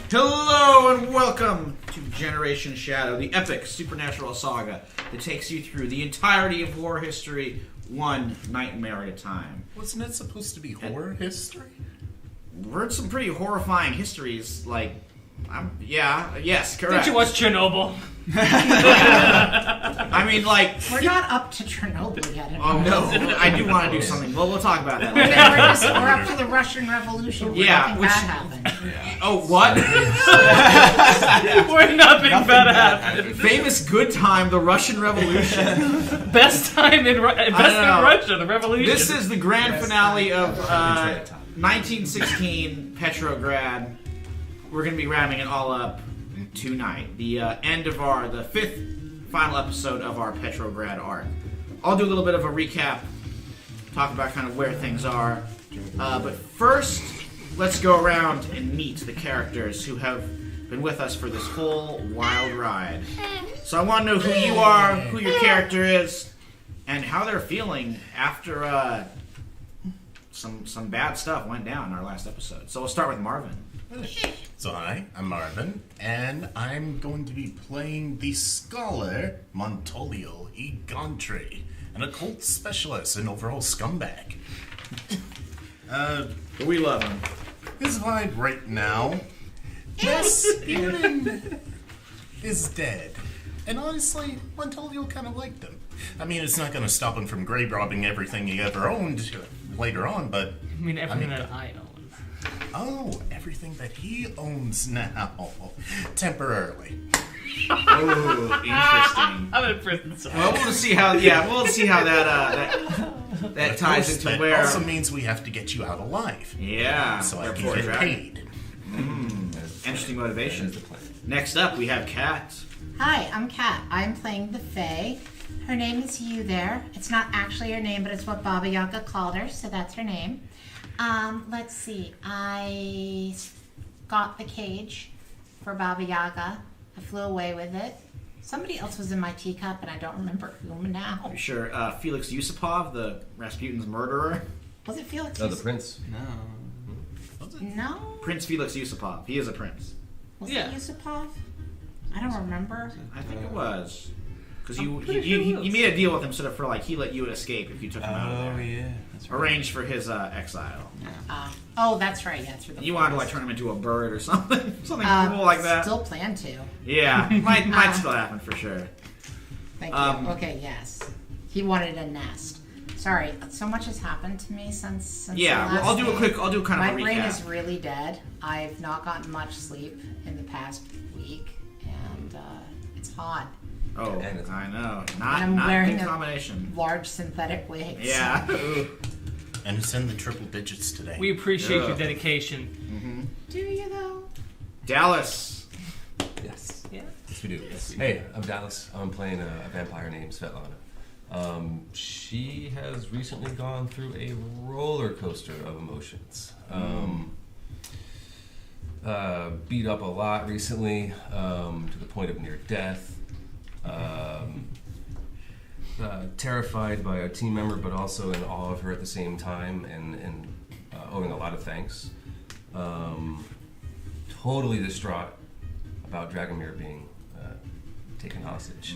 Hello and welcome to Generation Shadow, the epic supernatural saga that takes you through the entirety of horror history, one nightmare at a time. Wasn't it supposed to be horror history? We've heard some pretty horrifying histories, like, yes, correct. Did you watch Chernobyl? I mean, like... We're not up to Chernobyl yet. Oh, no. I do want to do something. Well, we'll talk about that later. We're up to the Russian Revolution. Yeah, which happened. Yeah. Oh, what? Where nothing bad happened. Famous good time, the Russian Revolution. Best time in Russia, the revolution. This is the grand finale of 1916 Petrograd. We're going to be wrapping it all up tonight. The end of the fifth final episode of our Petrograd arc. I'll do a little bit of a recap, talk about kind of where things are. But first, let's go around and meet the characters who have been with us for this whole wild ride. So I want to know who you are, who your character is, and how they're feeling after some bad stuff went down in our last episode. So we'll start with Marvin. So hi, I'm Marvin, and I'm going to be playing the scholar Montolio E. Gauntry, an occult specialist and overall scumbag. We love him. His vibe right now, Rasputin is dead. And honestly, Montolio kind of liked him. I mean, it's not going to stop him from grave robbing everything he ever owned later on, but... I mean, everything that I own. Oh, everything that he owns now. Temporarily. Oh, interesting. I'm in prison, so. Well, we'll see how that ties into that where... also means we have to get you out alive. Yeah. So I can get paid. Interesting motivation. Next up, we have Kat. Hi, I'm Kat. I'm playing the Fae. Her name is You There. It's not actually her name, but it's what Baba Yaga called her, so that's her name. Let's see. I got the cage for Baba Yaga. I flew away with it. Somebody else was in my teacup, and I don't remember whom now. Are you sure? Felix Yusupov, the Rasputin's murderer? Was it Felix? Oh, the prince? No. Prince Felix Yusupov. He is a prince. Was it Yusupov? I don't remember. I think it was. Because you sure made a deal with him sort of for like he let you escape if you took him out of there. Oh, yeah. That's right. Arranged for his exile. Oh, that's right. Yeah, through the You wanted to like turn him into a bird or something. Something cool like that. Still plan to. Yeah. Might still happen for sure. Thank you. Okay, yes. He wanted a nest. Sorry, so much has happened to me since Yeah, the last well, I'll do kind of a recap. My brain is really dead. I've not gotten much sleep in the past week, and it's hot. Oh, I know. And I'm Not wearing a good a combination. large synthetic wig. Yeah. And it's in the triple digits today. We appreciate your dedication. Do you, though? Dallas. Yes. Yeah. Yes, we do. Hey, I'm Dallas. I'm playing a vampire named Svetlana. She has recently gone through a roller coaster of emotions. Beat up a lot recently, to the point of near death. Terrified by a team member, but also in awe of her at the same time, and owing a lot of thanks. Totally distraught about Dragomir being taken hostage.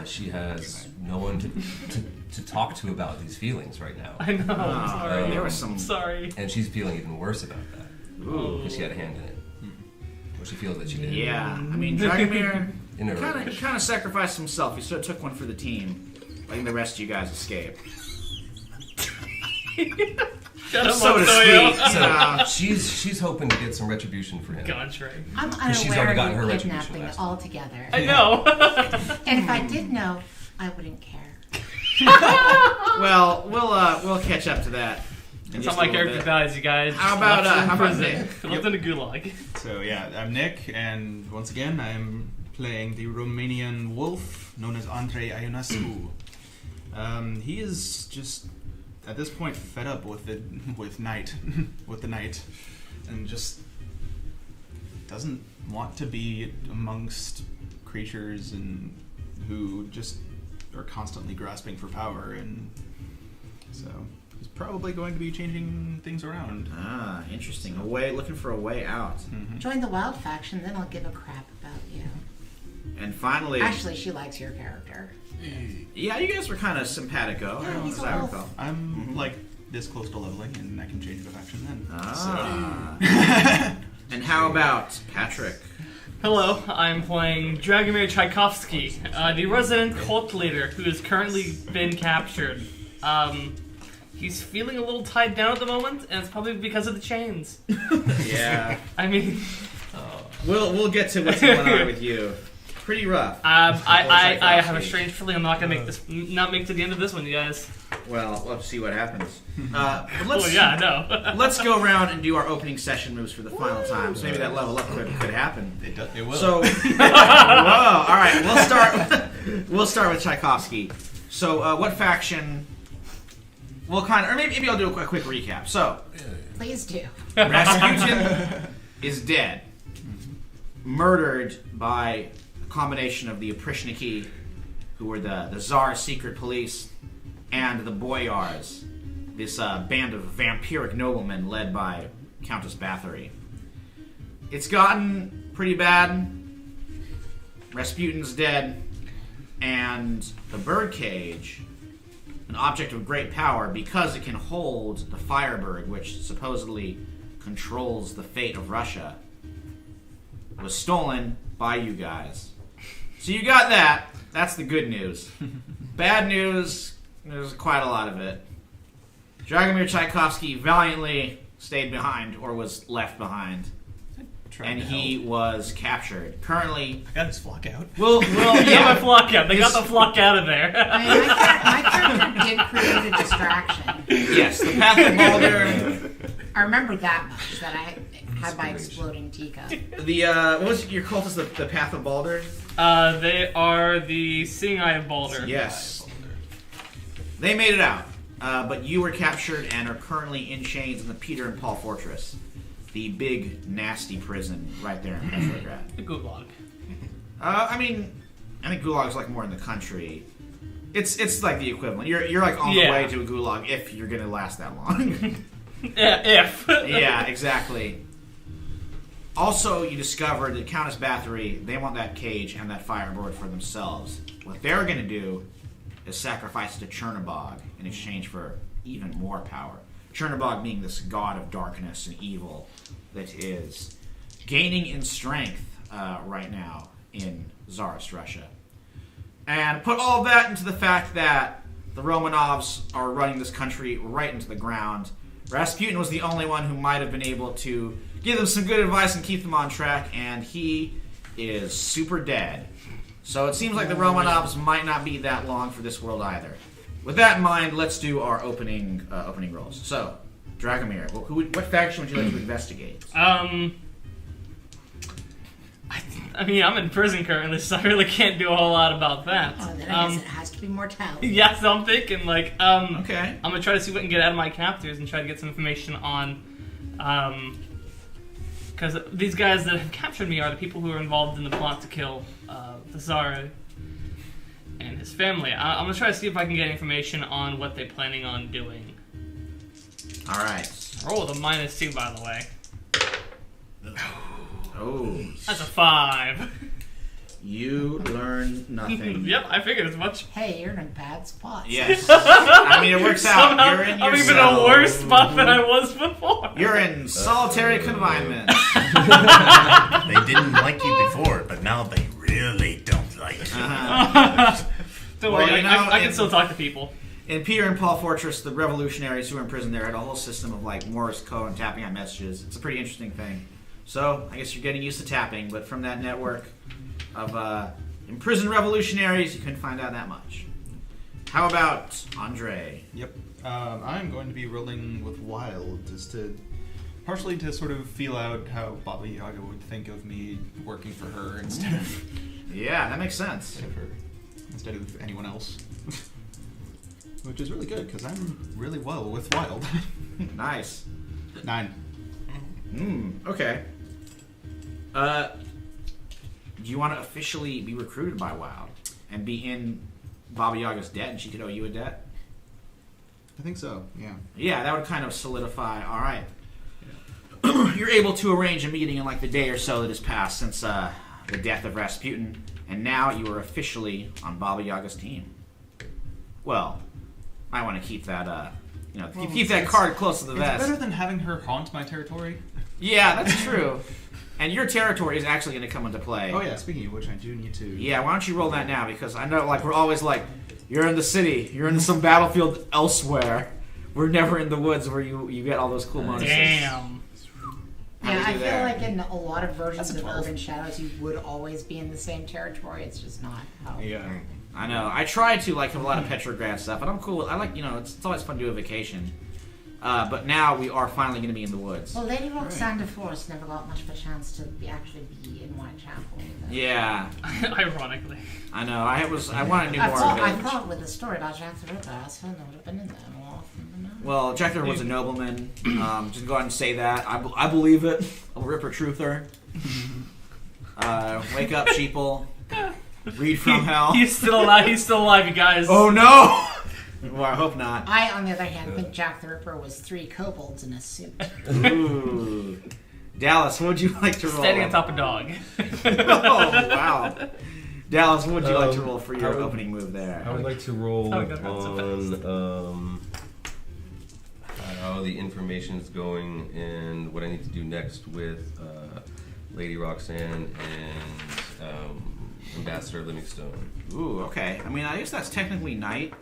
She has no one to talk to about these feelings right now. I know. I'm sorry. There was some. Sorry. And she's feeling even worse about that. Because she had a hand in it. Or she feels that she did. Yeah, I mean, Dragomir He kind of sacrificed himself. He sort of took one for the team, letting the rest of you guys escape. Shut up, So to Montoya. speak. She's hoping to get some retribution for him. Gauntry. I'm she's unaware already gotten her of your retribution kidnapping last time. altogether. I know. And if I did know, I wouldn't care. Well, we'll catch up to that. That's how my character dies, you guys. How about prison? Nick? Left in a gulag. So yeah, I'm Nick, and once again, I'm playing the Romanian wolf known as Andrei Ionescu. He is just at this point fed up with the night, and just doesn't want to be amongst creatures and who just are constantly grasping for power, and so he's probably going to be changing things around. Ah, interesting. Looking for a way out. Join the wild faction, then I'll give a crap about you. And finally, Actually, she likes your character. yeah, you guys were kind of simpatico, Yeah, he's as a I wolf. recall. I'm like this close to leveling, and I can change the faction then. Ah. And how about Patrick? Hello, I'm playing Dragomir Tchaikovsky, the resident cult leader who has currently been captured. He's feeling a little tied down at the moment, and it's probably because of the chains. Yeah, I mean, we'll get to what's going on with you. Pretty rough. I have a strange feeling I'm not gonna make it to the end of this one, you guys. Well, we'll have to see what happens. But let's, Well, yeah, I know. let's go around and do our opening session moves for the final time. So maybe that level up could happen. It will. So, whoa! All right, we'll start with Tchaikovsky. So, what faction? We'll or maybe I'll do a quick recap. So, Please do. Rasputin is dead, murdered by a combination of the Oprichniki, who were the Tsar's secret police, and the Boyars, this band of vampiric noblemen led by Countess Bathory. It's gotten pretty bad. Rasputin's dead, and the birdcage, an object of great power because it can hold the Firebird, which supposedly controls the fate of Russia, was stolen by you guys. So you got that. That's the good news. Bad news, there's quite a lot of it. Dragomir Tchaikovsky valiantly stayed behind, or was left behind, and he was captured. Currently, I got his flock out. Well, yeah, my flock out. They got the flock out of there. I mean, my character did create a distraction. yes, the Path of Balder. I remember that much, that I had my exploding teacup. What was your cultist? The Path of Balder. They are the Seeing Eye of Balder. Yes, they made it out, but you were captured and are currently in chains in the Peter and Paul Fortress, the big nasty prison right there in Petrograd. The Gulag. I think Gulag's like more in the country. It's like the equivalent. You're like on the way to a Gulag if you're gonna last that long. Yeah, if. Yeah, exactly. Also, you discovered that Countess Bathory, they want that cage and that Firebird for themselves. What they're going to do is sacrifice it to Chernobog in exchange for even more power. Chernobog being this god of darkness and evil that is gaining in strength right now in Tsarist Russia. And put all of that into the fact that the Romanovs are running this country right into the ground. Rasputin was the only one who might have been able to give them some good advice and keep them on track, and he is super dead. So it seems like the Romanovs might not be that long for this world either. With that in mind, let's do our opening rolls. So, Dragomir, what faction would you like to investigate? I mean, I'm in prison currently, so I really can't do a whole lot about that. Oh, then I guess it has to be mortality. Yeah, so I'm thinking, okay. I'm Okay. gonna try to see what I can get out of my captors and try to get some information on, because these guys that have captured me are the people who are involved in the plot to kill the Tsar and his family. I'm gonna try to see if I can get information on what they're planning on doing. All right. Roll with a -2, by the way. Oh, That's a 5. you learn nothing. Yep, I figured as much. Hey, you're in a bad spot. Yes. I mean, it works out. Somehow, You're in your I'm even cell. a worse spot than I was before. You're in solitary confinement. They didn't like you before, but now they really don't like you. Don't Well, worry, you know, I can still talk to people. In Peter and Paul Fortress, the revolutionaries who were in prison there had a whole system of like Morse code and tapping on messages. It's a pretty interesting thing. So, I guess you're getting used to tapping, but from that network of imprisoned revolutionaries, you couldn't find out that much. How about Andre? Yep. I'm going to be rolling with Wild, partially to sort of feel out how Baba Yaga would think of me working for her instead of Yeah, that makes sense. instead of anyone else. Which is really good, because I'm really well with Wild. Nice. 9. Okay. Do you want to officially be recruited by Wild and be in Baba Yaga's debt and she could owe you a debt? I think so, yeah. Yeah, that would kind of solidify. All right. You're able to arrange a meeting in like the day or so that has passed since the death of Rasputin, and now you are officially on Baba Yaga's team. Well, I want to keep that, keep that card close to the vest. It's better than having her haunt my territory. Yeah, that's true. And your territory is actually going to come into play. Oh yeah, speaking of which, I do need to... Yeah, why don't you roll that now? Because I know, like, we're always like, you're in the city, you're in some battlefield elsewhere. We're never in the woods where you get all those cool bonuses. Damn. Yeah, I feel there? like in a lot of versions That's a of 12. Urban Shadows, you would always be in the same territory. It's just not how. Yeah. I know. I try to like have a lot of Petrograd stuff, but I'm cool. I like, it's always fun to do a vacation. But now we are finally going to be in the woods. Well, Lady Roxanne de Forest never got much of a chance to actually be in Whitechapel. Yeah, Ironically. I know. I wanted to do I more thought, of I it. thought with the story about Jack the Ripper, I thought I would have been in there more often than not. Well, Jack the Ripper was a nobleman. Just go ahead and say that. I believe it. A Ripper truther. Wake up, sheeple. Read from hell. He's still alive. He's still alive, you guys. Oh no! Well, I hope not. I, on the other hand, think Jack the Ripper was 3 kobolds in a suit. Ooh. Dallas, what would you like to roll? Standing on top of dog. Oh, wow. Dallas, what would you like to roll for your I would- opening move there? I would like to roll Oh, God, that's so on how the information is going and what I need to do next with Lady Roxanne and Ambassador Livingstone. Ooh, okay. I mean, I guess that's technically night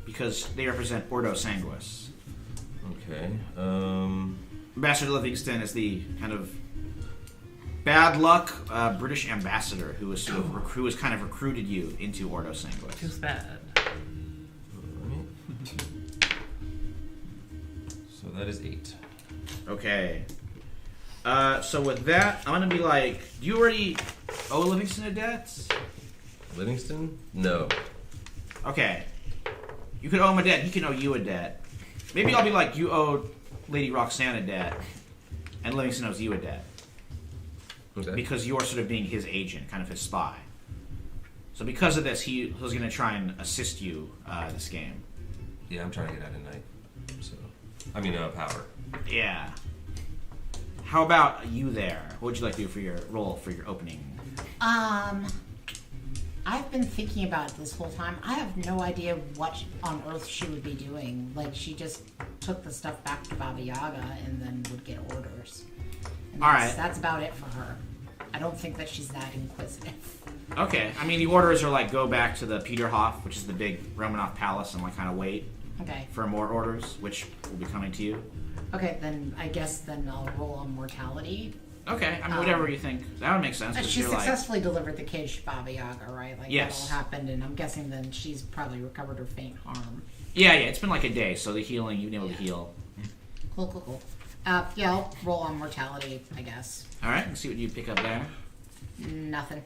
because they represent Ordo Sanguis. Okay. Ambassador Livingston is the kind of bad luck British ambassador who was sort of who has kind of recruited you into Ordo Sanguis. Too bad. So that is 8. Okay. So with that, I'm gonna be like, do you already owe Livingston a debt? Livingston? No. Okay. You could owe him a debt. He can owe you a debt. Maybe I'll be like, you owe Lady Roxanne a debt, and Livingston owes you a debt Okay. because you're sort of being his agent, kind of his spy. So because of this, he was going to try and assist you this game. Yeah, I'm trying to get out of night. So, power. Yeah. How about you there? What would you like to do for your role for your opening? I've been thinking about it this whole time. I have no idea what on earth she would be doing. Like, she just took the stuff back to Baba Yaga and then would get orders. And All right. That's about it for her. I don't think that she's that inquisitive. Okay. I mean, the orders are like go back to the Peterhof, which is the big Romanov palace, and like kind of wait Okay. for more orders, which will be coming to you. Okay, then I guess then I'll roll on mortality. Okay. I mean, whatever you think. That would make sense. 'cause She you're like- successfully delivered the cage to Baba Yaga, right? Like, Yes. that all happened, and I'm guessing then she's probably recovered her faint harm. Yeah. It's been like a day, so the healing, you've been able to heal. Cool. Yeah, I'll roll on mortality, I guess. All right. Let's see what you pick up there. Nothing.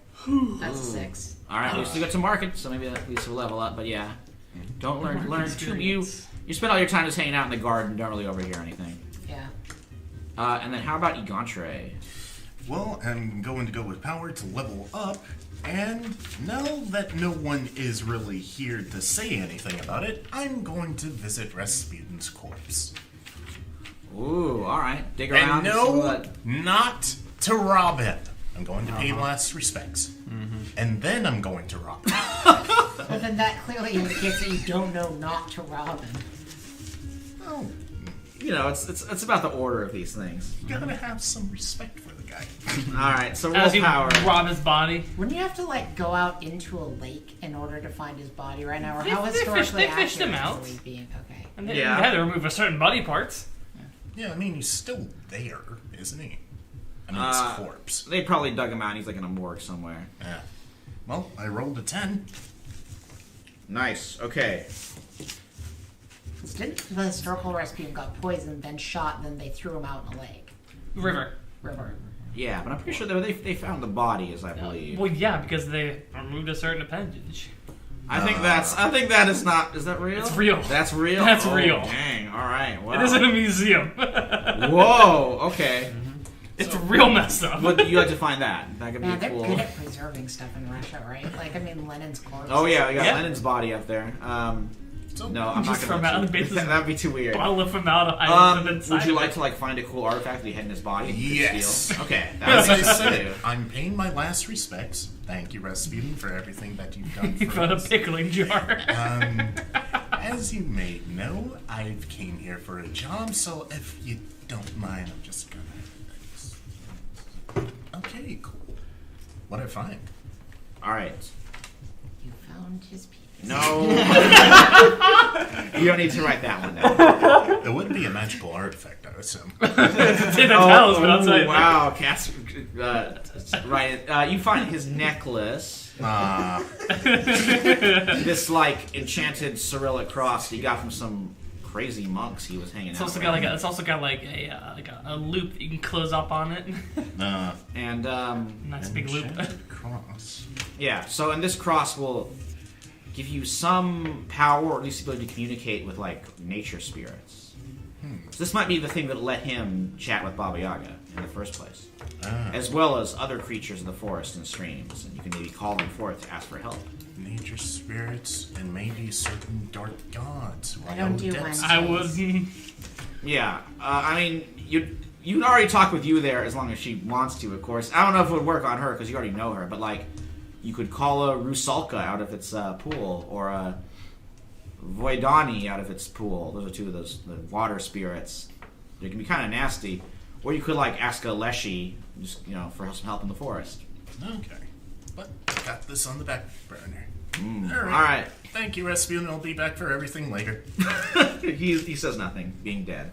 That's a 6. All right. We still got to market, so maybe at least we'll level up. But yeah, don't learn too. You spend all your time just hanging out in the garden. Don't really overhear anything. Yeah. And then how about Egantre? Well, I'm going to go with power to level up, and now that no one is really here to say anything about it, I'm going to visit Rasputin's corpse. Ooh, all right. Dig around. And see no, what- not to rob him. I'm going to pay last respects. And then I'm going to rob him. But then that clearly indicates that you don't know not to rob him. Oh, it's about the order of these things. you gotta have some respect for the guy. All right. So roll As you power. rob his body. Wouldn't you have to, like, go out into a lake in order to find his body right now? Or They- how they historically fished him accurate out. is he being? Okay. And they Yeah. had to remove a certain body parts. Yeah, I mean, he's still there, isn't he? I mean, his corpse. They probably dug him out. And he's like in a morgue somewhere. Yeah. Well, I rolled a 10. Nice. Okay. Didn't the historical Rasputin got poisoned, then shot, and then they threw him out in a lake? River. River. Yeah, but I'm pretty sure they found the body, as I believe. Well, yeah, because they removed a certain appendage. I think that is not. Is that real? It's real. That's real. That's Oh, real. Dang. All right. Wow. It is in a museum. Whoa. Okay. It's real messed up. But you like to find that. That could Man, be they're cool. good at preserving stuff in Russia, right? Like, I mean, Lenin's corpse. Oh yeah, we got Yeah. Lenin's body up there. So, No, I'm Just not going formaldehyde. to. That'd be too weird. Bottle of formaldehyde inside Would you of like it. to find a cool artifact that he had in his body? you could Yes. steal? Okay. As That's I what I said, I'm paying my last respects. Thank you, Rasputin, for everything that you've done You for found a us. pickling jar. As you may know, I came here for a job, so if you don't mind, I'm just gonna... Okay, cool. What'd I find? All right. You found his penis. No. You don't need to write that one down. It would be a magical artifact, I assume. It's in the talisman outside. Wow, Cass. Right. You find his necklace. This like enchanted Cyrillic cross that he got from some crazy monks he was hanging It's out also with. got a loop that you can close up on it. And Nice big loop. Enchanted cross. yeah, so and this cross will give you some power, or at least the ability to communicate with like nature spirits. So this might be the thing that let him chat with Baba Yaga in the first place, as well as other creatures of the forest and streams, and you can maybe call them forth to ask for help. Nature spirits and maybe certain dark gods. I don't do depths. one. I would. Yeah, I mean, you can already talk with you there as long as she wants to, of course. I don't know if it would work on her because you already know her, but like, you could call a Rusalka out of its pool, or a Voidani out of its pool. Those are two of the water spirits. They can be kind of nasty. Or you could like ask a Leshy, just for some help in the forest. Okay. But got this on the back burner. All right. Thank you, Rasputin. I'll be back for everything later. he says nothing, being dead.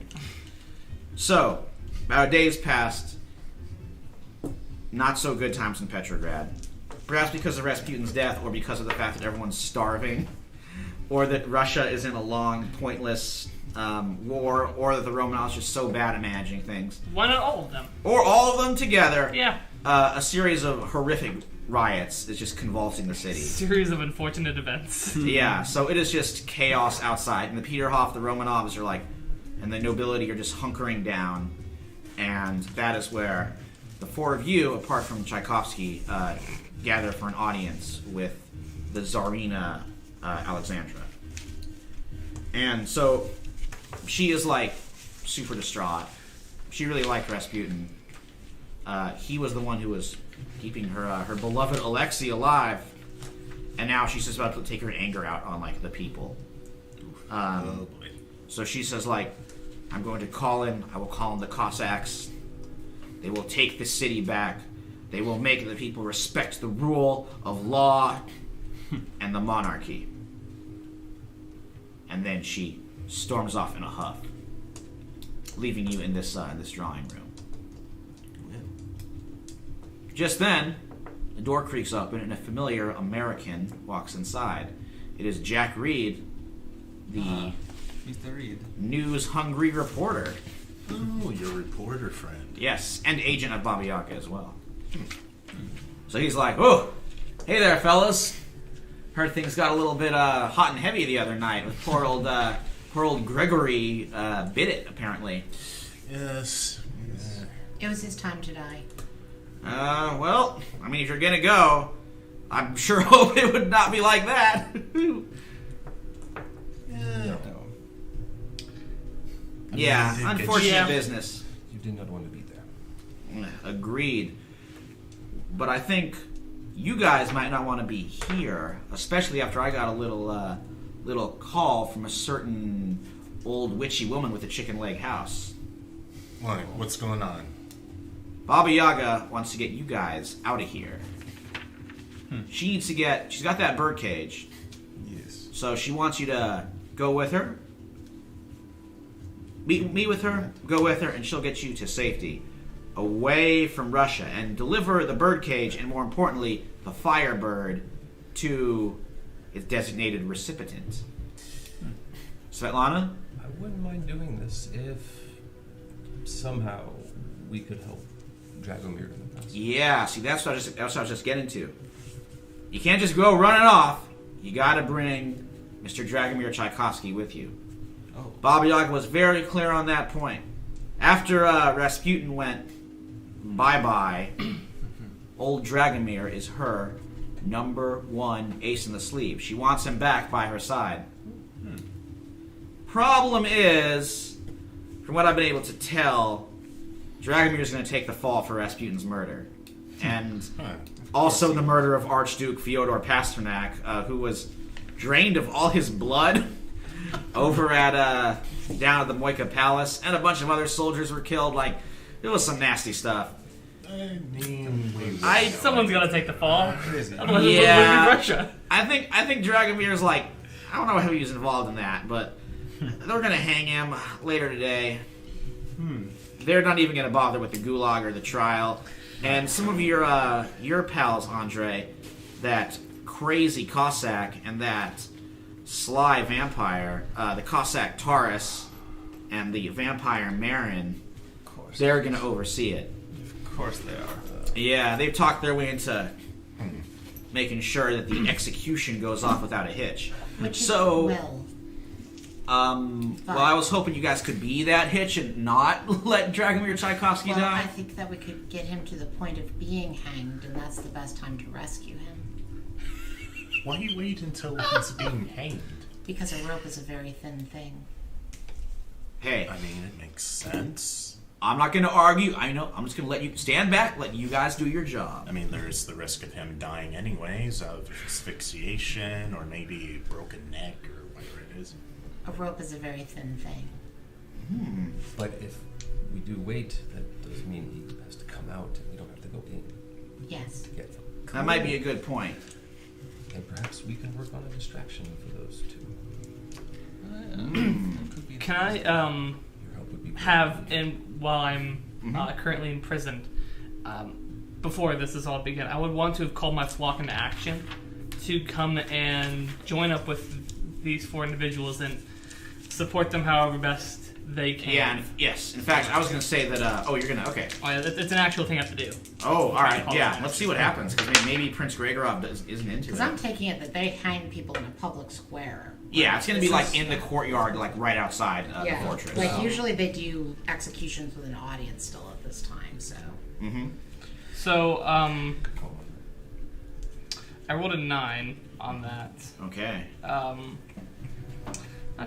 So, about days passed. Not so good times in Petrograd. Perhaps because of Rasputin's death, or because of the fact that everyone's starving, or that Russia is in a long, pointless war, or that the Romanovs are just so bad at managing things. Why not all of them? Or all of them together. Yeah. A series of horrific riots is just convulsing the city. Series of unfortunate events. Yeah, so it is just chaos outside. And the Peterhof, the Romanovs are like, and the nobility are just hunkering down. And that is where the four of you, apart from Tchaikovsky, gather for an audience with the Tsarina Alexandra. And so she is like super distraught. She really liked Rasputin. He was the one who was keeping her beloved Alexei alive, and now she's just about to take her anger out on like the people. Oh boy. So she says like, I'm going to call in. I will call in the Cossacks. They will take the city back. They will make the people respect the rule of law and the monarchy. And then she storms off in a huff, leaving you in this drawing room. Just then, the door creaks open and a familiar American walks inside. It is Jack Reed, the Mr. Reed. news-hungry reporter. Oh, your reporter friend. Yes, and agent of Baba Yaga as well. So he's like, "Oh, hey there, fellas. Heard things got a little bit hot and heavy the other night with poor old Gregory Bidit, apparently." Yes. It was his time to die. Well, I mean, if you're gonna go, I'm sure hope it would not be like that. Yeah, I mean, unfortunate Yeah. business. You did not want to be there. Agreed. But I think you guys might not want to be here, especially after I got a little call from a certain old witchy woman with a chicken leg house. Why? What's going on? Baba Yaga wants to get you guys out of here. She's got that bird cage, Yes. so she wants you to go with her. Meet with her, go with her, and she'll get you to safety, away from Russia, and deliver the birdcage, and more importantly, the Firebird, to its designated recipient. Svetlana? I wouldn't mind doing this if somehow we could help Dragomir in the past. Yeah, see, that's what I was just getting to. You can't just go running off. You gotta bring Mr. Dragomir Tchaikovsky with you. Oh. Baba Yaga was very clear on that point. After Rasputin went bye-bye, old Dragomir is her #1 ace in the sleeve. She wants him back by her side. Problem is, from what I've been able to tell, Dragomir's going to take the fall for Rasputin's murder. And also the murder of Archduke Fyodor Pasternak, who was drained of all his blood over at down at the Moika Palace, and a bunch of other soldiers were killed. Like, it was some nasty stuff. I mean, Someone's got to take the fall. Otherwise, Yeah. it would be Russia. I think Dragomir's like, I don't know how he was involved in that, but they're gonna hang him later today. They're not even gonna bother with the gulag or the trial. And some of your pals, Andre, that crazy Cossack and that sly vampire, the Cossack Taurus and the vampire Marin, they're gonna oversee it. Of course they are. Yeah, they've talked their way into making sure that the execution goes off without a hitch. Which is So, Will. well, I was hoping you guys could be that hitch and not let Dragomir Tchaikovsky Well, I die. think that we could get him to the point of being hanged, and that's the best time to rescue him. why wait until he's being hanged? Because a rope is a very thin thing. Hey, I mean, it makes sense. I'm not going to argue. I know. I'm just going to let you stand back, let you guys do your job. I mean, there's the risk of him dying anyways, of asphyxiation or maybe broken neck or whatever it is. A rope is a very thin thing. But if we do wait, that does mean he has to come out and we don't have to go in Yes. to get them. That might be a good point. And perhaps we can work on a distraction for those two. Can I Your help would be while I'm currently imprisoned, before this is all begun, I would want to have called my flock into action to come and join up with these 4 individuals and support them however best they can. Yeah, yes. In fact, I was going to say that, you're going to, okay. Oh, yeah, it's an actual thing I have to do. Oh, all right, Call yeah. them. Let's see what happens, because maybe Prince Gregorov isn't into Because it. I'm taking it that they hang people in a public square. Yeah, it's going to be This like is- in the courtyard, like right outside the fortress. Like usually they do executions with an audience still at this time, so. So, I rolled a 9 on that. Okay. Not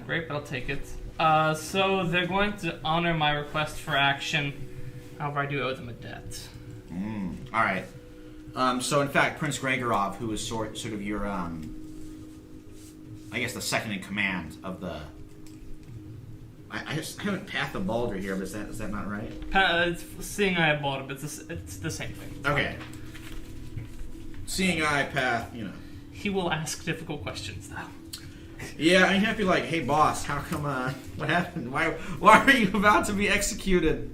great, but I'll take it. So they're going to honor my request for action. However, I do owe them a debt. All right. So, in fact, Prince Gregorov, who is sort of your, I guess the second in command of the... I haven't Path of Balder here, but is that not right? It's seeing eye bought it, but it's the same thing. Okay. Seeing eye path, you know. He will ask difficult questions, though. Yeah, I mean, he'd be like, "Hey, boss, how come? What happened? Why are you about to be executed?"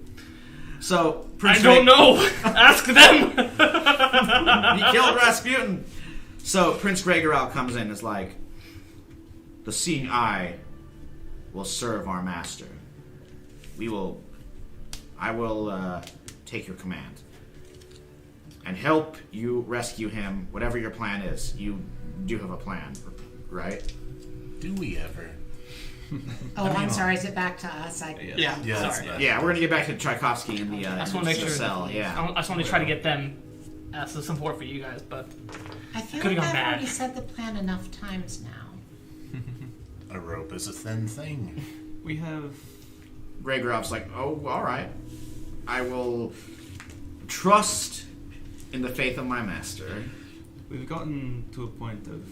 So I don't know. Ask them. He killed Rasputin. So Prince Gregorov comes in and is like, "The seeing eye will serve our master. I will take your command and help you rescue him. Whatever your plan is, you do have a plan, right?" Do we ever? Oh, I'm sorry. Is it back to us? Yeah, Yeah, sorry. it's Yeah, we're gonna get back to Tchaikovsky in the I just want to make sure. cell. Yeah. I just want to try to get them some support for you guys, but I feel Could've like gone I've bad. already said the plan enough times now. A rope is a thin thing. We have Gregorov's like, "Oh, all right. I will trust in the faith of my master." we've gotten to a point of,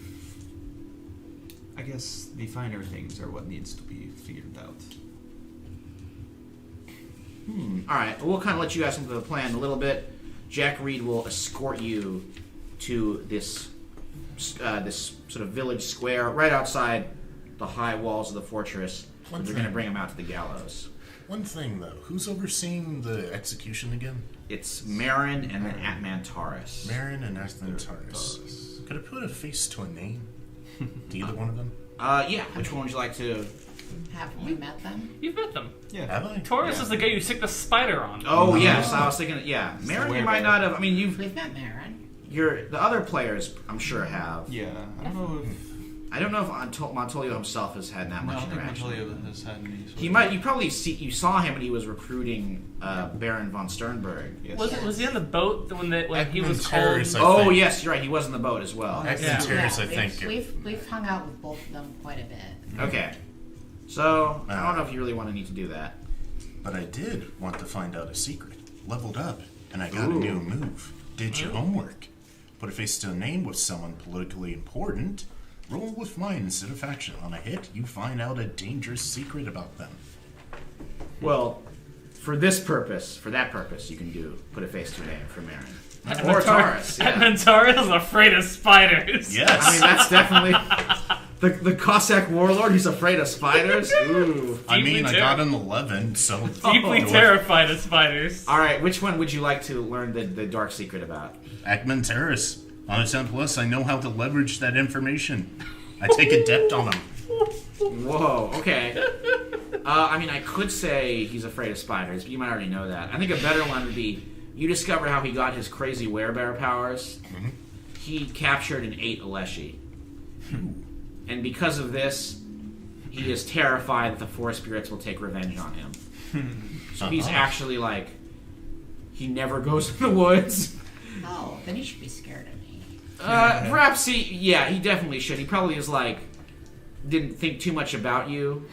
I guess, the finer things are what needs to be figured out. All right, we'll kind of let you guys into the plan a little bit. Jack Reed will escort you to this sort of village square right outside the high walls of the fortress. One They're thing. going to bring him out to the gallows. One thing, though. Who's overseeing the execution again? It's Marin and then Atmantaris. Marin and Atmantaris. Could I put a face to a name? To either one of them? Yeah. Which one would you like to? Have we met them? you've met them. Have I? Taurus is the guy you sick the spider on. Oh yes, I was thinking. Yeah, Marin, you might not have. I mean, We've met Marin. the other players, I'm sure have. Yeah, I don't know if I don't know if Montolio himself has had that No, I much don't think interaction. Montoya has had any. Sort He of- might. You saw him when he was recruiting Baron von Sternberg. Yes. Was he on the boat when he was Atmantaris, called? I Oh think. yes, you're right. He was in the boat as well. Atmantaris, I think. we've hung out with both of them quite a bit. Okay. So, I don't know if you really want to need to do that. But I did want to find out a secret. Leveled up, and I got a Ooh. new move. Did your homework. Put a face to a name with someone politically important. Roll with mine instead of faction. On a hit, you find out a dangerous secret about them. Well, for that purpose, you can put a face to a name for Marin. And Or Taurus, yeah. And Taurus is afraid of spiders. Yes. I mean, that's definitely... The Cossack warlord, he's afraid of spiders? Ooh. I mean, I Deeply got an 11, so... Deeply terrified of spiders. Alright, which one would you like to learn the dark secret about? Ackman Terrace. On a 10 plus, I know how to leverage that information. I take adept on him. Whoa, okay. I mean, I could say he's afraid of spiders, but you might already know that. I think a better one would be, you discover how he got his crazy werebear powers. Mm-hmm. He captured and ate Aleshi. And because of this, he is terrified that the forest spirits will take revenge on him. So he's actually like, he never goes in the woods. Oh, then he should be scared of me. Perhaps he definitely should. He probably is like, didn't think too much about you,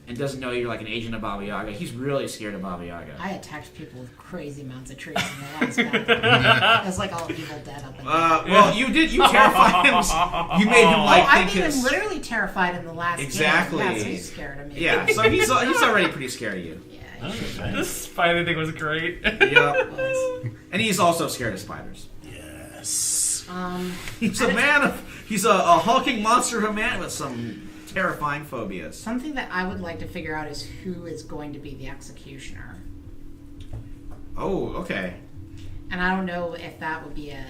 and doesn't know you're like an agent of Baba Yaga. He's really scared of Baba Yaga. I attacked people with crazy amounts of trees in the last battle. It was like all Evil Dead up in there. Well, you terrified him. You made him like I think made his... him literally terrified in the last Exactly. game. Yeah, so he's scared of me. Yeah, so he's already pretty scared of you. Yeah, he should. This spider thing was great. Yep. And he's also scared of spiders. Yes. He's a hulking monster of a man with some terrifying phobias. Something that I would like to figure out is who is going to be the executioner. Oh, okay. And I don't know if that would be a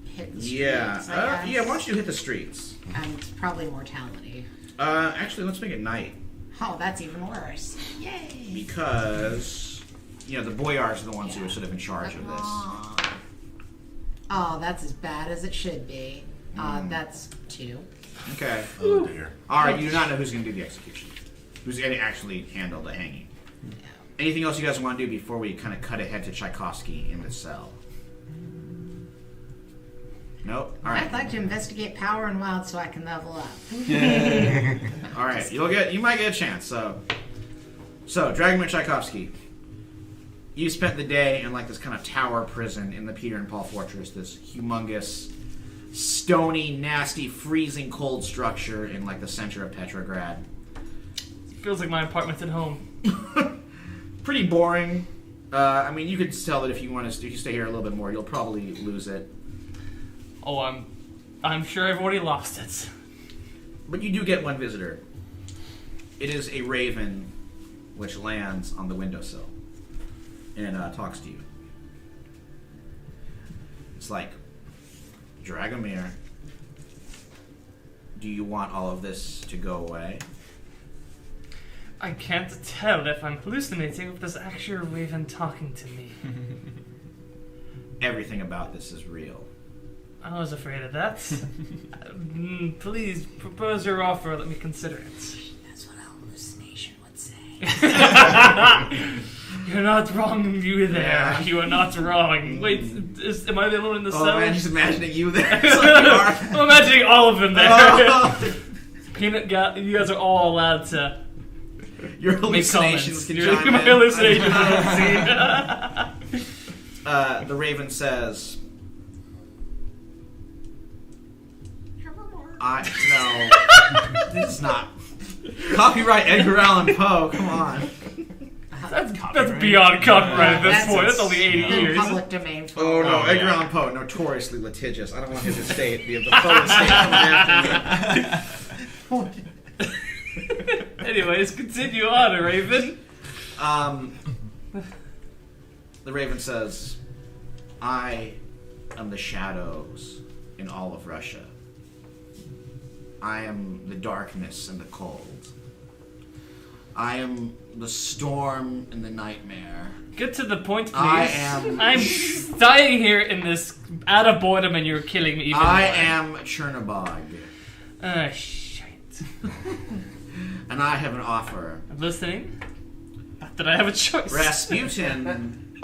hit the streets, Yeah. I guess. Yeah, why don't you hit the streets? And probably mortality. Actually, let's make it night. Oh, that's even worse. Yay! Because, the boyars are the ones who are sort of in charge of this. Oh, that's as bad as it should be. That's 2. Okay. Oh, dear. Alright, you do not know who's going to do the execution. Who's going to actually handle the hanging. Anything else you guys want to do before we kind of cut ahead to Tchaikovsky in the cell? Nope. Alright. I'd like to investigate power and wild so I can level up. Alright, you might get a chance, so Dragomir Tchaikovsky. You spent the day in like this kind of tower prison in the Peter and Paul Fortress, this humongous, stony, nasty, freezing cold structure in like the center of Petrograd. Feels like my apartment at home. Pretty boring. I mean, you could tell that if you stay here a little bit more, you'll probably lose it. Oh, I'm sure I've already lost it. But you do get one visitor. It is a raven which lands on the windowsill and talks to you. It's like, Dragomir, do you want all of this to go away? I can't tell if I'm hallucinating or if there's actually a raven talking to me. Everything about this is real. I was afraid of that. Please, propose your offer, let me consider it. That's what a hallucination would say. You're not wrong, you there. Yeah. You are not wrong. Wait, am I the only one in the cell? Oh man, just imagining you there. It's like you are. I'm imagining all of them there. Oh. Peanut you guys are all allowed to Your make hallucinations comments. can Your chime in. hallucinations. The raven says, no, this is not. Copyright Edgar Allan Poe, come on. That's beyond copyright at this That's point. That's only 80 in years. public domain. For Oh no, Oh, Edgar yeah. Allan Poe, notoriously litigious. I don't want his estate to be the Poe estate coming after me. Anyways, continue on, Raven. The raven says, I am the shadows in all of Russia. I am the darkness and the cold. I am the storm and the nightmare. Get to the point, please. I am- I'm dying here in this out of boredom, and you're killing me even more. I am Chernobog, Shite. and I have an offer. I'm listening. Not that I have a choice. Rasputin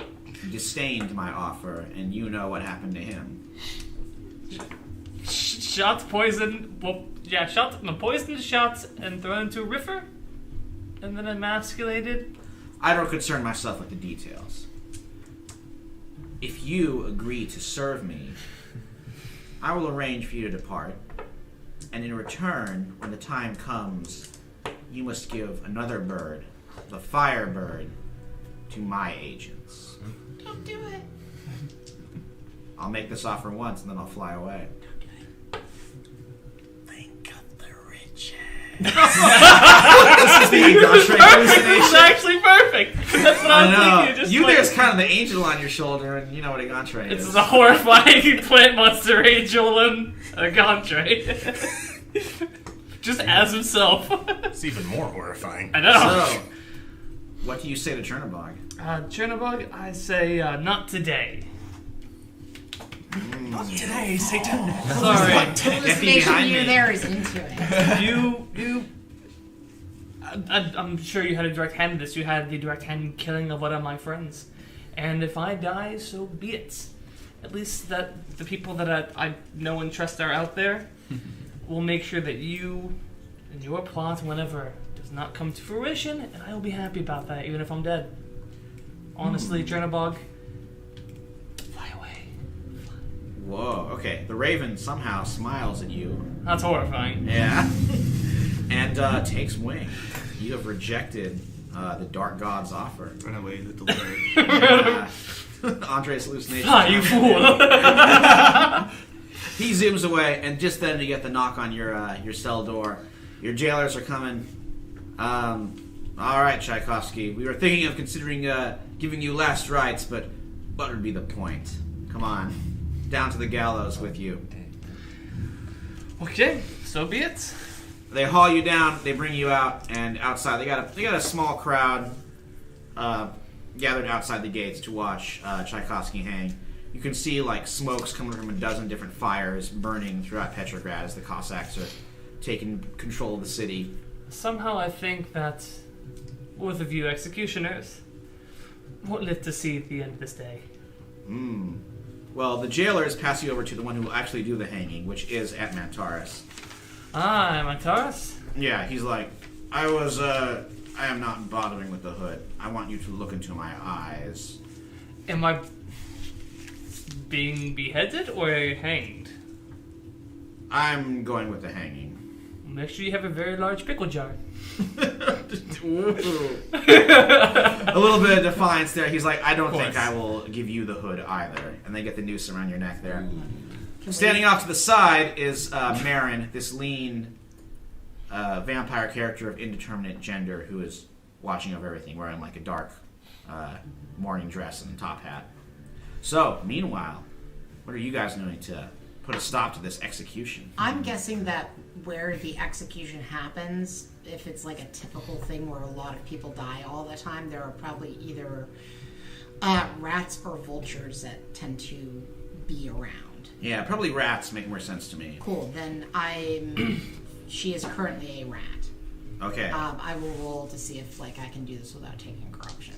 disdained my offer, and you know what happened to him. Shot, poison. Well, yeah, shot, no, poisoned, shot, and thrown into a river. and then emasculated? I don't concern myself with the details. If you agree to serve me, I will arrange for you to depart, and in return, when the time comes, you must give another bird, the Firebird, to my agents. Don't do it. I'll make this offer once, and then I'll fly away. Think of the riches. This is the Gauntray This is hallucination. actually perfect. That's what I was thinking. Just You like, there's kind of the angel on your shoulder, and you know what a Gauntray it's is. a horrifying plant monster angel and a Gauntray. Just as himself. It's even more horrifying. I know. So, what do you say to Chernobog? Chernobog, I say not today. Not today, Satan. Sorry. Hallucination behind you me. there is into it. I'm sure you had a direct hand in this. You had the direct hand in killing of one of my friends. And if I die, so be it. At least that the people that I know and trust are out there will make sure that you and your plot, whenever, does not come to fruition, and I will be happy about that, even if I'm dead. Honestly, Chernobog, fly away. Whoa, okay. The Raven somehow smiles at you. That's horrifying. Yeah. And takes wing. You have rejected the Dark God's offer. Run away, little bird. Andre's hallucination. Ah, you fool! He zooms away, and just then you get the knock on your cell door. Your jailers are coming. All right, Tchaikovsky. We were thinking of considering giving you last rites, but what would be the point? Come on, down to the gallows with you. Okay, so be it. They haul you down. They bring you out, and outside they got a small crowd gathered outside the gates to watch Tchaikovsky hang. You can see like smokes coming from a dozen different fires burning throughout Petrograd as the Cossacks are taking control of the city. Somehow I think that both of you executioners won't live to see the end of this day. Well, the jailers pass you over to the one who will actually do the hanging, which is at Mantaris. Ah, Mantaris? Yeah, he's like, I am not bothering with the hood. I want you to look into my eyes. Am I being beheaded or hanged? I'm going with the hanging. Make sure you have a very large pickle jar. Ooh. A little bit of defiance there. He's like, I don't think course. I will give you the hood either. And they get the noose around your neck there. Standing off to the side is Marin, this lean vampire character of indeterminate gender who is watching over everything, wearing like a dark morning dress and top hat. So, meanwhile, what are you guys doing to put a stop to this execution? I'm guessing that where the execution happens, if it's like a typical thing where a lot of people die all the time, there are probably either rats or vultures that tend to be around. Yeah, probably rats make more sense to me. Cool, then she is currently a rat. Okay. I will roll to see if like I can do this without taking corruption.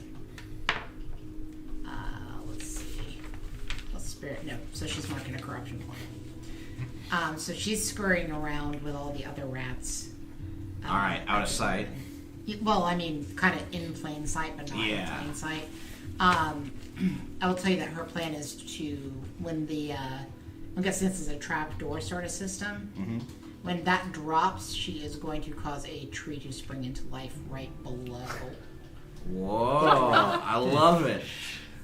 Let's see. Spirit, no. So she's marking a corruption point. So she's scurrying around with all the other rats. All right, out of sight. Well, I mean, kind of in plain sight, but not in plain sight. I will tell you that her plan is to, when the, I'm guessing this is a trap door sort of system. Mm-hmm. When that drops, she is going to cause a tree to spring into life right below. Whoa, I love it.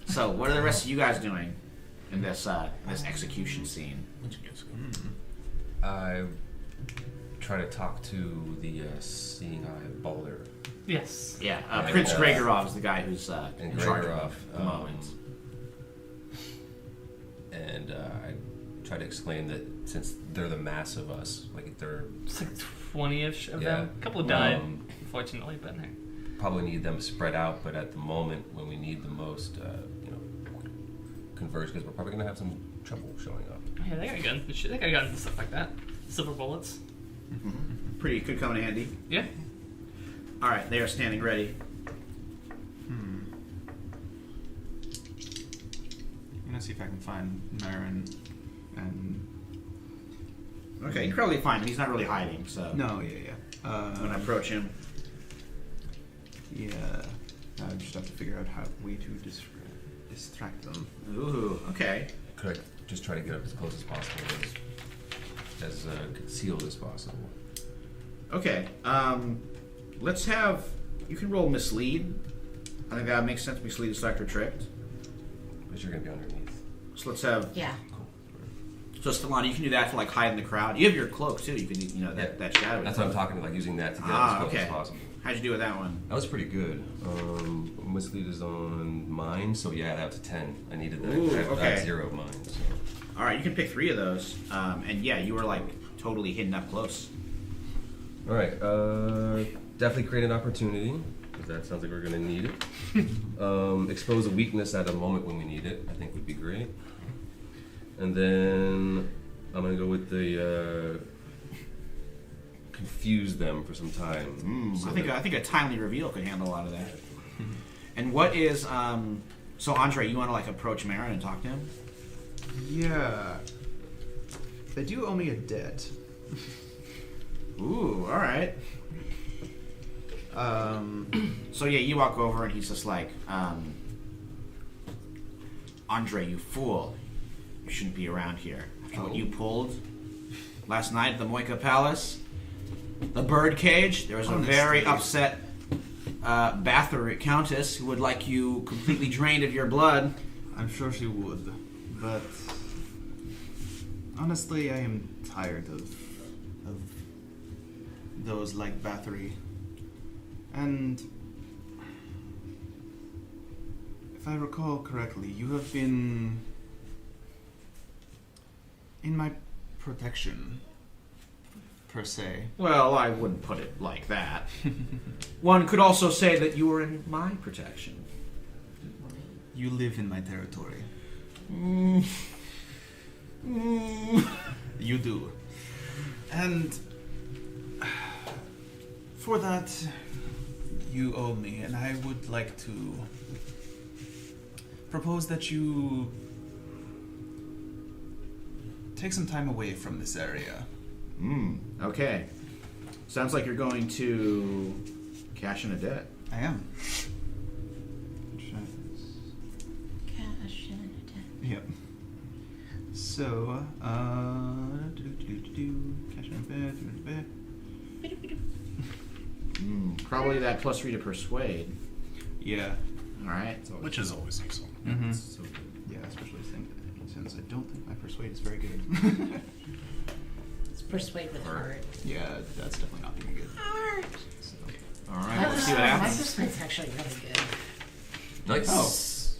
So, what are the rest of you guys doing in this this execution scene? I try to talk to the Seeing Eye Boulder. Yes. Yeah, And, Prince Gregorov is the guy who's and in charge Gregorov, of the moment. And I try to explain that since they're the mass of us, like they're It's like 20-ish of Yeah. them. A couple died, unfortunately, but hey. probably need them spread out, but at the moment when we need the most, converge, because we're probably going to have some trouble showing up. Yeah, they got guns and shit. They got guns and stuff like that. Silver bullets. Pretty could come in handy. Yeah. All right, they are standing ready. I'm gonna see if I can find Marin and. Okay, you can probably find him. He's not really hiding, so No, yeah. when I approach him, Yeah. I just have to figure out how way to distract them. Ooh, okay. Could I just try to get up as close as possible, as concealed as possible? Okay. Let's have. You can roll mislead. I think that makes sense. Mislead, distract, or tricked. But you're gonna be underneath. So let's have. Yeah. Cool. So Stellana, you can do that to like hide in the crowd. You have your cloak too. You can, that shadow. That's what I'm talking about, using that to get up as close okay. as possible. How'd you do with that one? That was pretty good. Mislead is on mine, so yeah, that was a 10. I needed that. Ooh, I okay. had 0 of mine. So. All right, you can pick 3 of those. And yeah, you were like totally hidden up close. All right, definitely create an opportunity, because that sounds like we're going to need it. Expose a weakness at a moment when we need it, I think would be great. And then I'm going to go with the confuse them for some time. So I think a timely reveal could handle a lot of that. And what is so Andre, you want to like approach Marin and talk to him? Yeah. They do owe me a debt. Ooh, all right. So yeah, you walk over and he's just like, Andre, you fool. You shouldn't be around here. After what you pulled last night at the Moika Palace, the bird cage, there was a very upset Bathory Countess who would like you completely drained of your blood. I'm sure she would, but honestly, I am tired of those like Bathory. And if I recall correctly, you have been in my protection, per se. Well, I wouldn't put it like that. One could also say that you were in my protection. You live in my territory. You do. And for that, you owe me, and I would like to propose that you take some time away from this area. Okay. Sounds like you're going to cash in a debt. I am. Cash in a debt. Yep. So, cash in a bed. Probably that +3 to persuade. Yeah. All right. Which is always useful. Mm-hmm. So good. Yeah, especially since I don't think my persuade is very good. It's persuade with heart. Yeah, that's definitely not being good. Heart. So. All right. Let's see what My happens. persuade's actually really good. Nice.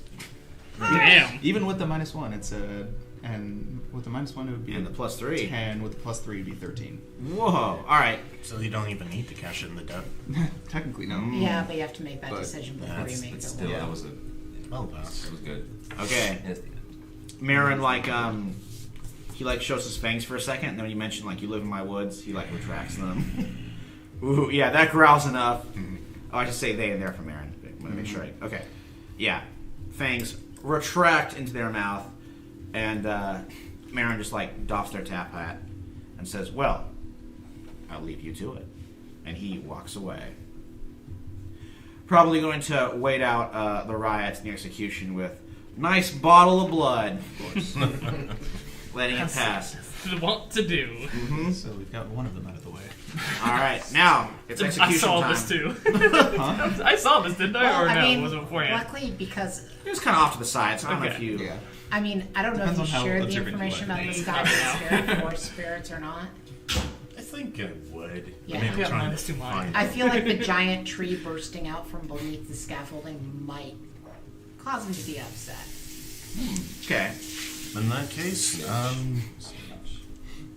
Damn. Even with the -1, it's a, and with the -1 it would be And the +3. 10. With the +3 it'd be 13. Whoa. All right. So you don't even need to cash in the debt. Technically, no. Yeah, but you have to make that But decision before you that's- make But the still, one. that was Well done. that was good. Okay. And it's the end. Marin, like, he like shows his fangs for a second, and then when you mention like you live in my woods, he like retracts them. Ooh, yeah, that growls enough. Oh, I should say they and they're from Marin. I'm gonna make sure. Okay. Yeah, fangs retract into their mouth, and Marin just like doffs their tap hat and says, "Well, I'll leave you to it," and he walks away. Probably going to wait out the riots and the execution with nice bottle of blood, of course, letting it pass. What to do? So we've got one of them out of the way. All right, now it's execution I saw time. this too. I saw this, didn't I? Well, Or I no, mean, was it beforehand? luckily, because It was kind of off to the side, so I don't know if Okay. you. Yeah. I mean, I don't know Depends if on you how shared the observant you information are. about Yeah, this you guy probably spirit or spirits or not. I think it would. Yeah. I mean, I'm Yeah, trying -2 to mine. find I feel like the giant tree bursting out from beneath the scaffolding might cause him to be upset. Okay. In that case,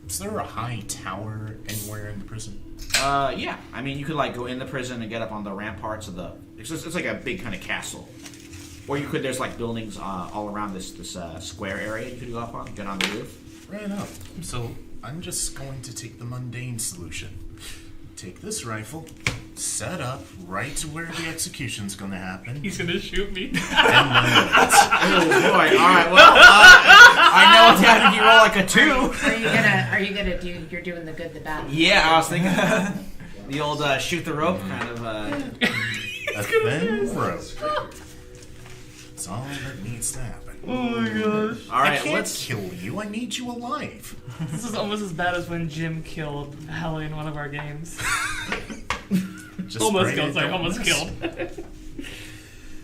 is there a high tower anywhere in the prison? Yeah. I mean, you could like go in the prison and get up on the ramparts of the. It's like a big kind of castle, or you could. There's like buildings all around this square area. You could go up on, get on the roof. Right up. So I'm just going to take the mundane solution. Take this rifle, set up right to where the execution's going to happen, He's gonna shoot me. and then Oh boy! All right. Well, I know what's happening. You roll like a 2. Are you gonna do? You're doing the good, the bad. Yeah, I was thinking the old shoot the rope kind of. a thin rope. That's all that needs to happen. Oh my gosh. All I right, can't let's. kill you. I need you alive. This is almost as bad as when Jim killed Hallie in one of our games. Just Almost pray killed, it sorry, don't almost miss. killed.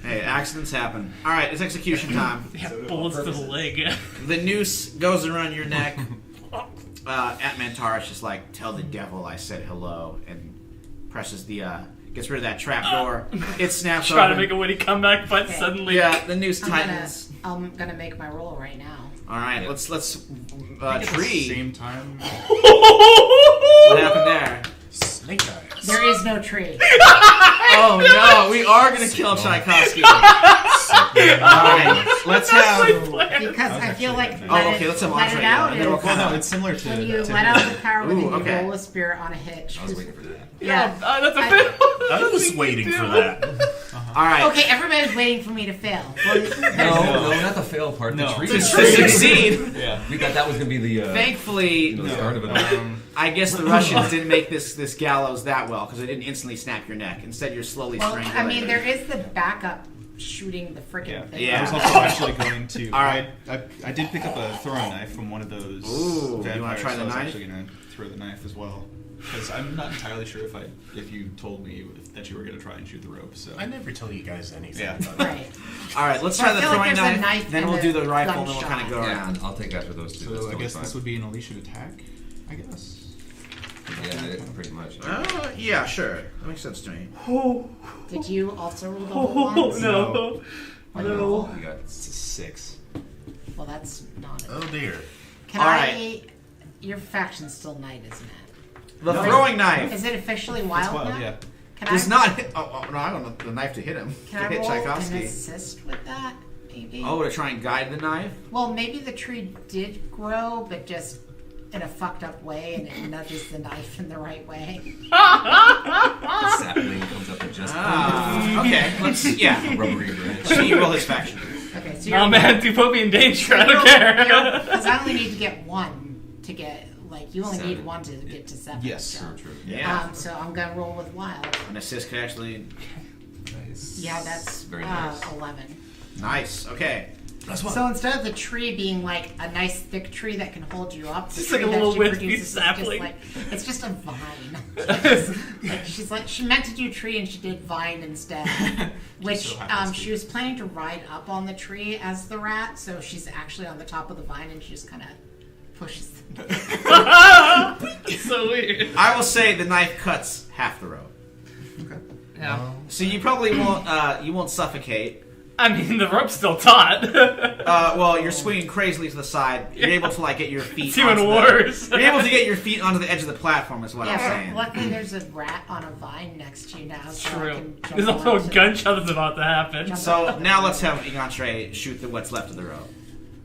Hey, accidents happen. All right, it's execution time. Yeah, bullets to the leg. The noose goes around your neck. Atmantar is just like, tell the devil I said hello, and presses the, gets rid of that trap door. It snaps Try to open. make a witty comeback, but Okay. suddenly... Yeah, the noose I'm tightens. gonna make my roll right now. All right, let's At the tree. same time. What happened there? Snake eyes. There is no tree. Oh no, we are gonna kill Tchaikovsky. All right, let's have. Because I feel like Oh, okay, let's have let Andre it out go, and then we'll is come Well, out. no, it's similar to. when you to let out the power within Ooh, you, okay. roll a spirit on a hitch. I was waiting for that. Yeah, Yeah. that's a I- fail. I was waiting for that. All right, Okay, everybody's waiting for me to fail. No, not the fail part. No. The tree. to succeed. Yeah. We thought that was gonna be the Thankfully, the start of it. I guess the Russians didn't make this gallows that well because it didn't instantly snap your neck. Instead, you're slowly Well, strangulated. I mean, there is the backup shooting the freaking Yeah. thing. Yeah. I was also actually going to. All right. I did pick up a throwing knife from one of those Ooh, you vampires. wanna try the so I was knife? actually going to throw the knife as well. Because I'm not entirely sure if you told me that you were going to try and shoot the rope. So I never tell you guys anything. Yeah. About it. Right. all right, let's So try I the feel like throwing there's a knife. knife Then and we'll a do the rifle, and then we'll gunshot. kind of go Yeah, around. I'll take after those two. That's I totally guess fine. this would be an Alicia attack. I guess. Yeah, pretty much. Yeah, sure. That makes sense to me. Did you also roll the whole ones? No. No. You got It's a 6. Well, that's not it. Oh dear. Can All I... right. Your faction's still night, isn't it? The throwing knife Is it officially It's wild wild, now? yeah. Can does I, not hit. Oh, no, I don't know the knife to hit him. Can to I hit roll an Tchaikovsky. assist with that, maybe? Oh, to try and guide the knife? Well, maybe the tree did grow, but just in a fucked up way, and it nudges the knife in the right way. sapling comes up and just Okay, let's. Yeah. rubbery branch. So you roll his faction. Okay, so Oh man, you put me in danger. I don't care. Because I only need to get one to get, like, you only need 7. one to get to 7. Yes. so. True. Yeah. So I'm gonna roll with wild. An assist could actually. Nice. Yeah, that's very nice. 11. Nice. Okay. That's what. So instead of the tree being like a nice thick tree that can hold you up, the Just tree like a that little she wispy produces is sapling. it's just a vine. She meant to do tree and she did vine instead. Which so happens to. she was planning to ride up on the tree as the rat, so she's actually on the top of the vine and she just kind of pushes them. So weird. I will say the knife cuts half the rope. Yeah. So you probably won't. You won't suffocate. I mean, the rope's still taut. Well, you're swinging crazily to the side. You're able to like get your feet. It's even onto worse. You're able to get your feet onto the edge of the platform. Is what I'm Yeah, saying. but luckily there's a rat on a vine next to you now, so I True. can jump There's also a around it. gunshot that's about to happen. So now let's have Igantre shoot what's left of the rope.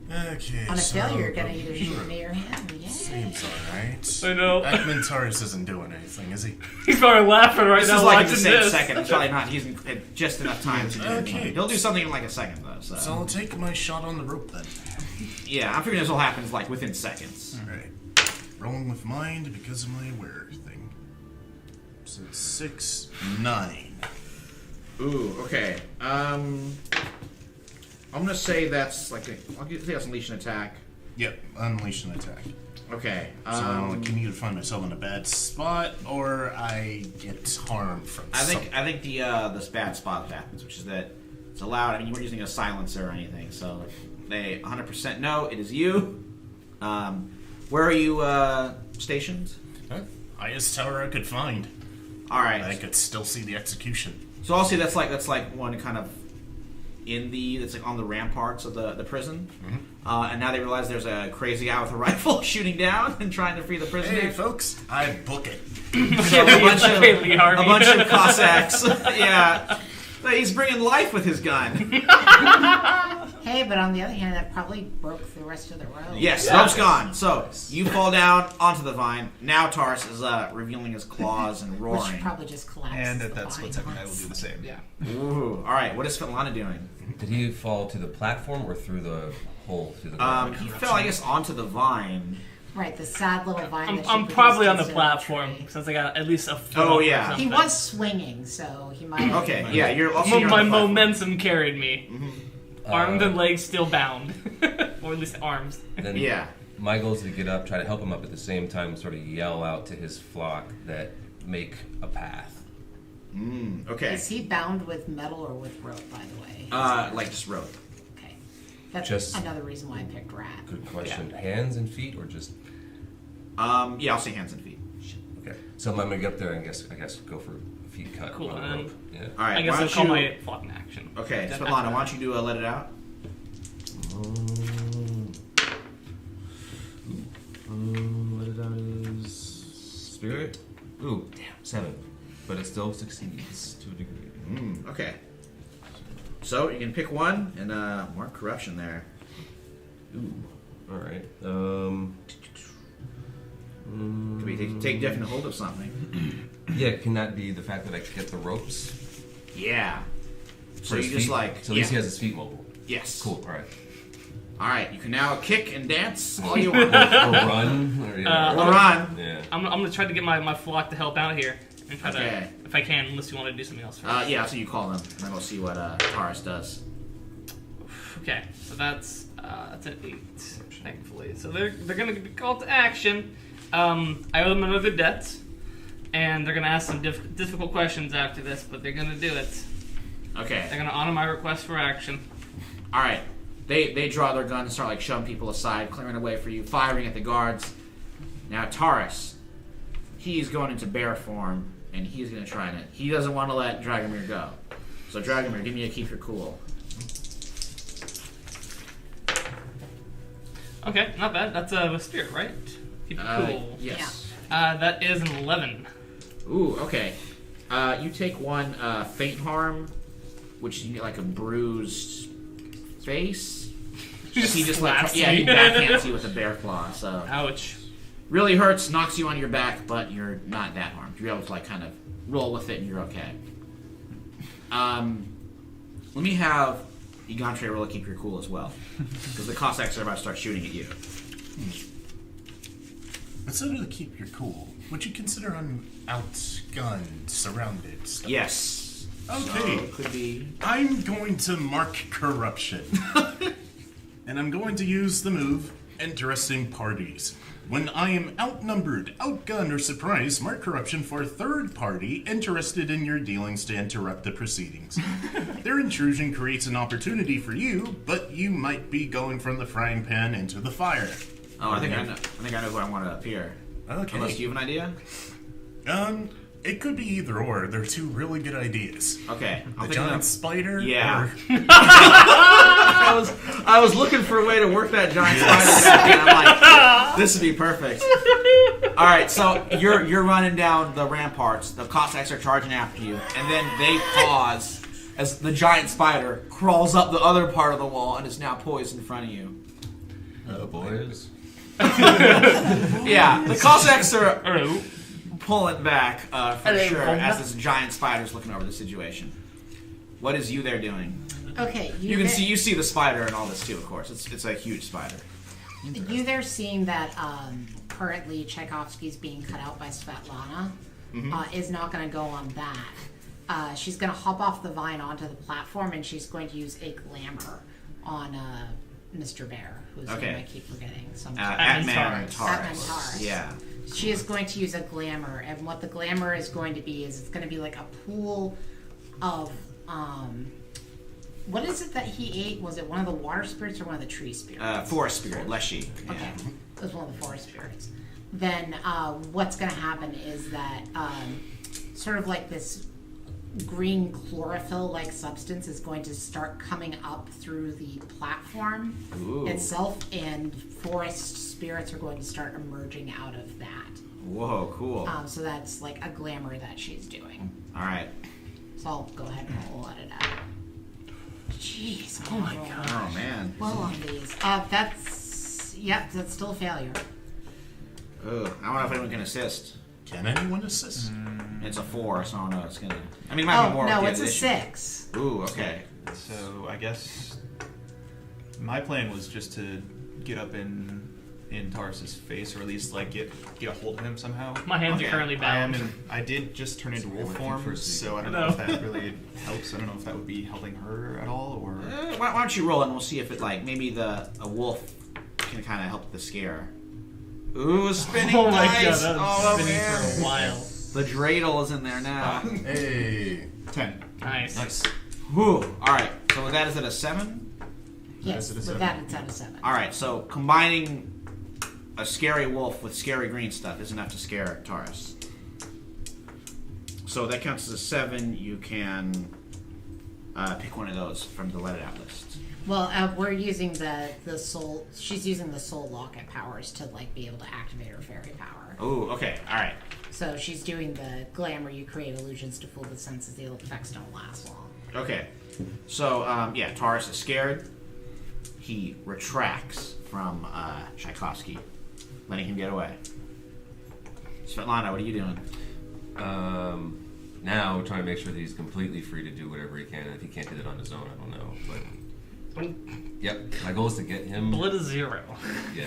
Okay. On a so failure, you're gonna either shoot me or him. Yeah. Seems alright. I know. Atmantaris isn't doing anything, is he? He's probably laughing right This now is like in watching the same this. second. It's probably not. He's had just enough time to do it. Okay. He'll do something in like a second though. So, So I'll take my shot on the rope then. yeah, I'm figuring this will happen like within seconds. Alright. Rolling with mind because of my aware thing. So 6, 9. Ooh. Okay. I'm gonna say that's like I'll say that's unleash an attack. Yep, unleash an attack. Okay. So I can either find myself in a bad spot or I get harmed from I think the this bad spot happens, which is that it's allowed. I mean, you weren't using a silencer or anything, so they 100% know it is you. Where are you stationed? highest tower I could find. All right. I could still see the execution. So I'll see that's like one kind of that's like on the ramparts of the prison, and now they realize there's a crazy guy with a rifle shooting down and trying to free the prisoner. Hey, folks, I book it. So a bunch Army. of Cossacks. Yeah, he's bringing life with his gun. Hey, but on the other hand, that probably broke the rest of the road. Yes, the rope's gone. So you fall down onto the vine. Now Tars is revealing his claws and Which roaring. probably just collapsed. And at that split second, I will do the same. Yeah. Ooh. All right. What is Svetlana doing? Did he fall to the platform or through the hole through the ground? He fell, I guess, onto the vine. Right, the sad little vine. that she I'm probably on the produced platform instead of a tree. since I got at least a foot. Oh, up or yeah. He something. was swinging, so he might. Okay, yeah, you're also My momentum carried me. Mm-hmm. Arms and legs still bound, or at least arms. Then Yeah. my goal is to get up, try to help him up at the same time, sort of yell out to his flock that make a path. Okay. Is he bound with metal or with rope, by the way? Like just rope. Okay. That's Just- another reason why I picked rat. Good question. Hands and feet, or just Yeah, I'll say hands and feet. okay? So I'm gonna get up there and I guess go for a feet cut. Cool, on a and rope. Yeah. All right. I guess why I'll don't call you... my flock in action. Okay, That- Svetlana, why don't you do a let it out? What it out is spirit. Ooh, damn, 7, but it still succeeds to a degree. Okay. So you can pick one and mark corruption there. Ooh, all right. Could be take definite hold of something. Yeah, can that be the fact that I get the ropes? Yeah. So for you his just feet? like So at least he has his feet mobile. Yes. Cool. All right. All right. You can now kick and dance all you want. Or run. Or, yeah. Or run. Yeah. I'm gonna try to get my flock to help out here and try Okay. to, if I can, unless you want to do something else first. Yeah. So you call them, and then we'll see what Taurus does. Okay, so that's an 8, thankfully. So they're gonna be called to action. I owe them another debt, and they're gonna ask some difficult questions after this, but they're gonna do it. Okay. They're gonna honor my request for action. All right. They draw their guns and start like shoving people aside, clearing a way for you, firing at the guards. Now Taurus, he's going into bear form, and he's gonna try and he doesn't want to let Dragomir go. So Dragomir, give me a keep your cool. Okay, not bad. That's a spirit, right? Keep it cool. Yes. That is an 11. Ooh, okay. You take one faint harm, which you get like a bruised face. He just like slaps he you. backhands you with a bear claw. So Ouch. really hurts, knocks you on your back, but you're not that harmed. You're able to like kind of roll with it, and you're okay. Let me have Egantre roll to keep your cool as well, because the Cossacks are about to start shooting at you. Instead of to keep your cool, would you consider I'm outgunned, surrounded? Stuff? Yes. Okay. So it could be. I'm going to mark corruption. And I'm going to use the move Interesting Parties. When I am outnumbered, outgunned, or surprised, mark corruption for a third party interested in your dealings to interrupt the proceedings. Their intrusion creates an opportunity for you, but you might be going from the frying pan into the fire. Oh, I think I know who I want to appear. Okay. Unless you have an idea. It could be either or. They're two really good ideas. Okay. The giant spider. Yeah. Or I was looking for a way to work that giant spider back in. I'm like, this would be perfect. All right, so you're running down the ramparts. The Cossacks are charging after you, and then they pause as the giant spider crawls up the other part of the wall and is now poised in front of you. Boys. Yeah, the Cossacks are Hello. pulling back for Hello, sure Bomba. as this giant spider's looking over the situation. What is you there doing? Okay, You can see the spider and all this too, of course. It's a huge spider. You there seeing that currently Tchaikovsky's being cut out by Svetlana is not going to go on that. She's going to hop off the vine onto the platform, and she's going to use a glamour on Mr. Bear, whose name I keep forgetting sometimes. Atman Taurus. Taurus. Yeah. She is going to use a glamour, and what the glamour is going to be is it's going to be like a pool of what is it that he ate? Was it one of the water spirits or one of the tree spirits? Forest spirit, Leshy. Okay, it was one of the forest spirits. Then what's going to happen is that sort of like this green chlorophyll-like substance is going to start coming up through the platform itself, and forest spirits are going to start emerging out of that. Whoa, cool. So that's like a glamour that she's doing. All right. So I'll go ahead and roll let it out. Jeez. Oh my god. Oh man. Well on these. That's still a failure. Ugh, I don't know if anyone can assist. can anyone assist? It's a 4, so I don't know. It's gonna. I mean, it might be more. No, with it's the a addition. 6. Ooh, okay. So I guess my plan was just to get up and in Taurus's face, or at least like get a hold of him somehow. My hands Okay. are currently bound. I did just turn into wolf went form, through first so I don't know if that really helps. I don't know if that would be helping her at all, or Why don't you roll and we'll see if it maybe a wolf can kind of help the scare. Ooh, spinning Oh my dice! god, that's Oh spinning man! for a while. The dreidel is in there now. Hey. 10. Nice. Nice. Whew. All right. So with that, is it a 7? Yes, Is it a with seven? that it's at a 7. All right. So combining a scary wolf with scary green stuff is enough to scare Taurus. So that counts as a 7. You can pick one of those from the let it out list. Well, we're using the soul. She's using the soul locket powers to be able to activate her fairy power. Ooh. Okay. All right. So she's doing the glamour. You create illusions to fool the senses. The effects don't last long. Okay. So yeah, Taurus is scared. He retracts from Tchaikovsky, letting him get away. Svetlana, what are you doing? Now trying to make sure that he's completely free to do whatever he can. And if he can't hit it on his own, I don't know. But yep, my goal is to get him. Blood is 0. Yeah,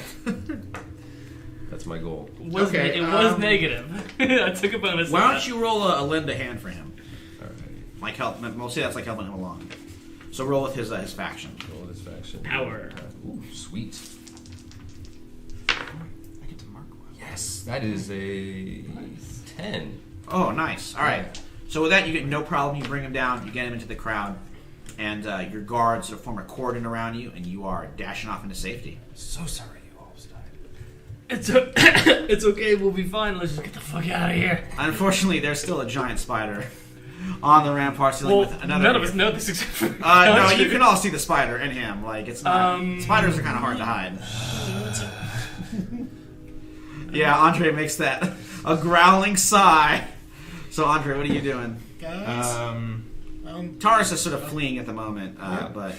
that's my goal. Okay, It was negative. I took a bonus. Why on don't that. you roll a lend a hand for him? All right, Like help. We'll say that's like helping him along. So roll with his faction. roll this faction. Power. Ooh, sweet. I get to mark one. Yes, that is a 10. Oh, nice. All right. So with that, you get no problem. You bring him down. You get him into the crowd, and your guards sort of form a cordon around you, and you are dashing off into safety. So sorry you almost died. It's okay. We'll be fine. Let's just get the fuck out of here. Unfortunately, there's still a giant spider on the ramparts dealing Well, with another. none of us know this except for No, you can all see the spider in him. It's not. Spiders are kind of hard to hide. Yeah, Andre makes a growling sigh. So, Andre, what are you doing? Guys. Taurus is sort of fleeing at the moment, but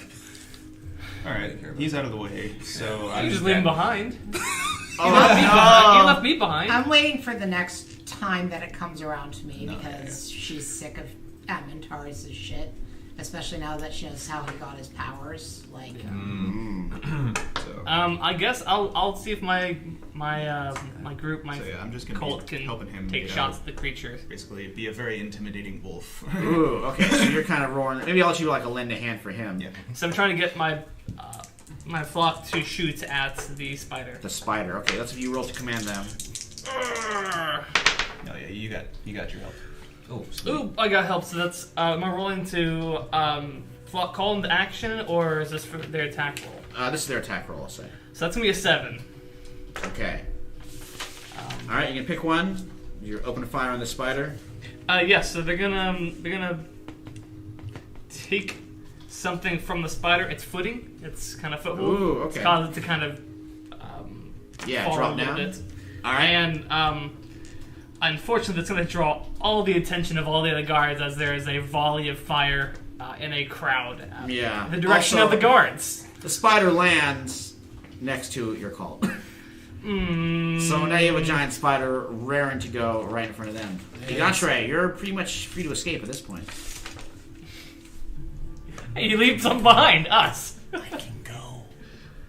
All right, he's out of the way, so You I'm just leave him behind. oh, You left me behind. I'm waiting for the next time that it comes around to me because she's sick of admin Taurus' shit. Especially now that she knows how he got his powers. So, I guess I'll see if my group, my So yeah, I'm just gonna cult be can helping him take get shots out. at the creatures. Basically, be a very intimidating wolf. Ooh, okay. So you're kind of roaring. Maybe I'll let you do a lend a hand for him. Yeah. So I'm trying to get my flock to shoot at the spider. The spider. Okay, that's if you roll to command them. No, yeah, you got your help. oh, sweet. Ooh, I got help. So that's am I rolling to flock call into action, or is this for their attack roll? This is their attack roll, I'll say. So that's gonna be a 7. Okay. All right, you can pick one. You're open to fire on the spider. Yes. So they're gonna take something from the spider. It's footing. It's kind of foothold. Ooh, okay. It's caused it to kind of Yeah, fall drop a little down. bit. All right. And unfortunately, it's going to draw all the attention of all the other guards as there is a volley of fire in a crowd. Yeah. The direction Also, of the guards. The spider lands next to your cult. So now you have a giant spider raring to go right in front of them. Yantre, you're pretty much free to escape at this point. Hey, you leave some behind us. I can go.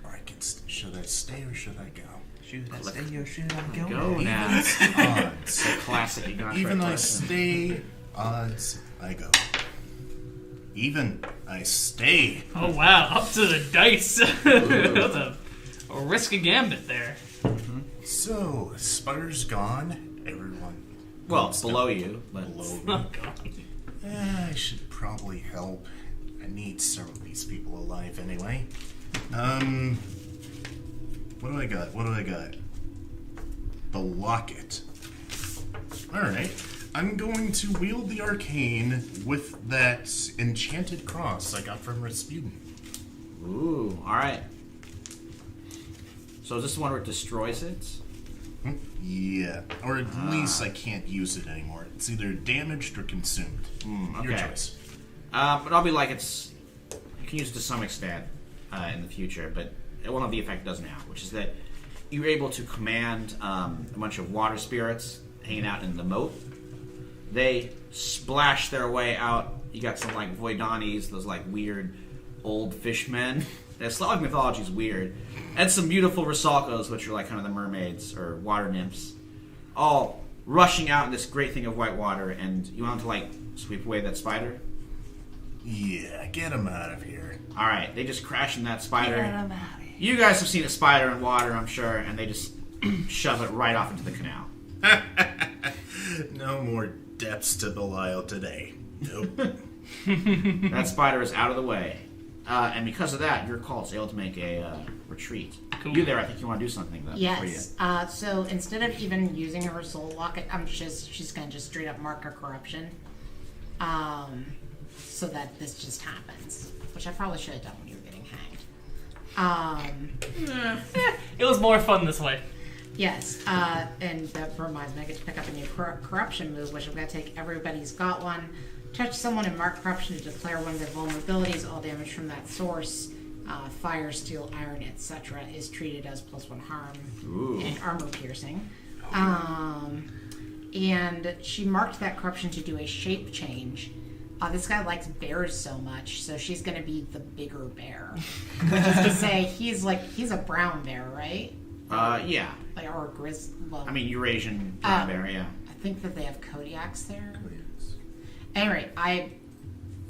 Or I can should I stay or should I go? Should I stay or should I go? Go now. Odds. Classic Yantre. Even I question. stay, odds I go. Even I stay. Oh wow, up to the dice. That's a risky gambit there. So, spider's gone. Everyone. Well, wants below to- you, but Below me. Oh god. I should probably help. I need several of these people alive anyway. What do I got? What do I got? The locket. Alright. I'm going to wield the arcane with that enchanted cross I got from Rasputin. Ooh, all right. So is this the one where it destroys it? Yeah. Or at least I can't use it anymore. It's either damaged or consumed. Your okay. choice. But I'll be like you can use it to some extent in the future, but it won't have the effect it does now, which is that you're able to command a bunch of water spirits hanging out in the moat. They splash their way out. You got some Voidanis, those weird old fishmen. Slavic mythology is weird. And some beautiful Rusalkos, which are like kind of the mermaids or water nymphs, all rushing out in this great thing of white water. And you want them to like sweep away that spider? Yeah, get him out of here. All right, they just crash in that spider. You guys have seen a spider in water, I'm sure, and they just shove it right off into the canal. No more depths to Belial today. Nope. That spider is out of the way. And because of that, your cult is able to make a retreat. Cool. You there, I think you want to do something though. Yes. So instead of even using her soul locket, she's going to just straight up mark her corruption. So that this just happens. Which I probably should have done when you were getting hanged. It was more fun this way. Yes, and that reminds me, I get to pick up a new corruption move, which I'm going to take everybody's got one. Touch someone and mark corruption to declare one of their vulnerabilities. All damage from that source, fire, steel, iron, etc., is treated as +1 harm and armor piercing. And she marked that corruption to do a shape change. This guy likes bears so much, so she's going to be the bigger bear. Which is to say, he's a brown bear, right? Yeah. Like, or a well, I mean, Eurasian brown bear, yeah. I think that they have Kodiaks there. Anyway, I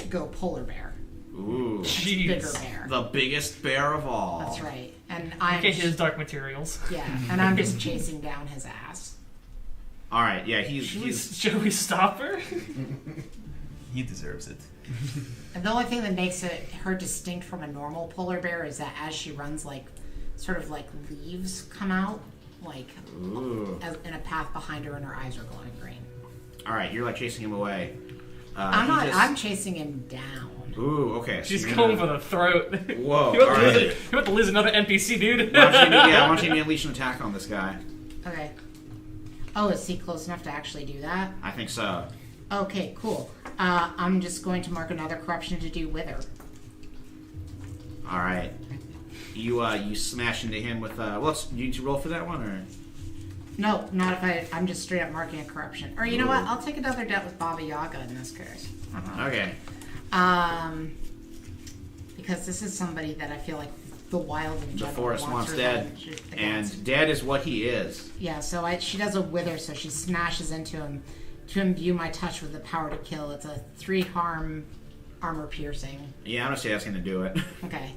go polar bear. Ooh. Jeez. Bigger bear. The biggest bear of all. That's right. And I'm Okay, his dark materials. yeah, and I'm just chasing down his ass. All right, yeah, he's Should we stop her? He deserves it. And the only thing that makes her distinct from a normal polar bear is that as she runs, like, sort of like leaves come out, like, in a path behind her, and her eyes are glowing green. all right. You're like chasing him away. I'm not. I'm chasing him down. Ooh, okay. So She's you're going gonna- for the throat. Whoa, You want, all to right. lose, you want to lose another NPC, dude? Why don't you unleash an attack on this guy? Okay. Oh, is he close enough to actually do that? I think so. Okay, cool. I'm just going to mark another corruption to do with her. All right. You smash into him with you need to roll for that one or? No, not if I'm just straight up marking a corruption. Or you know what? I'll take another debt with Baba Yaga in this case. Okay. Because this is somebody that I feel like the wild in The general forest wants her dead, than- and dead is what he is. yeah. So she does a wither, so she smashes into him to imbue my touch with the power to kill. It's a 3 harm, armor piercing. Yeah, I'm gonna say that's gonna do it. Okay.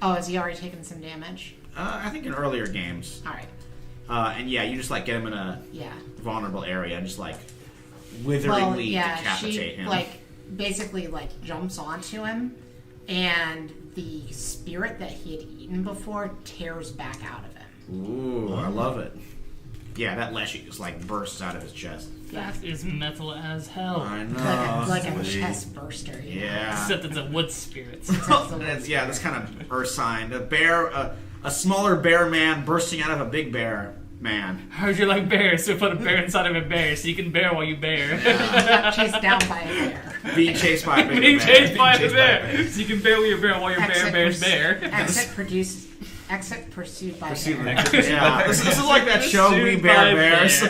Oh, has he already taken some damage? I think in earlier games. All right. And yeah, you just like get him in a Yeah. vulnerable area and just like witheringly decapitate she him. like basically like jumps onto him, and the spirit that he had eaten before tears back out of him. Ooh, I love it. Yeah, that leshy just like bursts out of his chest. That is metal as hell. I know. Like a chest burster. You know? Yeah. Except it's a wood spirit. Yeah, this kind of earth sign. A bear, a smaller bear man bursting out of a big bear man. Heard you like bears, so put a bear inside of a bear so you can bear while you bear. Got chased down by a bear. Being chased by a big Being bear. chased by a bear. So you can bear while you bear while your bear bears pursu- bear. Exit pursued by Pursued bear. Yeah, this is like that show We Pursued Bear by Bears.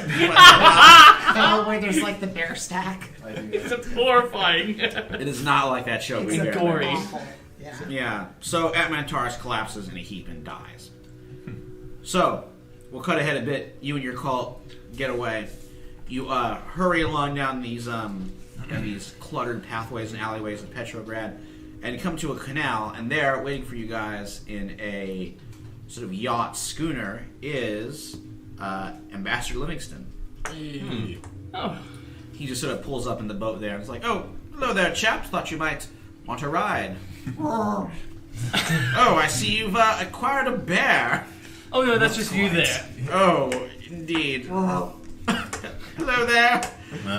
Oh, where there's like the bear stack. It's horrifying. It is not like that show We It's Bear gory. Bears. Awful. Yeah. Yeah, so Atmantaris collapses in a heap and dies. So, we'll cut ahead a bit. You and your cult get away. You hurry along down these cluttered pathways and alleyways of Petrograd, and come to a canal. And there, waiting for you guys in a sort of yacht schooner, is Ambassador Livingston. Oh, He just sort of pulls up in the boat there and is like, "Oh, hello there, chaps. Thought you might want a ride." Oh, I see you've acquired a bear. oh no, that's just you there. Oh, indeed. Hello there.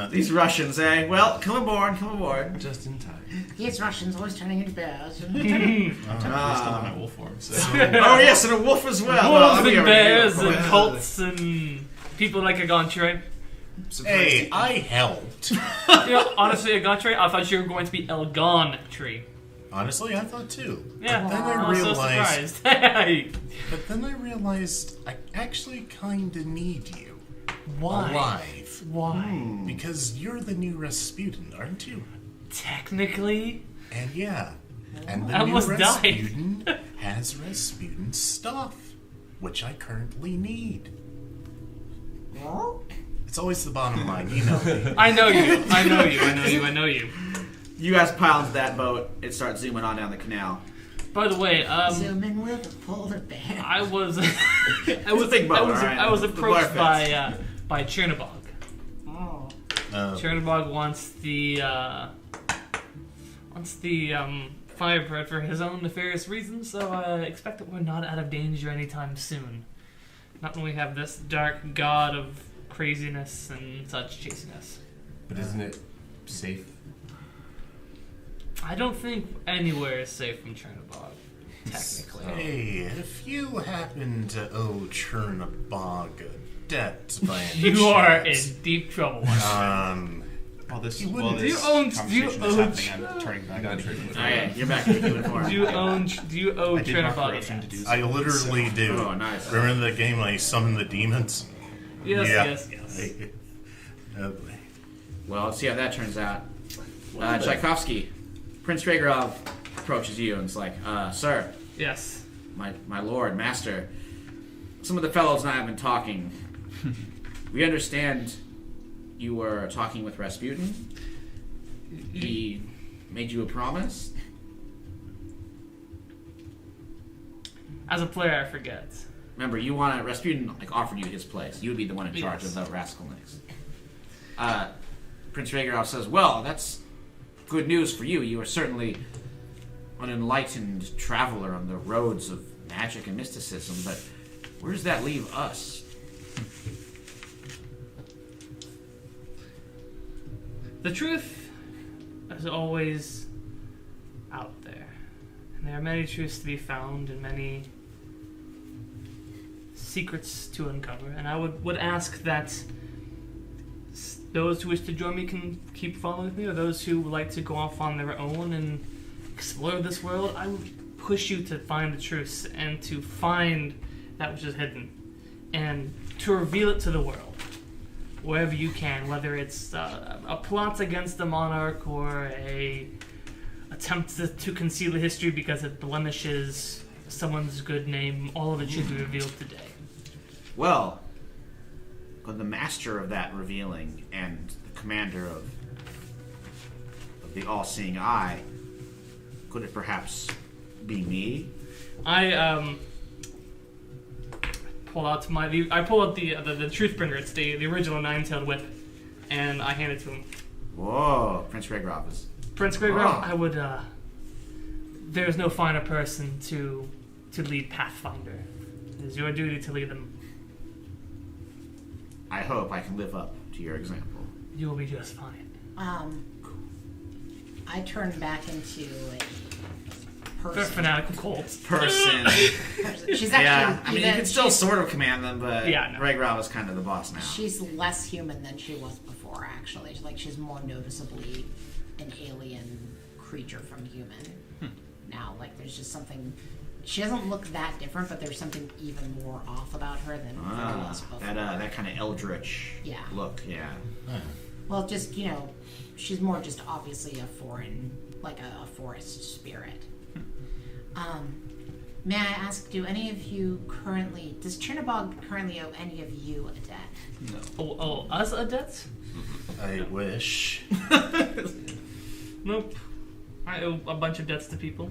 These Russians, eh? Well, come aboard. Just in time. These Russians always turning into bears. Still in my wolf form, so. Oh, yes, and a wolf as well. Wolves we and already bears knew. and cults and people like a Gontray. Hey, I helped. You know, honestly, a Gontray, I thought you were going to be El Tree. Honestly, I thought too. Yeah, But then I was so realized. surprised. But then I realized I actually kinda need you. Why? Alive. Why? Because you're the new Rasputin, aren't you? Technically, And yeah, And I the new almost died. Rasputin has Rasputin stuff, which I currently need. It's always the bottom line, you know me. I know you. I know you. I know you. I know you. You guys pile into that boat. It starts zooming on down the canal. By the way, Zoom in with a polar bear. I was It was a big boat, alright? I was The approached bar by Chernobog. Oh. Chernobog wants the Firebird for his own nefarious reasons, so I expect that we're not out of danger anytime soon. Not when we have this dark god of craziness and such chasing us. But isn't it safe? I don't think anywhere is safe from Chernobog, technically. Hey, if you happen to owe Chernobog a debt by any You are chance, in deep trouble. While this, You while wouldn't- this Do you own- conversation do is you own- happening, I'm turning back. I got into tricked. human. Oh, yeah, you're back in the human form. Do you owe I did mark Chernobog corruption a to debt? do so. I literally do. Oh, nice. Remember the game I summoned the demons? Yes, Yeah. yes. Oh, boy. Well, let's see how that turns out. Tchaikovsky, Prince Dragorov approaches you and is like, sir, Yes. my lord, master, some of the fellows and I have been talking. We understand you were talking with Rasputin. He made you a promise. As a player, I forget. Remember, you want Rasputin offered you his place. You would be the one in charge Yes. of the Raskolniks. Prince Dragorov says, well, that's good news for you. You are certainly an enlightened traveler on the roads of magic and mysticism, but where does that leave us? The truth is always out there. And there are many truths to be found and many secrets to uncover. And I would ask that those who wish to join me can keep following with me, or those who would like to go off on their own and explore this world, I would push you to find the truths and to find that which is hidden and to reveal it to the world. Wherever you can, whether it's a plot against the monarch or a attempt to conceal the history because it blemishes someone's good name, all of it should be revealed today. Well, could the master of that revealing and the commander of the all-seeing eye, could it perhaps be me? I pull out the truth bringer. It's the original nine-tailed whip, and I hand it to him. Whoa, Prince Dragorov is... Prince Gregor, Oh. I would. There is no finer person to lead Pathfinder. It is your duty to lead them. I hope I can live up to your example. You will be just fine. I turn back into a They're person. fanatical cults. Person. She's actually Yeah, I mean, you even- can still sort of command them, but Yeah, no. Dragorov is kind of the boss now. She's less human than she was before, actually. She's more noticeably an alien creature from human. Now, there's just something... She doesn't look that different, but there's something even more off about her than there was before. that kind of eldritch Yeah. look, yeah. Well, just, she's more just obviously a foreign, a forest spirit. May I ask, do any of you currently... Does Chernobog currently owe any of you a debt? Oh, us a debt? I wish. Nope. I owe a bunch of debts to people.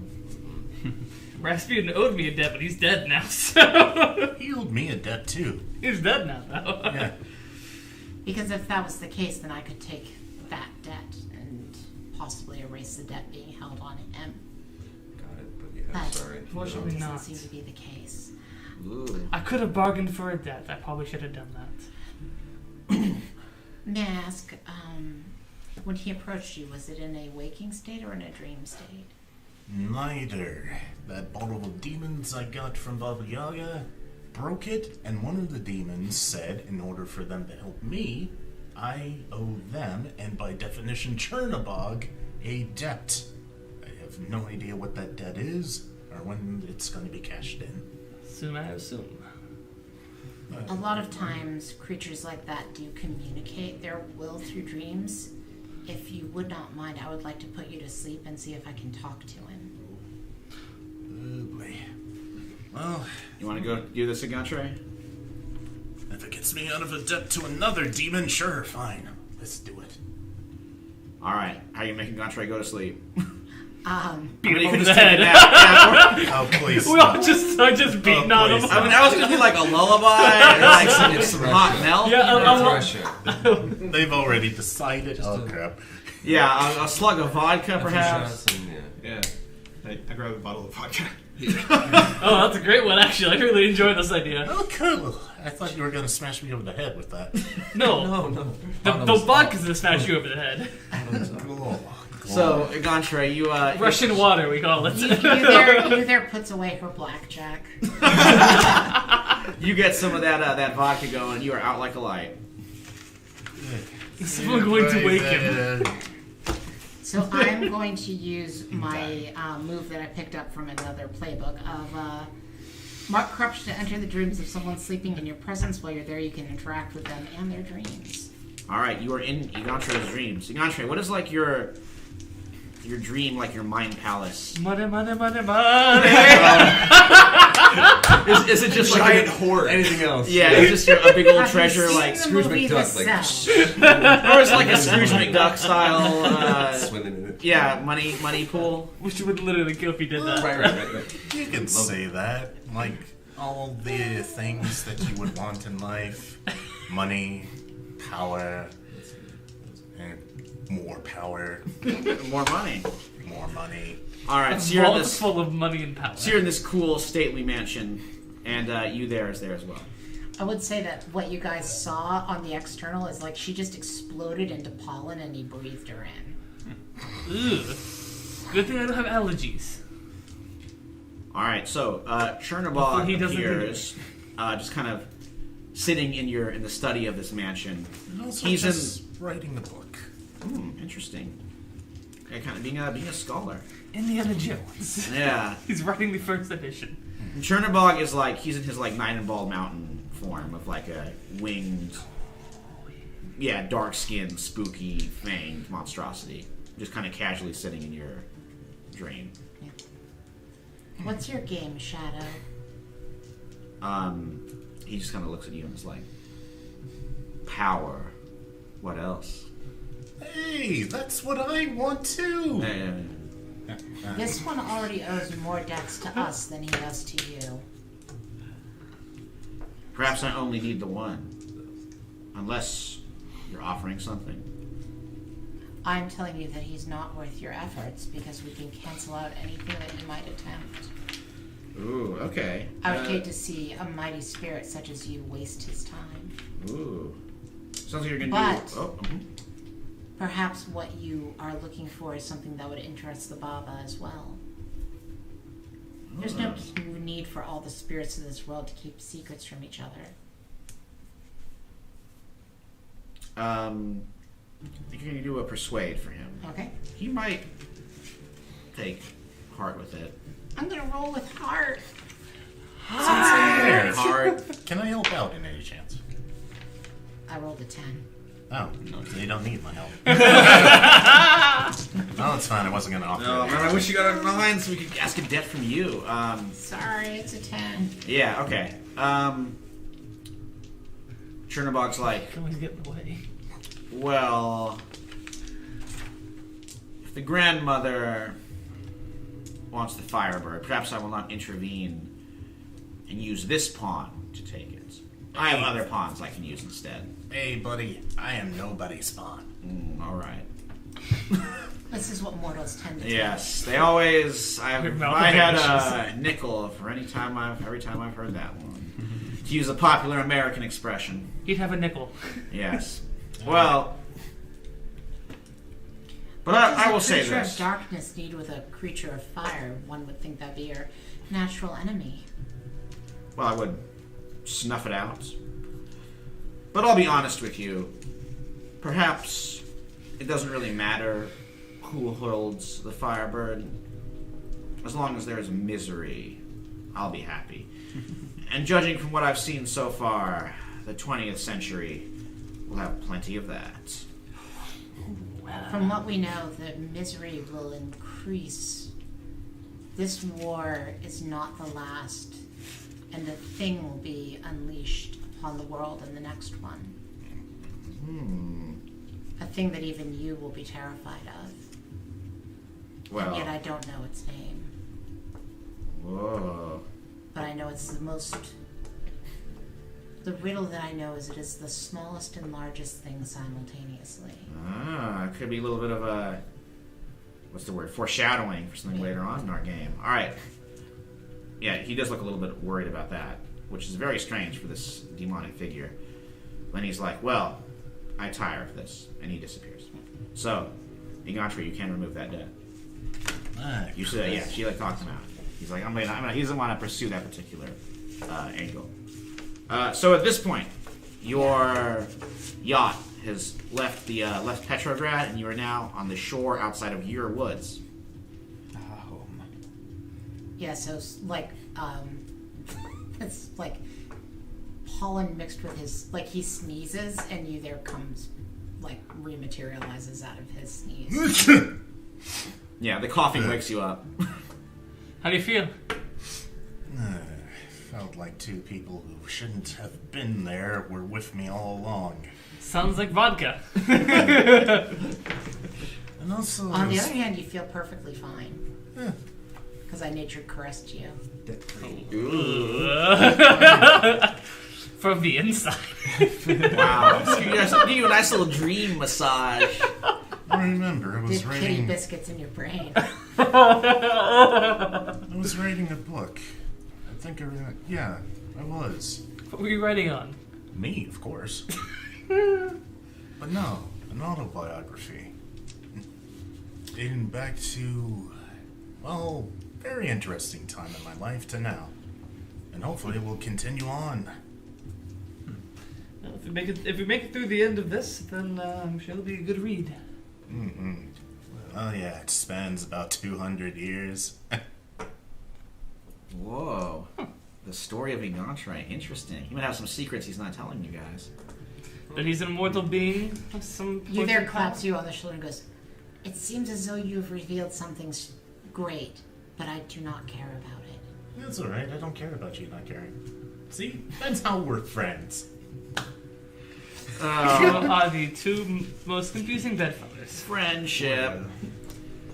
Rasputin owed me a debt, but he's dead now, so... He owed me a debt too. He's dead now, though. Yeah. Because if that was the case, then I could take that debt and possibly erase the debt being held on him. Got it, but yeah, But sorry. Unfortunately it doesn't not. seem to be the case. Ooh. I could have bargained for a debt. I probably should have done that. May I ask, when he approached you, was it in a waking state or in a dream state? Neither. That bottle of demons I got from Baba Yaga broke it, and one of the demons said in order for them to help me, I owe them, and by definition Chernobog, a debt. I have no idea what that debt is, or when it's going to be cashed in. Soon I assume. A lot of times, creatures like that do communicate their will through dreams. If you would not mind, I would like to put you to sleep and see if I can talk to him. absolutely. Well, You want to go do this again, Trey? if it gets me out of a debt to another demon, sure, fine. Let's do it. All right. How are you making Gantre go to sleep? Beat him You over could the just take a head. nap. Yeah, Oh, please. We all just beating on please. him. I mean, that was gonna be like a lullaby, or like some hot milk. Yeah, I'm- Pressure. They've already decided. Oh, crap. Yeah, a slug of vodka, A few perhaps. shots and, yeah. Yeah. I grabbed a bottle of vodka. Oh, that's a great one, actually. I really enjoy this idea. Oh, cool. I thought you were going to smash me over the head with that. No, No. the vodka's gonna smash you over the head. Cool. So, Gantre, you Russian water, we call it. You there puts away her blackjack. you get some of that vodka going. You are out like a light. Is someone going to wake him? So I'm going to use my move that I picked up from another playbook of mark corruption to enter the dreams of someone sleeping in your presence. While you're there, you can interact with them and their dreams. All right, you are in Igantre's dreams. Igantre, what is like your dream, like your mind palace? Money. Is it just Giant like hoard. Anything else? yeah, it's just a big old Have you treasure seen like the Scrooge movie McDuck, The like, Cell? or it's like a Scrooge McDuck style. Swimming in it. Yeah, money pool. Which would literally kill if he did that. Right. You can say that. Like, all the things that you would want in life. Money, power, and more power, More money. more money. All right, so you're in Vault this. full of money and power. So you're in this cool stately mansion, and you there is there as well. I would say that what you guys saw on the external is like she just exploded into pollen and he breathed her in. Ugh. Good thing I don't have allergies. All right, so Hopefully Chernobog he doesn't appears, just kind of sitting in the study of this mansion. And also He's just writing the book. Interesting. Yeah, kind of being a scholar. Indiana Jones. Yeah. He's writing the first edition. And Chernobog is like he's in his like Nine and Bald Mountain form of like a winged, dark skinned, spooky, fanged monstrosity, just kind of casually sitting in your dream. What's your game, Shadow? He just kind of looks at you and is like, power. What else? Hey, that's what I want too. This one already owes more debts to us than he does to you. Perhaps I only need the one. Unless you're offering something. I'm telling you that he's not worth your efforts because we can cancel out anything that he might attempt. Ooh, okay. I would hate to see a mighty spirit such as you waste his time. Ooh. Sounds like you're gonna But- do. Oh, mhm. Perhaps what you are looking for is something that would interest the Baba as well. There's no need for all the spirits of this world to keep secrets from each other. I think you're gonna do a persuade for him. Okay? He might take heart with it. I'm gonna roll with heart. Hard. Can I help out in any chance? I rolled a 10. Oh, no, they don't need my help. No, it's fine. I wasn't going to offer No, it. man, I wish you got a 9 so we could ask a debt from you. Sorry, it's a 10. Yeah, okay. Chernobog's like, Can always get in the way. well, if the grandmother wants the Firebird, perhaps I will not intervene and use this pawn to take it. I have other pawns I can use instead. Hey, buddy, I am nobody's spawn. All right. This is what mortals tend to do. Yes, they always. I Malcolm had X. a nickel for every time I've heard that one. To use a popular American expression. He'd have a nickel. Yes. Well, but I will say What does a creature this. of darkness need with a creature of fire? One would think that'd be your natural enemy. Well, I would snuff it out. But I'll be honest with you. Perhaps it doesn't really matter who holds the Firebird. As long as there's misery, I'll be happy. And judging from what I've seen so far, the 20th century will have plenty of that. From what we know, the misery will increase this war is not the last, and the thing will be unleashed upon the world in the next one. A thing that even you will be terrified of. Well. And yet I don't know its name. Whoa. But I know it's the most... The riddle that I know is it is the smallest and largest thing simultaneously. It could be a little bit of a... What's the word? Foreshadowing for something later on in our game. Alright. Yeah, he does look a little bit worried about that, which is very strange for this demonic figure. When he's like, well, I tire of this, and he disappears. So, Igantri, you can remove that debt. You should, yeah, she talked him out. He's like, he doesn't want to pursue that particular angle. So at this point, your yacht has left Petrograd, and you are now on the shore outside of Ur Woods. Home. Yeah, so it's it's like pollen mixed with his, he sneezes and there comes, rematerializes out of his sneeze. Yeah, the coughing wakes you up. How do you feel? Felt like two people who shouldn't have been there were with me all along. Sounds like vodka. And also, On the other hand, you feel perfectly fine. Because I nature caressed you. From the inside. Wow. Give you a nice little dream massage. I remember it was Did kitty writing. biscuits in your brain. I was writing a book. I think yeah, I was. What were you writing on? Me, of course. But no, an autobiography. Dating back to, well, very interesting time in my life to now. And hopefully it will continue on. Well, if we make it through the end of this, then I'm sure it'll be a good read. Mm-hmm. Well, yeah, it spans about 200 years. Whoa. The story of Igantri. Interesting. He might have some secrets he's not telling you guys. That he's an immortal being of some... You there claps you on the shoulder and goes, it seems as though you've revealed something great, but I do not care about it. That's alright, I don't care about you not caring. See? That's how we're friends. You are the two most confusing bedfellows. Friendship.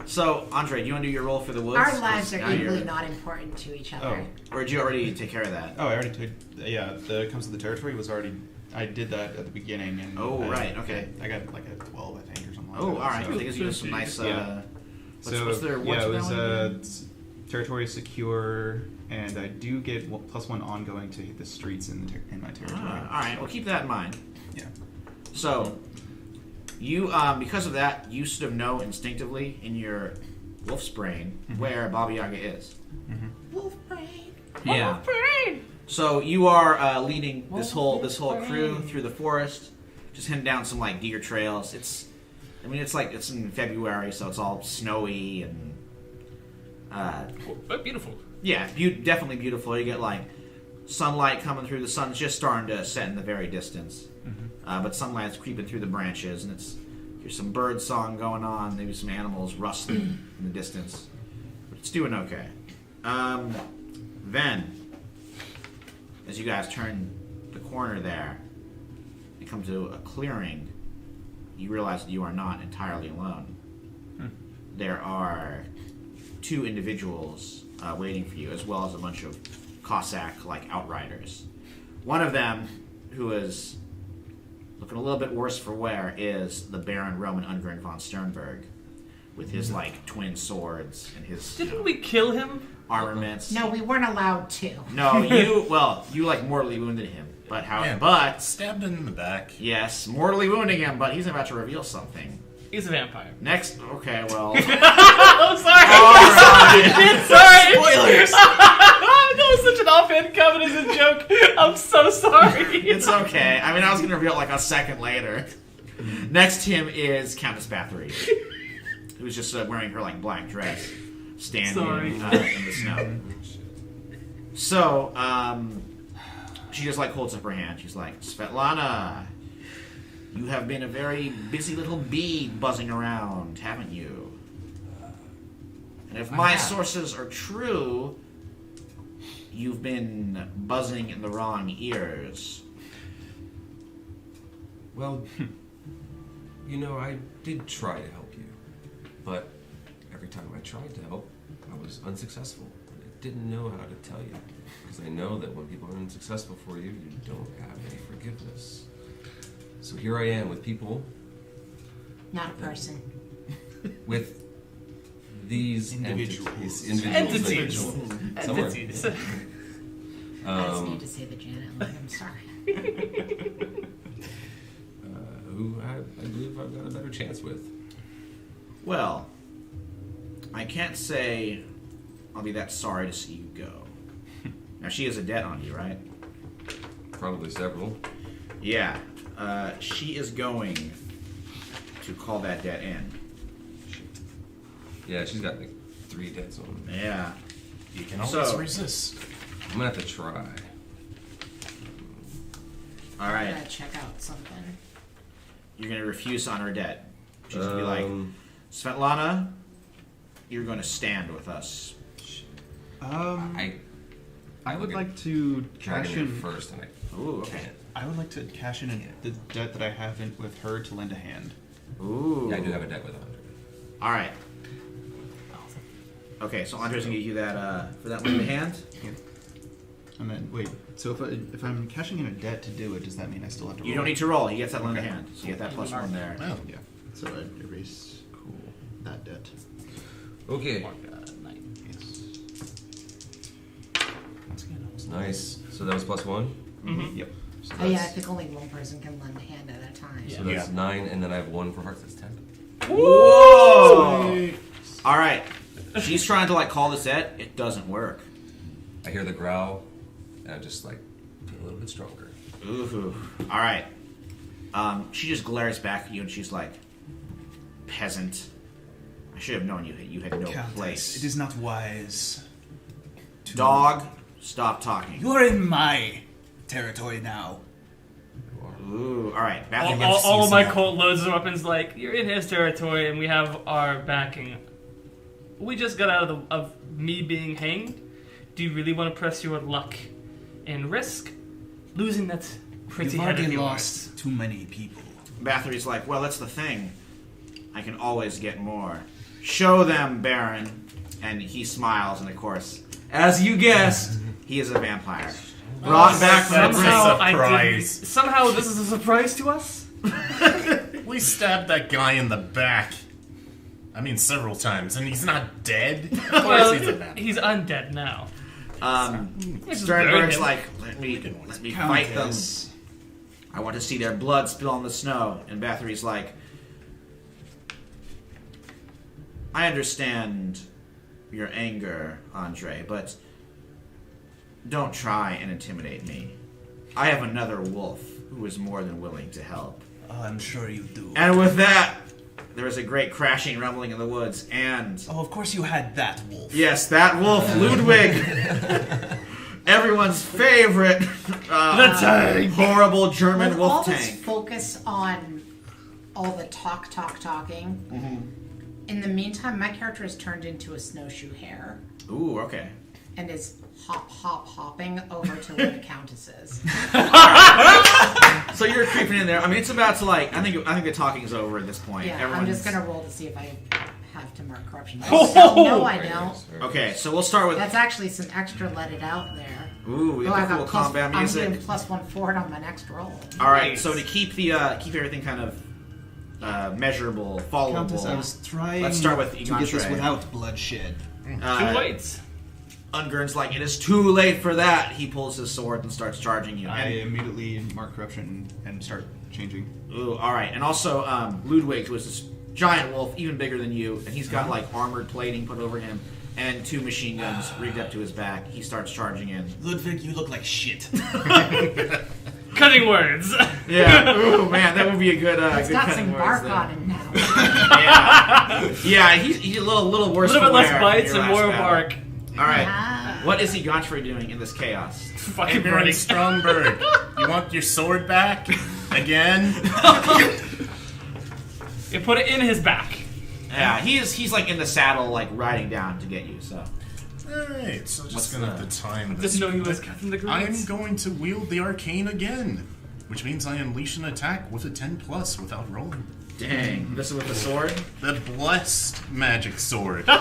So, Andre, do you want to do your roll for the woods? Our lives are Now equally not important to each other. Or did you already take care of that? Oh, I already took. Yeah, the comes to the territory was already. I did that at the beginning, and Right, okay. I got like a 12, I think, or something like that. All right. So, That gives you some nice. Yeah. What's their yeah, it was value? territory secure, and I do get +1 ongoing to hit the streets in my territory. All right. Well, keep that in mind. Yeah. So, you, because of that, you sort of know instinctively in your wolf's brain where Baba Yaga is. Wolf brain. Yeah. Wolf brain! So you are leading this whole crew through the forest, just heading down some deer trails. It's in February, so it's all snowy and But beautiful. yeah, definitely beautiful. You get sunlight coming through. The sun's just starting to set in the very distance, but sunlight's creeping through the branches, and here's some bird song going on. Maybe some animals rustling in the distance, but it's doing okay. Then, as you guys turn the corner there, you come to a clearing. You realize that you are not entirely alone. There are two individuals waiting for you, as well as a bunch of Cossack-like outriders. One of them, who is looking a little bit worse for wear, is the Baron Roman Ungern von Sternberg, with his twin swords and his Didn't we kill him? armaments. No, we weren't allowed to. No, you mortally wounded him. But Stabbed him in the back. yes, mortally wounding him, but he's about to reveal something. He's a vampire. Next, okay, well. I'm sorry! Alright. Sorry! Spoilers! That was such an offhand comment as a joke. I'm so sorry. It's okay. I was going to reveal it a second later. Next to him is Countess Bathory, who's just wearing her black dress, standing in the snow. So, she just holds up her hand. She's like, Svetlana, you have been a very busy little bee buzzing around, haven't you? And If my sources are true, you've been buzzing in the wrong ears. Well, I did try to help you, but every time I tried to help, I was unsuccessful. I didn't know how to tell you, because I know that when people are unsuccessful for you, you don't have any forgiveness. So here I am with people. Not a person. With these Individuals. entities. Somewhere. Entities. I just need to say the Janet line. I'm sorry. Who I believe I've got a better chance with. Well, I can't say I'll be that sorry to see you go. Now, she has a debt on you, right? Probably several. Yeah. She is going to call that debt in. Yeah, she's got like 3 debts on her. Yeah. You can always So- resist. I'm gonna have to try. All I right. gotta check out something. You're going to refuse on her debt. She's going to be like, Svetlana, you're going to stand with us. I would look at like to cash Dragon in first, and Ooh, okay. I would like to cash in the debt that I have with her to lend a hand. Ooh. yeah, I do have a debt with 100. All right. Okay, so Andre's going to give you that, for that one hand? And then wait, so if I'm cashing in a debt to do it, does that mean I still have to roll? You don't need to roll. He gets that one in Okay. hand. So you get that plus one there. Well, Yeah. So I'd erase that debt. Okay, Mark, 9. Yes. Once again, I was nice. So that was plus 1. Yep. So Oh yeah, I that's- think only one person can lend a hand at a time. Yeah. So that's 9, and then I have 1 for hearts. That's 10. Whoa! All right. She's trying to, call this debt. It doesn't work. I hear the growl, and I just feel a little bit stronger. Ooh. All right. She just glares back at you, and she's like, peasant. I should have known you had no Countess, place. it is not wise. Dog, stop talking. You are in my territory now. Ooh, all right. All, Bathroom all, gets all of my seasonal. cult loads of weapons like, you're in his territory and we have our backing. We just got out of me being hanged. Do you really want to press your luck and risk losing that pretty You've head of already yours? lost too many people. Bathory's like, well, that's the thing. I can always get more. Show them, Baron. And he smiles, and of course, as you guessed, he is a vampire. Brought back from the Somehow, grave. Surprise. somehow this is a surprise to us? We stabbed that guy in the back. I mean, several times, and he's not dead. Of course Well, he's a vampire. he's undead now. Sternberg's him. like, let me fight them. Countess. I want to see their blood spill on the snow. And Bathory's like, I understand your anger, Andre, but don't try and intimidate me. I have another wolf who is more than willing to help. Oh, I'm sure you do. And with that, there is a great crashing, rumbling in the woods, and Oh, of course you had that wolf. yes, that wolf, Ludwig, everyone's favorite horrible German With all wolf this tank. focus on all the talking, in the meantime, my character has turned into a snowshoe hare Ooh, okay. and is hopping over to where the Countess is. So you're creeping in there. I mean, it's about to I think the talking is over at this point. Yeah, I'm Everyone's- just gonna roll to see if I have to mark corruption. No, I Very don't. nice, very Okay, so we'll start with. That's actually some extra let it out there. Ooh, we Oh, have I the cool got plus, combat I'm music. getting +1 for it on my next roll. All right, so to keep everything kind of measurable, followable. Countess, I was trying Let's start with to Egon get this Trey. without bloodshed. Too late. Ungern's like, it is too late for that. He pulls his sword and starts charging you. I And, immediately mark corruption and start changing. ooh, all right. And also, Ludwig, who is this giant wolf, even bigger than you, and he's got armored plating put over him and 2 machine guns rigged up to his back. He starts charging in. Ludwig, you look like shit. Cutting words. Yeah. Ooh, man, that would be a good. It's good got cutting some words bark there. on him now. Yeah, he's a little worse. A little bit for less wear bites in your and more last battle. bark. All right. Ah. What is Egonfrey doing in this chaos? Fucking Baron running. Strongberg, you want your sword back? Again? You put it in his back. Yeah, he's like in the saddle, like riding down to get you. So. Alright, so just What's gonna that? have to time Didn't this. know he was Captain the I'm Greats. going to wield the arcane again, which means I unleash an attack with a 10+ without rolling. Dang, this is with the sword. The blessed magic sword. So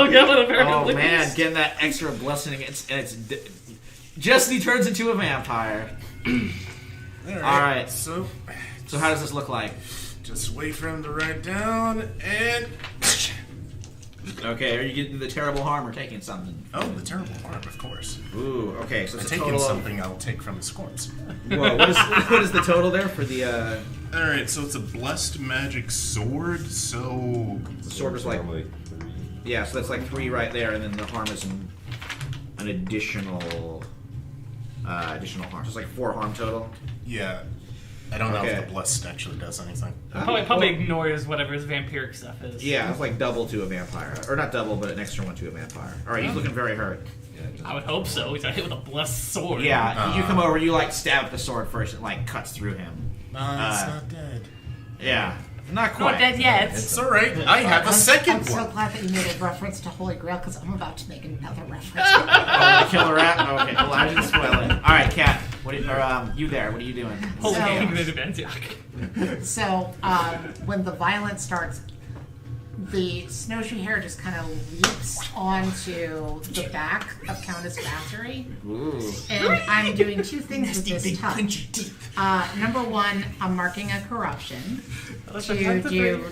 good, apparently. Oh man, getting that extra blessing, just he turns into a vampire. Alright. So how does this look like? just wait for him to write down and. Okay, are you getting the terrible harm or taking something? Oh, the terrible harm, of course. Ooh, okay, so I'm it's a taking total something I'll take from his corpse. Whoa, what is the total there for the Alright, so it's a blessed magic sword, so. the sword is like Normally 3. yeah, so that's like 3 right there, and then the harm is an additional harm. So it's like 4 harm total. Yeah. I don't know Okay. if the blessed actually does anything. Probably ignores whatever his vampiric stuff is. Yeah, it's like double to a vampire, or not double, but an extra 1 to a vampire. All right, he's looking very hurt. I would hope so. He's got hit with a blessed sword. Yeah, you come over, you like stab the sword first, and like cuts through him. It's not dead. Yeah, not quite. Not dead yet. It's alright, I have a second I'm so one. glad that you made a reference to Holy Grail because I'm about to make another reference. Oh, the killer rat. Okay, well, I didn't spoil it. All right, Kat, you there? What are you doing? Holy So- King of Antioch. So when the violence starts, the snowshoe hare just kind of leaps onto the back of Countess Bathory. Ooh. And I'm doing 2 things with this touch. Number 1, I'm marking a corruption. To do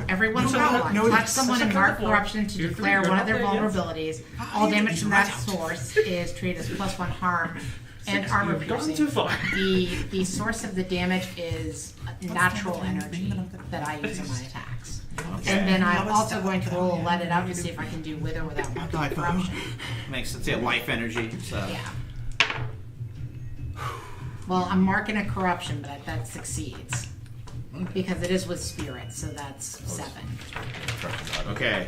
everyone who touch someone and mark corruption to declare one of their vulnerabilities. All damage from that source is treated as +1 harm and armor You've gone piercing. too far. The source of the damage is natural energy that I use in my attacks. And then I'm also going to roll a let it out to see if I can do with or without marking corruption. Makes sense. Yeah, life energy. So. Yeah. Well, I'm marking a corruption, but that succeeds. Because it is with spirit, so that's 7. Okay.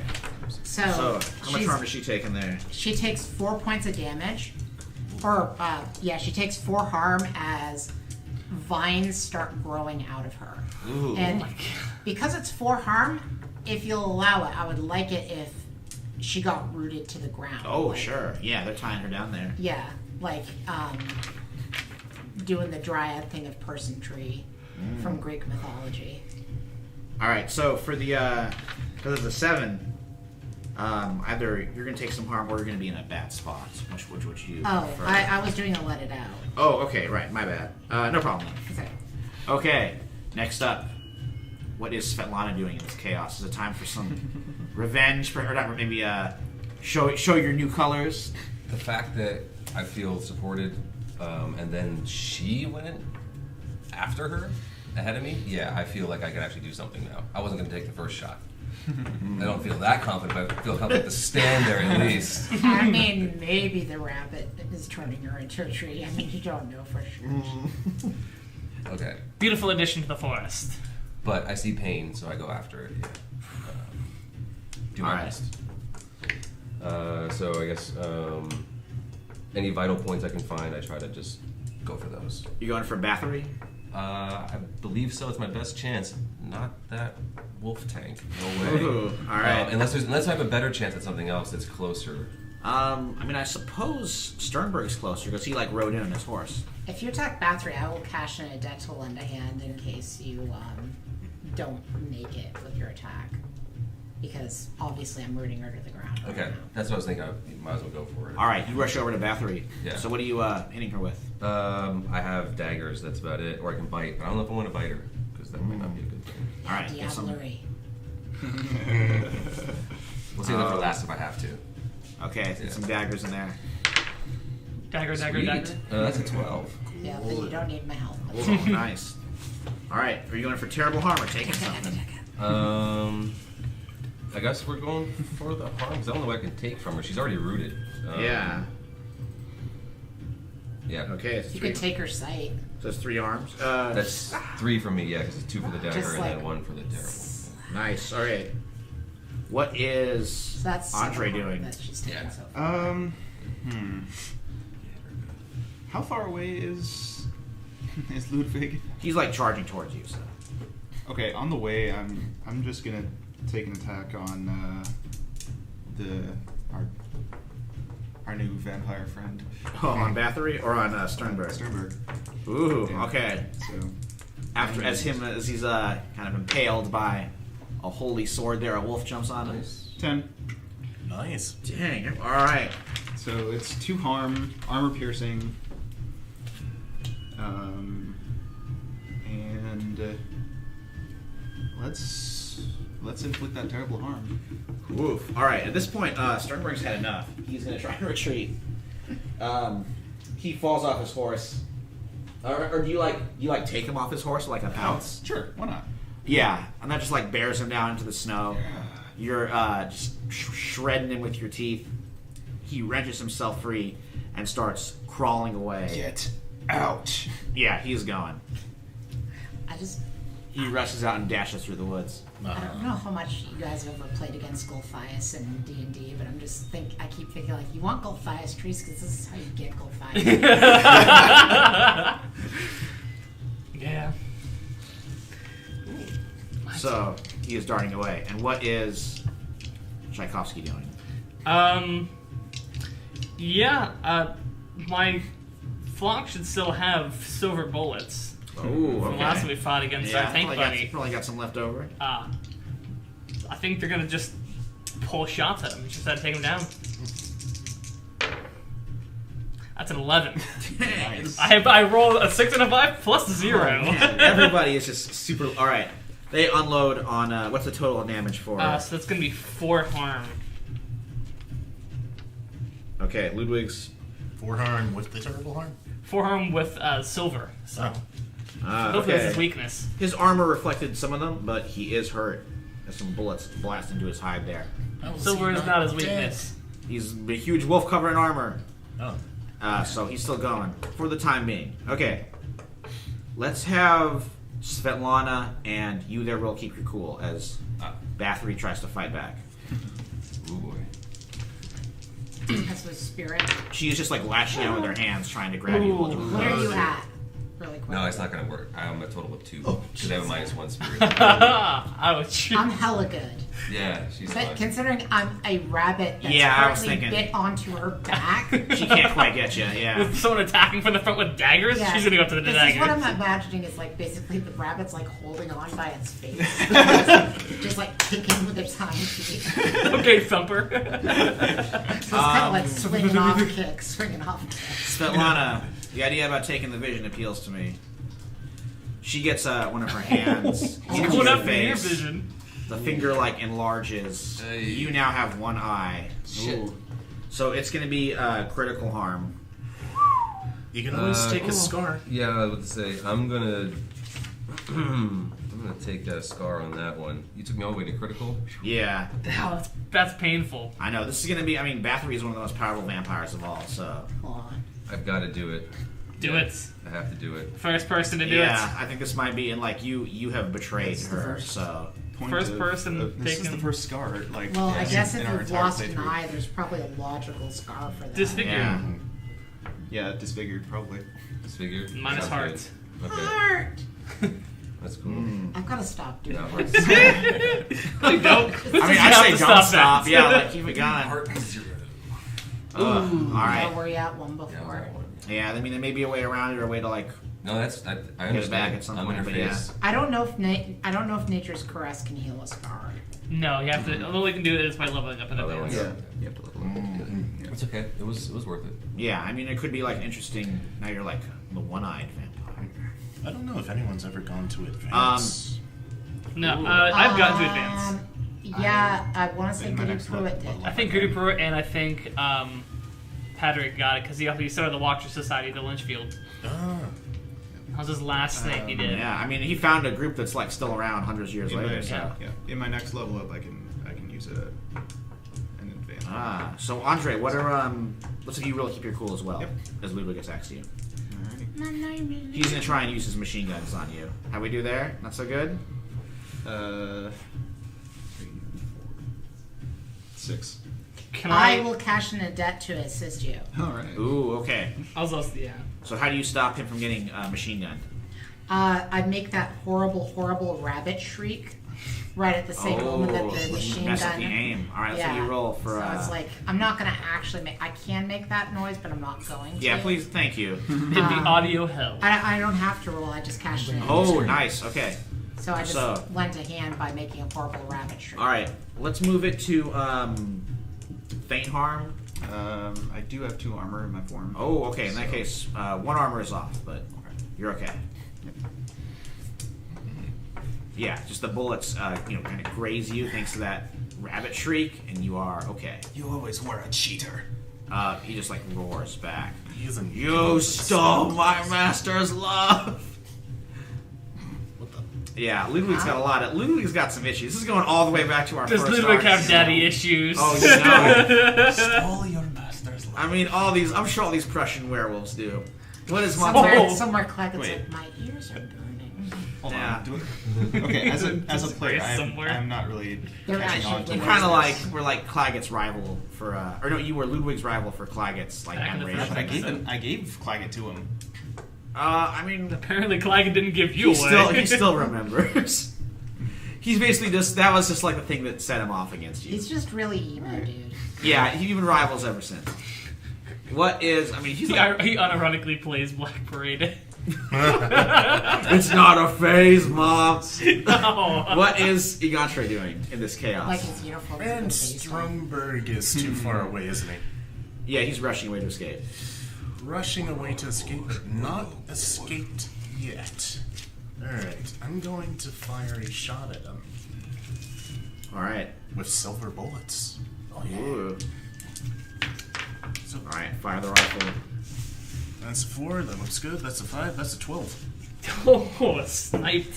So So how much she's- harm is she taking there? she takes 4 points of damage. Or, she takes 4 harm as vines start growing out of her. Ooh. And because it's 4 harm, if you'll allow it, I would like it if she got rooted to the ground. Oh, Like, sure. Yeah, they're tying her down there. Yeah, like doing the dryad thing of person tree from Greek mythology. All right. So for the because of the 7, either you're gonna take some harm or you're gonna be in a bad spot. Which would you? Oh, prefer? I was doing a let it out. Oh, okay. Right. My bad. No problem. Okay. Okay. Next up, what is Svetlana doing in this chaos? Is it time for some revenge? Or not? Maybe show your new colors. The fact that I feel supported, and then she went after her, ahead of me, yeah, I feel like I can actually do something now. I wasn't going to take the first shot. I don't feel that confident, but I feel confident to stand there at least. I mean, maybe the rabbit is turning her into a tree. I mean, you don't know for sure. Okay. Beautiful addition to the forest. But I see pain, so I go after it. Yeah. Do my Alright. best. So I guess any vital points I can find, I try to just go for those. You going for Bathory? I believe so. It's my best chance. Not that wolf tank. No way. Ooh, all right. Unless I have a better chance at something else that's closer. I mean, I suppose Sternberg's closer because he like rode in on his horse. If you attack Bathory, I will cash in a debt to lend a hand in case you don't make it with your attack. Because obviously I'm rooting her to the ground. right Okay, now. that's what I was thinking. I might as well go for it. All right, you rush over to Bathory. Yeah. So what are you hitting her with? I have daggers. That's about it. Or I can bite. But I don't know if I want to bite her because that might not be a good thing. All right, get some. Diablerie. We'll save that for last if I have to. Okay, get some daggers in there. Dagger. Sweet. That's a 12. Yeah, then you don't need my help. Oh, nice. All right, are you going for terrible harm or taking something? I guess we're going for the harm because I don't know what I can take from her. She's already rooted. Yeah. Yeah. Okay, it's You 3. could take her sight. So it's 3 arms. That's 3 for me, yeah, because it's 2 for the dagger Just and then like- 1 for the terrible. Nice. All right. What is So that's Andre 7 doing? that she's taken Yeah. so far. How far away is Ludwig? He's like charging towards you. So. Okay, on the way, I'm just gonna take an attack on our new vampire friend. Oh, on Bathory or on Sternberg? Sternberg. Ooh, Yeah. okay. So As he's kind of impaled by a holy sword there, a wolf jumps on him. 10. Nice. Dang, all right. So it's 2 harm, armor piercing, and let's inflict that terrible harm. Woof. All right, at this point, Sternberg's had enough. He's going to try and retreat. He falls off his horse. Or do you take him off his horse like a pounce? Sure, why not? Yeah, and that just bears him down into the snow. You're just shredding him with your teeth. He wrenches himself free and starts crawling away. Get out. Yeah, he's going. He rushes out and dashes through the woods. I don't know how much you guys have ever played against Golthias and D&D, but I keep thinking you want Golthias trees because this is how you get Golthias. Yeah. So he is darting away. And what is Tchaikovsky doing? My flock should still have silver bullets. Oh, From okay. last time we fought against our tank buddy. Probably got some left over. I think they're gonna just pull shots at him. Just try to take him down. That's an 11. Nice. I rolled a 6 and a 5 plus 0. Oh, man. Everybody is just super. All right, they unload on. What's the total damage for? So that's gonna be 4 harm. Okay, Ludwig's. 4 harm with the terrible harm? 4 harm with silver. So hopefully Okay. that's his weakness. His armor reflected some of them, but he is hurt. There's some bullets blast into his hide there. Silver is not his weakness. He's a huge wolf covered in armor. Oh. So he's still going for the time being. Okay, let's have Svetlana and you there will keep your cool as Bathory tries to fight back. Oh boy. That's with spirit. She is just lashing out with her hands trying to grab you. What are you at? Really quick. No, it's not gonna work. I'm a total of 2. Oh, Because I have a -1 spirit. Ouch. I'm hella good. Yeah, she's But fine. considering I'm a rabbit that's Yeah, I was currently thinking. bit onto her back. She can't quite get you. Yeah. With someone attacking from the front with daggers, Yeah. she's gonna go up to the This dagger. is what I'm imagining is basically the rabbit's holding on by its face. just kicking with its hind feet. Okay, Thumper. So it's kind of swinging off kicks. Svetlana, the idea about taking the vision appeals to me. She gets one of her hands into Going your up in your face. vision. The finger enlarges. Hey. You now have one eye. Shit. Ooh. So it's going to be critical harm. You can always take a scar. Yeah, I would say I'm gonna take a scar on that one. You took me all the way to critical. Yeah, Wow, that's painful. I know. This is going to be. Bathory is one of the most powerful vampires of all. So I've got to do it. Do it. I have to do it. First person to do yeah, I think this might be. And you have betrayed That's the her. first. So First person This is taken- the first scar. Well, I guess in if our you've entire lost an playthrough. eye, there's probably a logical scar for that. Disfigured. yeah. Yeah, disfigured probably. Disfigured. Minus Sounds heart. good. Okay, Heart! that's cool. I've got to stop doing No. hearts. Like, don't. I say to don't stop stop. that. Yeah, keep it going. Heart 0. All right. Where were you at one Yeah, before? Yeah, there may be a way around it or a way to No, that's I get understand. it back at some I'm point. in her But yeah. face. I don't know if Nature's Caress can heal a scar. No, you have to. The only way you can do it is by leveling up in Oh, that advance. one's You have to level up. It's okay. It was worth it. Yeah, it could be interesting. Now you're the one-eyed vampire. I don't know if anyone's ever gone to advance. No, I've gotten to advance. Yeah, I want to say in my Goody next Pruitt level. did. I think Goody Pruitt and I think Patrick got it because he started the Watcher Society at the Lynchfield. That was his last thing he did. Yeah, he found a group that's still around hundreds of years later. So. In my next level up, I can use it in advance. So Andre, what are let's say you really keep your cool as well Yep. as Ludwig attacks you. Alrighty. He's gonna try and use his machine guns on you. How we do there? Not so good. 3, 4, 6. Can I I? will cash in a debt to assist you. All right. Ooh, okay. I was also, yeah. So how do you stop him from getting machine gunned? I make that horrible rabbit shriek right at the same moment that the machine mess gun. up the aim. All right, so you roll for. So it's like I'm not gonna actually make. I can make that noise, but I'm not going to. Yeah, please, thank you. In the audio hell. I don't have to roll. I just cashed it in. Oh, nice. Okay. So I just lent a hand by making a horrible rabbit shriek. All right, let's move it to faint harm. I do have 2 armor in my form. Oh, okay. In that case, 1 armor is off, but you're okay. Yeah, just the bullets, kind of graze you thanks to that rabbit shriek, and you are okay. You always were a cheater. He just roars back. He isn't. You stole my master's love. What the? Yeah, Ludwig's got some issues. This is going all the way back to our Does first Ludwig arc, have so- daddy issues? Oh, you know. Stole your master's life. I mean, I'm sure all these Prussian werewolves do. What is my Somewhere Claggett's Wait. like, my ears are burning. Hold Yeah. on. Okay, as a player, Somewhere. I'm not really They're catching on to actually- You what kind this is. of were like Claggett's rival for, or no, you were Ludwig's rival for Claggett's Back in the admiration. first I gave Claggett to him. I mean, Apparently Claggett didn't give you away. he still remembers. He's basically that was just the thing that set him off against you. He's just really emo, dude. Yeah, he's been rivals ever since. What is? I mean, he's He like, unironically plays Black Parade. it's not a phase, Mom. No. What is Egantre doing in this chaos? Like his uniform. And Stromberg is too far away, isn't he? Yeah, he's rushing away to escape. Rushing away to escape, but not escaped yet. Alright, I'm going to fire a shot at him All right. with silver bullets. Oh, yeah. Ooh. So, All right. Fire the rifle. that's a 4, that looks good. That's a 5, that's a 12. Oh, sniped.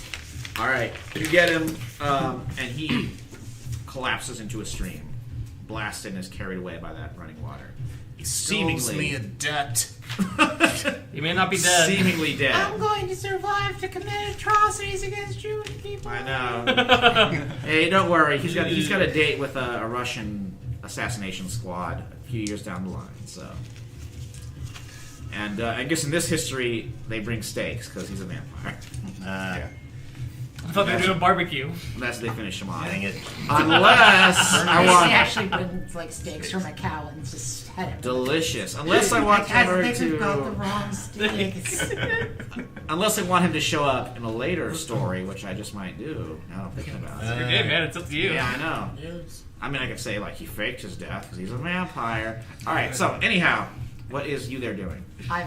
All right. You get him, and he collapses into a stream, blasted and is carried away by that running water. He owes Seemingly. me a debt. He may not be dead. Seemingly dead. I'm going to survive to commit atrocities against Jewish people. I know. Hey, don't worry. He's got a date with a Russian assassination squad a few years down the line. So, and I guess in this history they bring steaks because he's a vampire. I thought they were doing a barbecue. Unless they finish him off. Dang it. Unless I They want actually bring steaks from a cow and just head him. delicious. Unless I want Guys, her I think we've got the to. wrong steaks. Unless I want him to show up in a later story, which I just might do. Now that I'm thinking about it. You're good, man. It's up to you. Yeah, I know. Yes. I mean, I could say he faked his death because he's a vampire. All right. So anyhow, what is you there doing?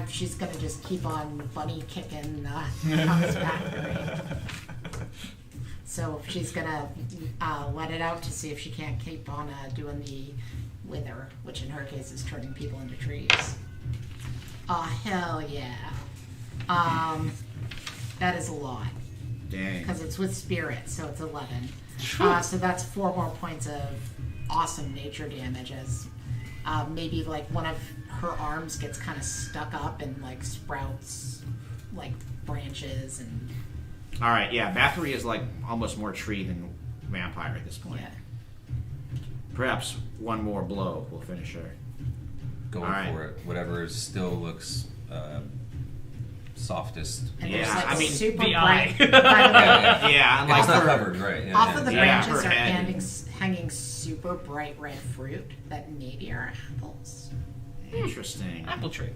She's gonna just keep on bunny kicking Thomas Battery. So she's gonna let it out to see if she can't keep on doing the wither, which in her case is turning people into trees. Oh hell yeah! That is a lot Dang. because it's with spirit, so it's 11. So that's 4 more points of awesome nature damage as maybe one of her arms gets kind of stuck up and sprouts branches and All right. Yeah, Bathory is almost more tree than vampire at this point. yeah. Perhaps one more blow will finish her. Going All right. for it. Whatever still looks softest. And Yeah, there's I mean, super the bright. eye. By the way, Yeah, and Yeah, it's not her- covered, right? Yeah, off yeah. of the Yeah, branches her are head. hanging super bright red fruit that maybe are apples. Interesting. Apple tree.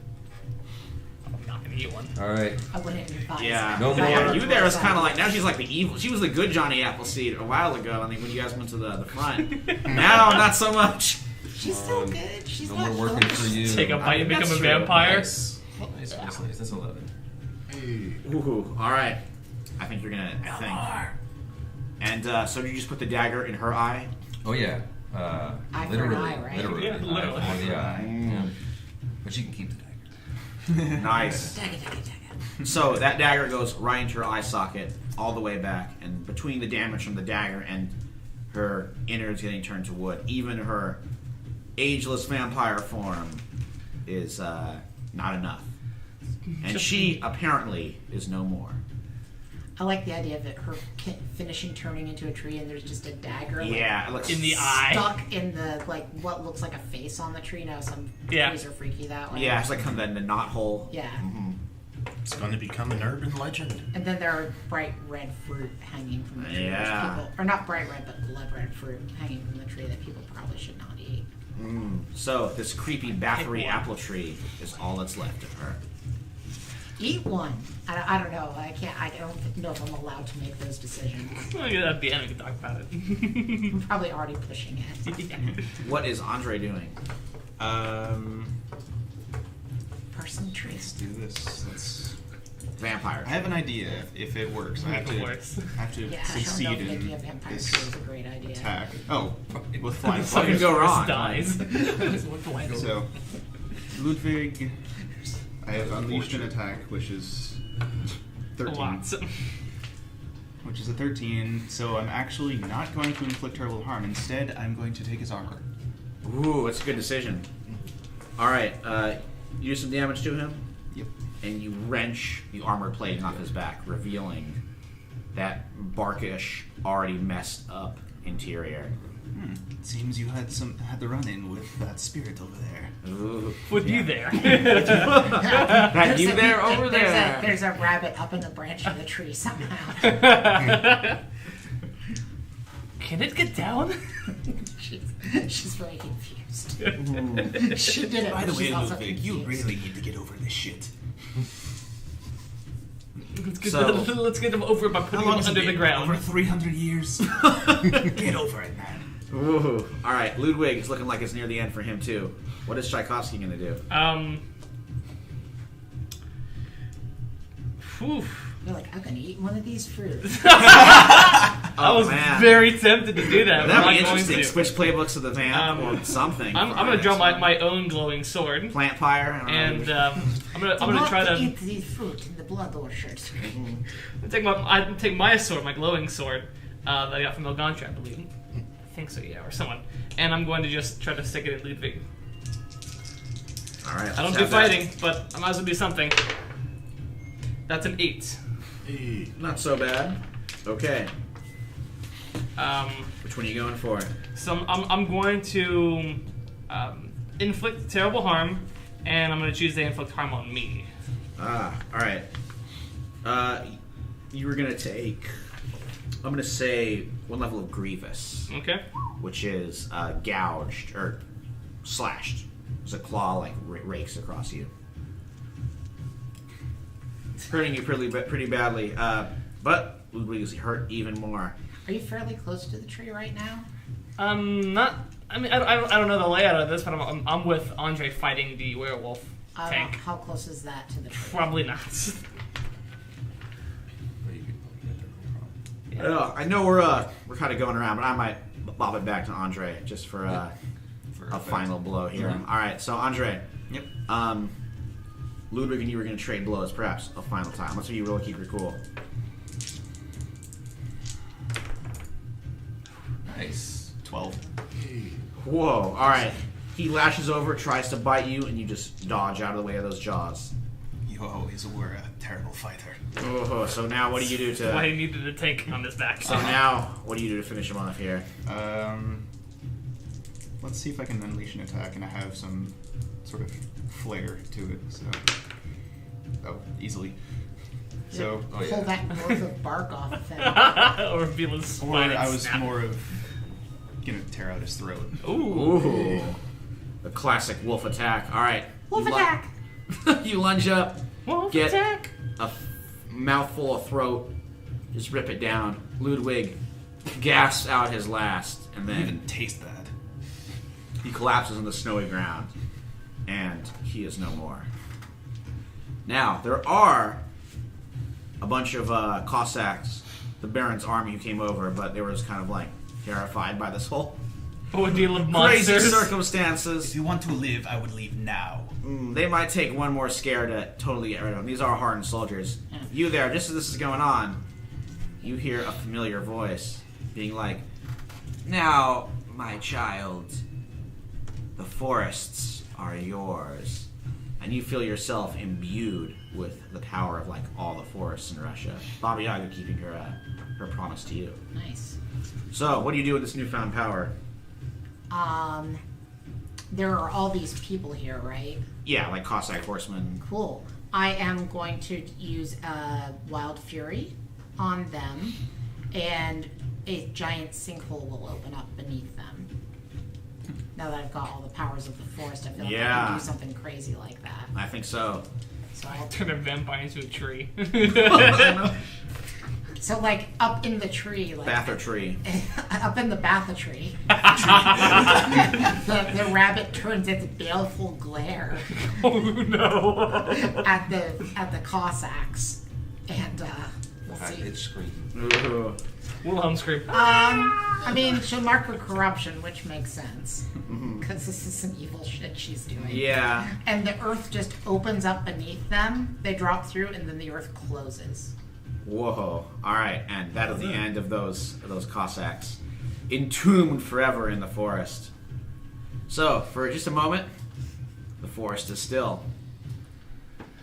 I'm not gonna eat one. All right. I wouldn't advise Yeah. that. No If I more. ever You there is tried kind of that. now she's like the evil. She was the good Johnny Appleseed a while ago. I think when you guys went to the front. Now not so much. She's still good. She's No not more working killed. for you. Take a bite and become That's a true. vampire. Nice. Nice. That's 11. Hey. Ooh. All right. I think you're gonna. I think. And so you just put the dagger in her eye. Oh yeah. Eye for an Literally. eye, right? Literally. Yeah, literally. Eye for the eye. Yeah. But you can keep the dagger. Nice. Dagger, dagger, dagger. So that dagger goes right into her eye socket, all the way back, and between the damage from the dagger and her innards getting turned to wood, even her ageless vampire form is not enough. And she apparently is no more. I like the idea of it, her finishing turning into a tree and there's just a dagger Yeah, it looks In the eye. stuck in the what looks like a face on the tree. Now some Yeah. trees are freaky that way. Yeah, it's like kind of the knot hole. Yeah. Mhm. It's going to become an urban legend. And then there are bright red fruit hanging from the tree. which Yeah. People, or not bright red, but blood red fruit hanging from the tree that people probably should not eat. So this creepy Bathory apple tree is all that's left of her. Eat one. I don't know. I can't. I don't know if I'm allowed to make those decisions. Well, yeah, at the end, we can talk about it. I'm probably already pushing it. What is Andre doing? Person tree. Let's do this. Vampire. I have an idea if it works. I have It works. to Yeah, I don't know succeed if making a in vampire this tree is a great idea. attack. Oh, with flying What fire. could go wrong? Dies. So, Ludwig, I have unleashed an attack, which is 13. Lots. Which is a 13, so I'm actually not going to inflict terrible harm. Instead, I'm going to take his armor. Ooh, that's a good decision. Alright, you do some damage to him, Yep. and you wrench the armor plating off his back, revealing that barkish, already messed up interior. Seems you had the run-in with that spirit over there. Ooh. With you there. That you there over there? There's a rabbit up in the branch of the tree somehow. Can it get down? she's very confused. She did it. By the but way, she's also Ludwig, you confused. really need to get over this shit. Let's get him over by putting him under the ground. Over 300 years. Get over it, man. Ooh. Alright, Ludwig is looking like it's near the end for him, too. What is Tchaikovsky going to do? Whew. You're like, I'm gonna eat one of these fruits. I was man. very tempted to do that. but That'd I'm be not going interesting. to. Switch playbooks of the vamp or something. I'm gonna draw my own glowing sword, Plant pyre. I don't know. and I'm gonna try to eat these fruit in the blood orchard. take my sword, my glowing sword that I got from Elgantra, I believe. I think so, yeah, or someone. And I'm going to just try to stick it in Ludwig. Alright. I don't do fighting, but I might as well do something. That's an 8. Not so bad. Okay. Which one are you going for? So I'm going to inflict terrible harm, and I'm going to choose to inflict harm on me. Alright. You were going to take, I'm going to say, one level of Grievous, Okay. which is gouged, or slashed. There's a claw, like, rakes across you. Hurting you pretty badly. But Ludwig is hurt even more. Are you fairly close to the tree right now? Not. I mean, I don't know the layout of this, but I'm with Andre fighting the werewolf tank. How close is that to the tree? Probably not. I know we're kind of going around, but I might bob it back to Andre just for a final blow here. All right, so Andre. Yep. Ludwig and you were going to trade blows, perhaps a final time. Let's see you really keep your cool. Nice. 12. Whoa! All right. He lashes over, tries to bite you, and you just dodge out of the way of those jaws. You always were a terrible fighter. Oh, so now what do you do to? Why he needed a tank on his back. So now what do you do to finish him off here? Let's see if I can unleash an attack, and I have some sort of flair to it. So, easily. So, Pull that growth of bark off of him. Or feel his or spine I was snap. more of gonna tear out his throat. Ooh. The classic wolf attack. All right. Wolf You attack! you lunge up, Wolf get attack! a mouthful of throat, just rip it down. Ludwig gasps out his last, and I then even taste that. he collapses on the snowy ground, and he is no more. Now, there are a bunch of Cossacks, the Baron's army, who came over, but they were just kind of like terrified by this whole Ordeal of crazy monsters. circumstances. If you want to live, I would leave now. They might take one more scare to totally get rid of them. These are hardened soldiers. You there, just as this is going on, you hear a familiar voice being like, "Now, my child, the forests are yours." And you feel yourself imbued with the power of like all the forests in Russia. Baba Yaga keeping her promise to you. Nice. So, what do you do with this newfound power? There are all these people here, right? Yeah, like Cossack horsemen. Cool. I am going to use Wild Fury on them, and a giant sinkhole will open up beneath them. Now that I've got all the powers of the forest, I feel like I can do something crazy like that. I think so. So I'll Turn a vampire into a tree. So, like, up in the tree, like Bather tree. up in the Batha tree, the rabbit turns its baleful glare Oh no! at the Cossacks, and we'll see. It's scream. Ooh. Wilhelm scream. I mean, she'll mark her corruption, which makes sense because this is some evil shit she's doing. Yeah. And the earth just opens up beneath them. They drop through, and then the earth closes. Whoa. Alright, and that is the end of those Cossacks. Entombed forever in the forest. So, for just a moment, the forest is still.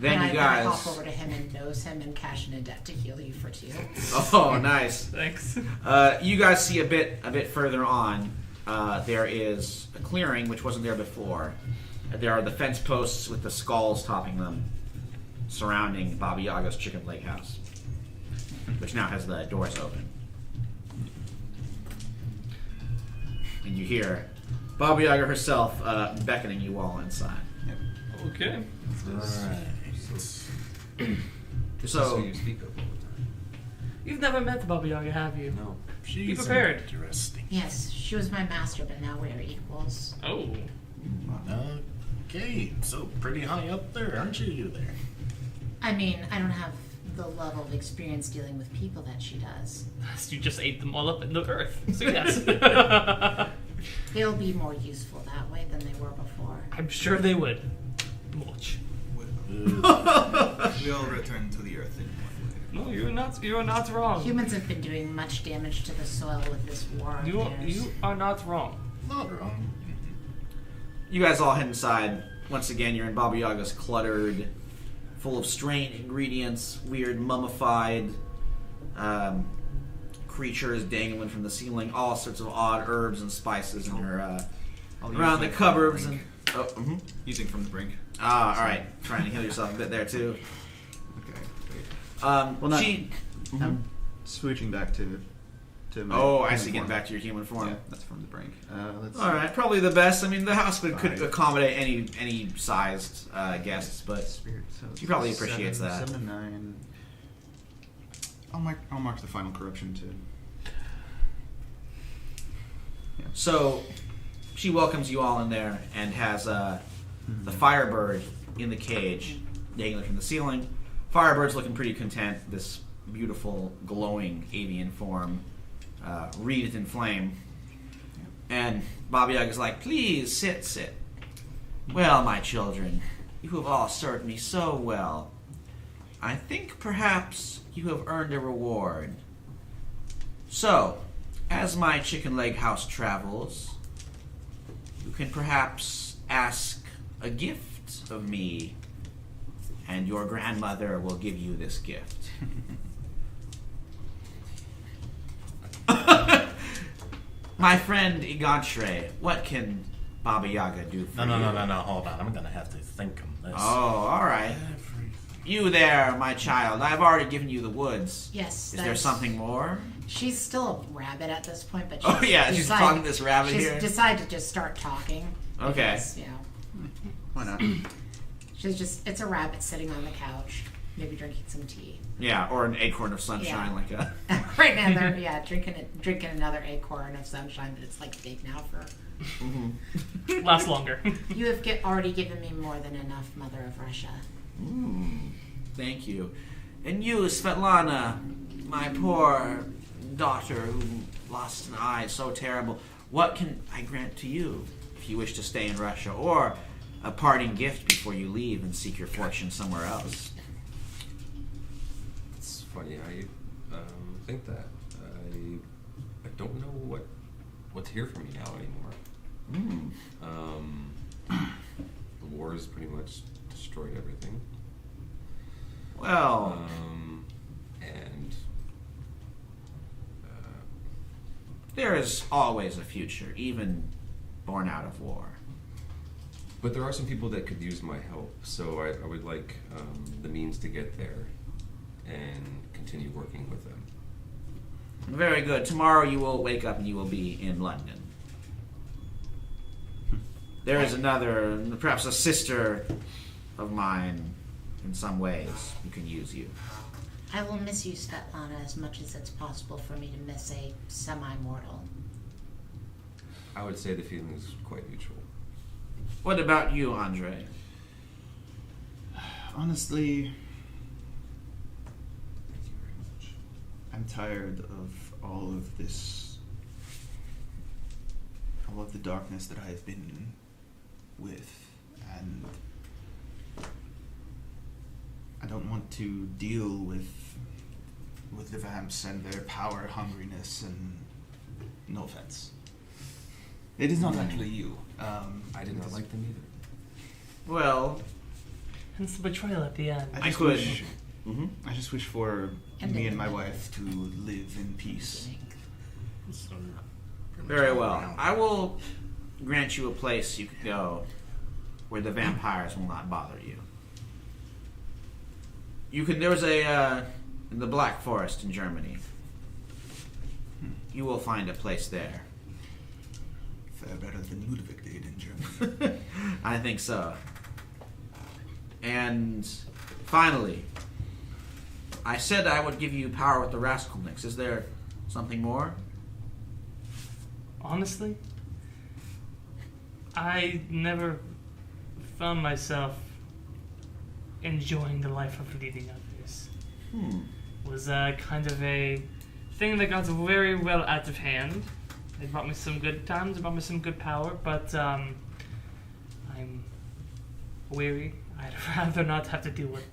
Then and you I guys. hop over to him and nose him and cash in a debt to heal you for 2. Oh, nice. Thanks. You guys see a bit further on. There is a clearing which wasn't there before. There are the fence posts with the skulls topping them, surrounding Baba Yaga's chicken leg house, which now has the doors open. And you hear Baba Yaga herself beckoning you all inside. Okay. So you speak of all the time. You've never met the Baba Yaga, have you? No. She's prepared. interesting. Yes, she was my master, but now we are equals. Oh. Okay, so pretty high up there, aren't you there? I mean, I don't have the level of experience dealing with people that she does. You just ate them all up in the earth. So yes. They'll be more useful that way than they were before. I'm sure they would. Much. We all return to the earth in one way. No, you're not wrong. Humans have been doing much damage to the soil with this war of theirs. You are not wrong. Not wrong. you guys all head inside. Once again, you're in Baba Yaga's cluttered, full of strange ingredients, weird mummified creatures dangling from the ceiling, all sorts of odd herbs and spices in her around the cupboards. And Using from the brink. all right, trying to heal yourself a bit there too. Okay. Well, not- she. I'm switching back to my. Oh, I human see. Getting form. back to your human form. Yeah, that's from the brink. Let's All right, probably the best. I mean, the house could Fine. accommodate any sized guests, but Spirit. So She probably appreciates that. 7 and 9. I'll mark the final corruption too. so she welcomes you all in there and has the Firebird in the cage, dangling from the ceiling. Firebird's looking pretty content. This beautiful, glowing avian form, wreathed in flame. And Baba Yaga's like, "Please sit. Well, my children, you have all served me so well. I think perhaps you have earned a reward. So, as my chicken leg house travels, you can perhaps ask a gift of me, and your grandmother will give you this gift." My friend Igantre, what can Baba Yaga do for you? No, hold on. I'm gonna have to think on this. Oh, all right. You there, my child. I've already given you the woods. Yes. Is there that's- something more? She's still a rabbit at this point, but Oh, yeah, she's decided- talking to this rabbit she's here. decided to just start talking. Okay. Because, you know, Why not? it's a rabbit sitting on the couch, maybe drinking some tea. Yeah, or an acorn of sunshine, Yeah. like a. Right now, they're drinking another acorn of sunshine, but it's like big now for. Last longer. You have already given me more than enough, Mother of Russia. Thank you. And you, Svetlana, my poor daughter who lost an eye, so terrible. What can I grant to you if you wish to stay in Russia, or a parting gift before you leave and seek your fortune somewhere else? It's funny how you think that. I don't know what's here for me now anymore. The war has pretty much destroyed everything. Well, And there is always a future, even born out of war. But there are some people that could use my help, so I would like the means to get there and continue working with them. Very good. Tomorrow you will wake up and you will be in London. There is another, perhaps a sister of mine in some ways who can use you. I will miss you, Svetlana, as much as it's possible for me to miss a semi-mortal. I would say the feeling is quite mutual. What about you, Andre? Honestly, Thank you very much. I'm tired of all of this, all of the darkness that I've been with, and I don't want to deal with the vamps and their power hungriness, and no offense. It is not actually you. I did not like them either. Well, Hence the betrayal at the end. I I just could. wish, Mhm. I just wish for And me then- and my wife to live in peace. Very well. I will grant you a place you can go where the vampires will not bother you. You can. There was a in the Black Forest in Germany. You will find a place there. Fare better than Ludwig did in Germany. I think so. And finally, I said I would give you power with the Raskolniks. Is there something more? Honestly, I never found myself enjoying the life of leading others. It was kind of a thing that got very well out of hand. It brought me some good times, it brought me some good power, but I'm weary. I'd rather not have to deal with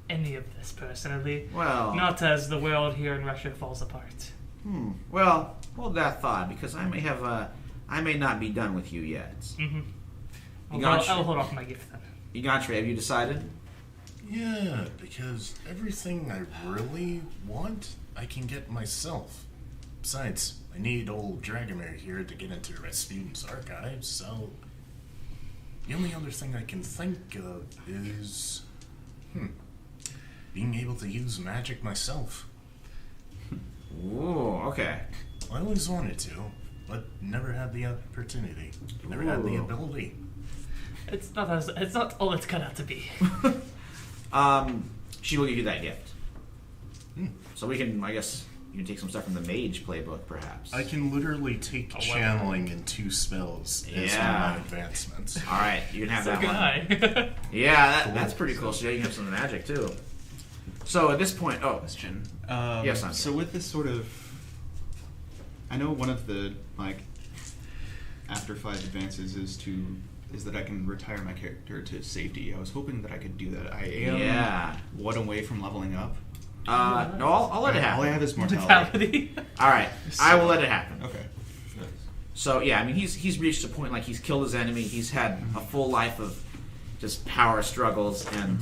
any of this personally. Well, Not as the world here in Russia falls apart. Well, hold that thought because I may not be done with you yet. Mm-hmm. got I'll hold off my gift then. Igantre, have you decided? Yeah, because everything I really want, I can get myself. Besides, I need old Dragomir here to get into Rasputin's archives, so the only other thing I can think of is being able to use magic myself. Ooh, okay. I always wanted to, but never had the opportunity. Never had the Ooh. ability. It's not all it's cut out to be. She will give you that gift. So we can, I guess, you can take some stuff from the mage playbook, perhaps. I can literally take channeling in 2 spells as one of Yeah. my advancements. All right, you can have So that can one. I. Yeah, that's pretty cool. So yeah, you can have some magic too. So at this point, Question. Yes, Andre. So with this sort of, I know one of the after 5 advances is that I can retire my character to safety. I was hoping that I could do that. I am Yeah. 1 away from leveling up. No, I'll let it happen. All I have is mortality. Mortality. All right, I will let it happen. Okay. Nice. So yeah, I mean he's reached a point like he's killed his enemy. He's had a full life of just power struggles, and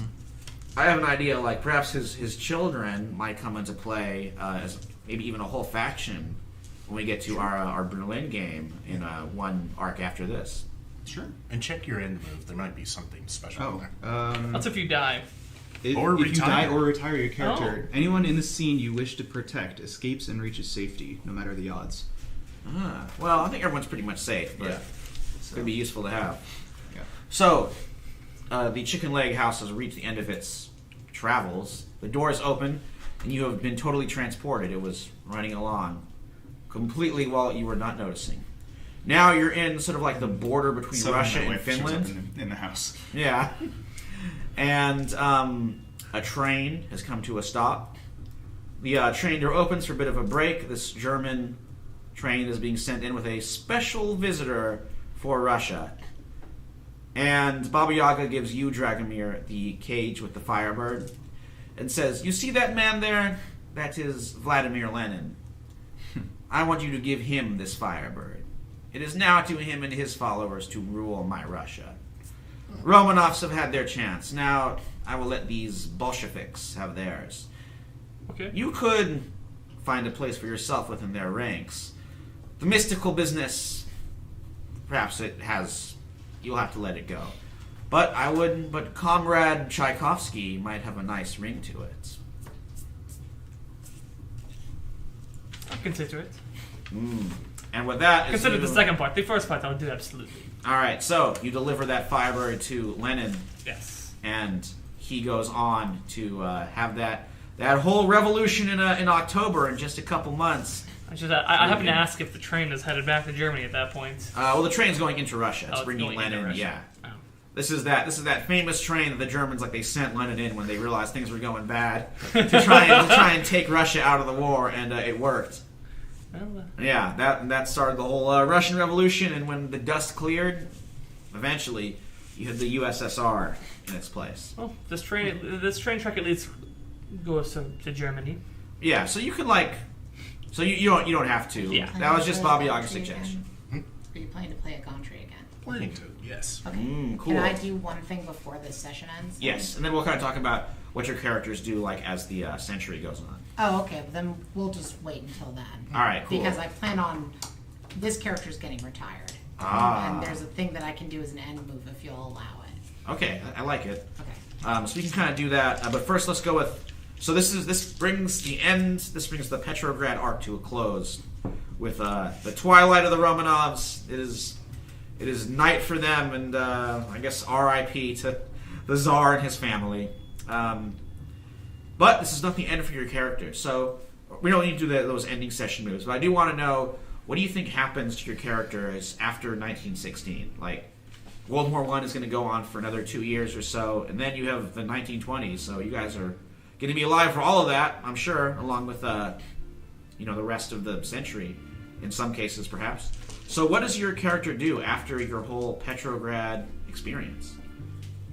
I have an idea like perhaps his children might come into play as maybe even a whole faction when we get to our Berlin game in one arc after this. Sure. And check your end move. There might be something special there. That's if you die. Or if you retire. die or retire your character, anyone in the scene you wish to protect escapes and reaches safety, no matter the odds. Well, I think everyone's pretty much safe, but Yeah. it's going to be useful to have. Yeah. So, the Chicken Leg House has reached the end of its travels. The door is open, and you have been totally transported. It was running along completely while you were not noticing. Now you're in sort of like the border between Suddenly Russia my and wife shows up Finland. in the house. Yeah. And a train has come to a stop. The train door opens for a bit of a break. This German train is being sent in with a special visitor for Russia. And Baba Yaga gives you, Dragomir, the cage with the Firebird and says, "You see that man there? That is Vladimir Lenin. I want you to give him this Firebird. It is now to him and his followers to rule my Russia. Romanovs have had their chance. Now I will let these Bolsheviks have theirs. Okay. You could find a place for yourself within their ranks. The mystical business, perhaps it has you'll have to let it go. But I wouldn't. But Comrade Tchaikovsky might have a nice ring to it. I'll consider it. And with that, Consider the second part. The first part, I'll do absolutely. All right. So you deliver that Firebird to Lenin, Yes. and he goes on to have that whole revolution in October in just a couple months. I happen to ask if the train is headed back to Germany at that point. Well, the train's going into Russia. It's It's bringing going into Lenin. Russia. Yeah. Oh. This is that famous train that the Germans they sent Lenin in when they realized things were going bad to try and take Russia out of the war, and it worked. Well, Yeah, that started the whole Russian Revolution, and when the dust cleared, eventually you had the USSR in its place. well, this train track at least goes to Germany. Yeah, so you could so you don't have to. Yeah. That was just Baba Yaga's Gauntry suggestion. again? Are you planning to play a Gauntry again? Planning to, yes. Okay. Cool. Can I do one thing before this session ends? Yes, and then we'll kind of talk about what your characters do as the century goes on. Oh, okay. Well, then we'll just wait until then. All right, cool. Because I plan on this character's getting retired. And there's a thing that I can do as an end move if you'll allow it. Okay, I like it. Okay. So we can kind of do that, but first let's go with. So this brings the Petrograd arc to a close with the twilight of the Romanovs. It is night for them, and I guess R.I.P. to the Tsar and his family. But this is not the end for your character, so we don't need to do those ending session moves. But I do want to know, what do you think happens to your characters after 1916? World War I is going to go on for another 2 years or so, and then you have the 1920s. So you guys are going to be alive for all of that, I'm sure, along with the rest of the century, in some cases perhaps. So what does your character do after your whole Petrograd experience?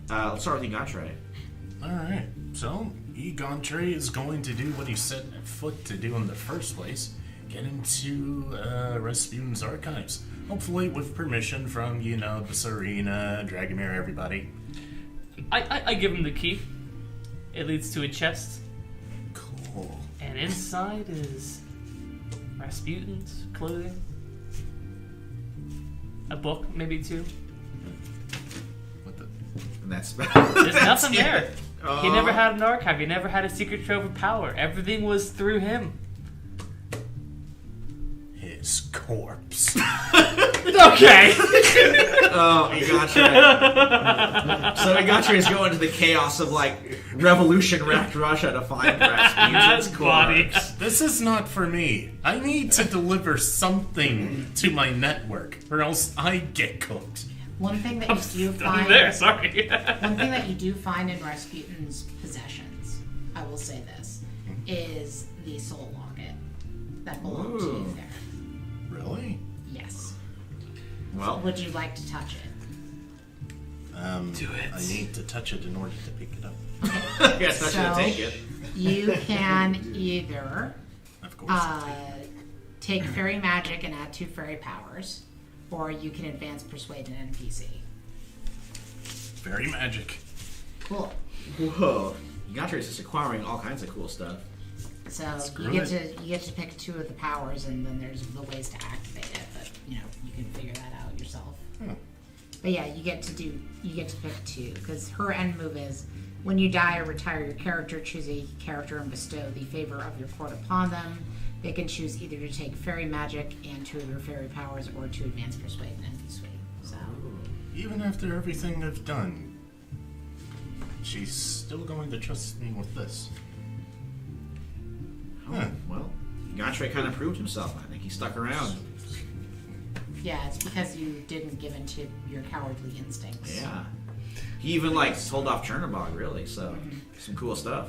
Let's start with Igatre. Alright, so Igatre is going to do what he set foot to do in the first place. Get into Rasputin's archives. Hopefully with permission from, the Tsarina, Dragomir, everybody. I give him the key. It leads to a chest, Cool. and inside is Rasputin's clothing, a book, maybe two. What the? And that's There's nothing there. Oh. He never had an archive. He never had a secret trove of power. Everything was through him. His corpse. Okay. Oh, Igatre. So Igatre is going to the chaos of revolution-wrecked Russia to find Rasputin's Body. corpse. This is not for me. I need to deliver something to my network, or else I get cooked. One thing that you do I'm find. there. Sorry. One thing that you do find in Rasputin's possessions, I will say this, is the soul locket that belonged to you Ooh. there. Really? Yes. Well, Would you like to touch it? Do it. I need to touch it in order to pick it up. I guess I should So- take it. You can either Of course. take fairy magic and add 2 fairy powers, or you can advance persuade an NPC. Fairy magic. Cool. Whoa. Igatre is just acquiring all kinds of cool stuff. So Screw you get to pick 2 of the powers, and then there's the ways to activate it. But you can figure that out yourself. But yeah, you get to pick 2 because her end move is when you die or retire your character, choose a character and bestow the favor of your court upon them. They can choose either to take fairy magic and 2 of your fairy powers, or to advance persuade and NP suite. So Even after everything I've done, she's still going to trust me with this. Huh. Well, Igatre kind of proved himself. I think he stuck around. yeah, it's because you didn't give in to your cowardly instincts. Yeah. He even told off Chernobog, really. So some cool stuff.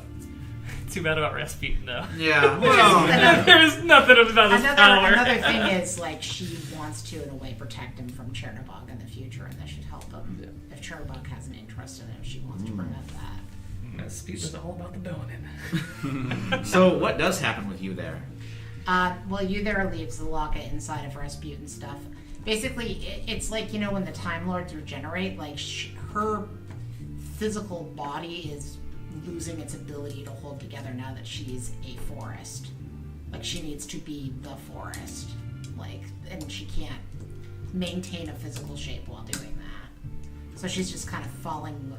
Too bad about Rasputin, though. Yeah. Well, There's nothing about his power. Another thing is she wants to in a way protect him from Chernobog in the future, and that should help him. If Chernobog has an interest in him, she wants to prevent that. Rasputin's all about the boning. so what does happen with you there? Well, you there leaves the locket inside of Rasputin stuff. Basically, it's when the Time Lords regenerate, her physical body is losing its ability to hold together now that she's a forest. She needs to be the forest. And she can't maintain a physical shape while doing that. So she's just kind of falling,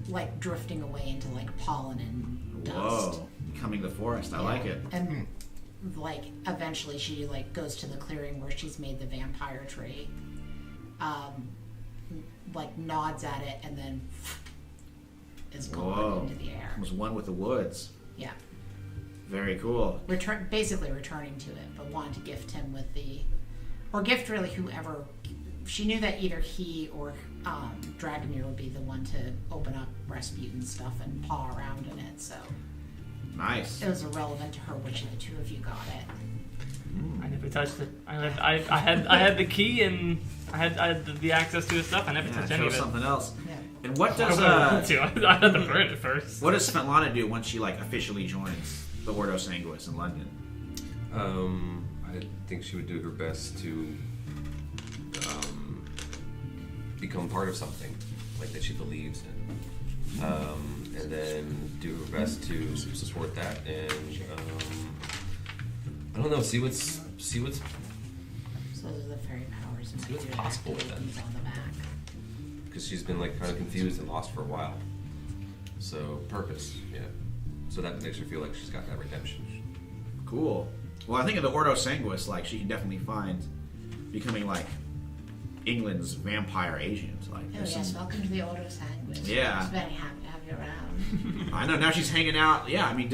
like drifting away into like pollen and dust. Whoa, becoming the forest. I like it. And like eventually she like goes to the clearing where she's made the vampire tree, like nods at it and then is gone into the air. Was one with the woods. Yeah. Very cool. Basically returning to it, but wanted to gift him with gift really whoever. She knew that either he or Dragomir would be the one to open up Rasputin's stuff and paw around in it, so Nice. it was irrelevant to her which of the two of you got it. I never touched it. I had the key and I had the access to his stuff. I never touched any show of it. something else. Yeah. And what does I had to burn it first. what does Svetlana do once she like officially joins the Ordo Sanguis in London? I think she would do her best to become part of something like that she believes in, and then do her best to support that. And I don't know. See what's So those are the fairy powers and See what's figure possible with that. activities on the back. because she's been like kind of confused and lost for a while. So purpose, yeah. So that makes her feel like she's got that redemption. Cool. Well, I think of the Ordo Sanguis, like she can definitely find becoming like England's vampire agent. Like, Oh there's yes, some- welcome to the Ordo Sanguis. Yeah. It's very happy to have you around. I know now she's hanging out. Yeah, I mean,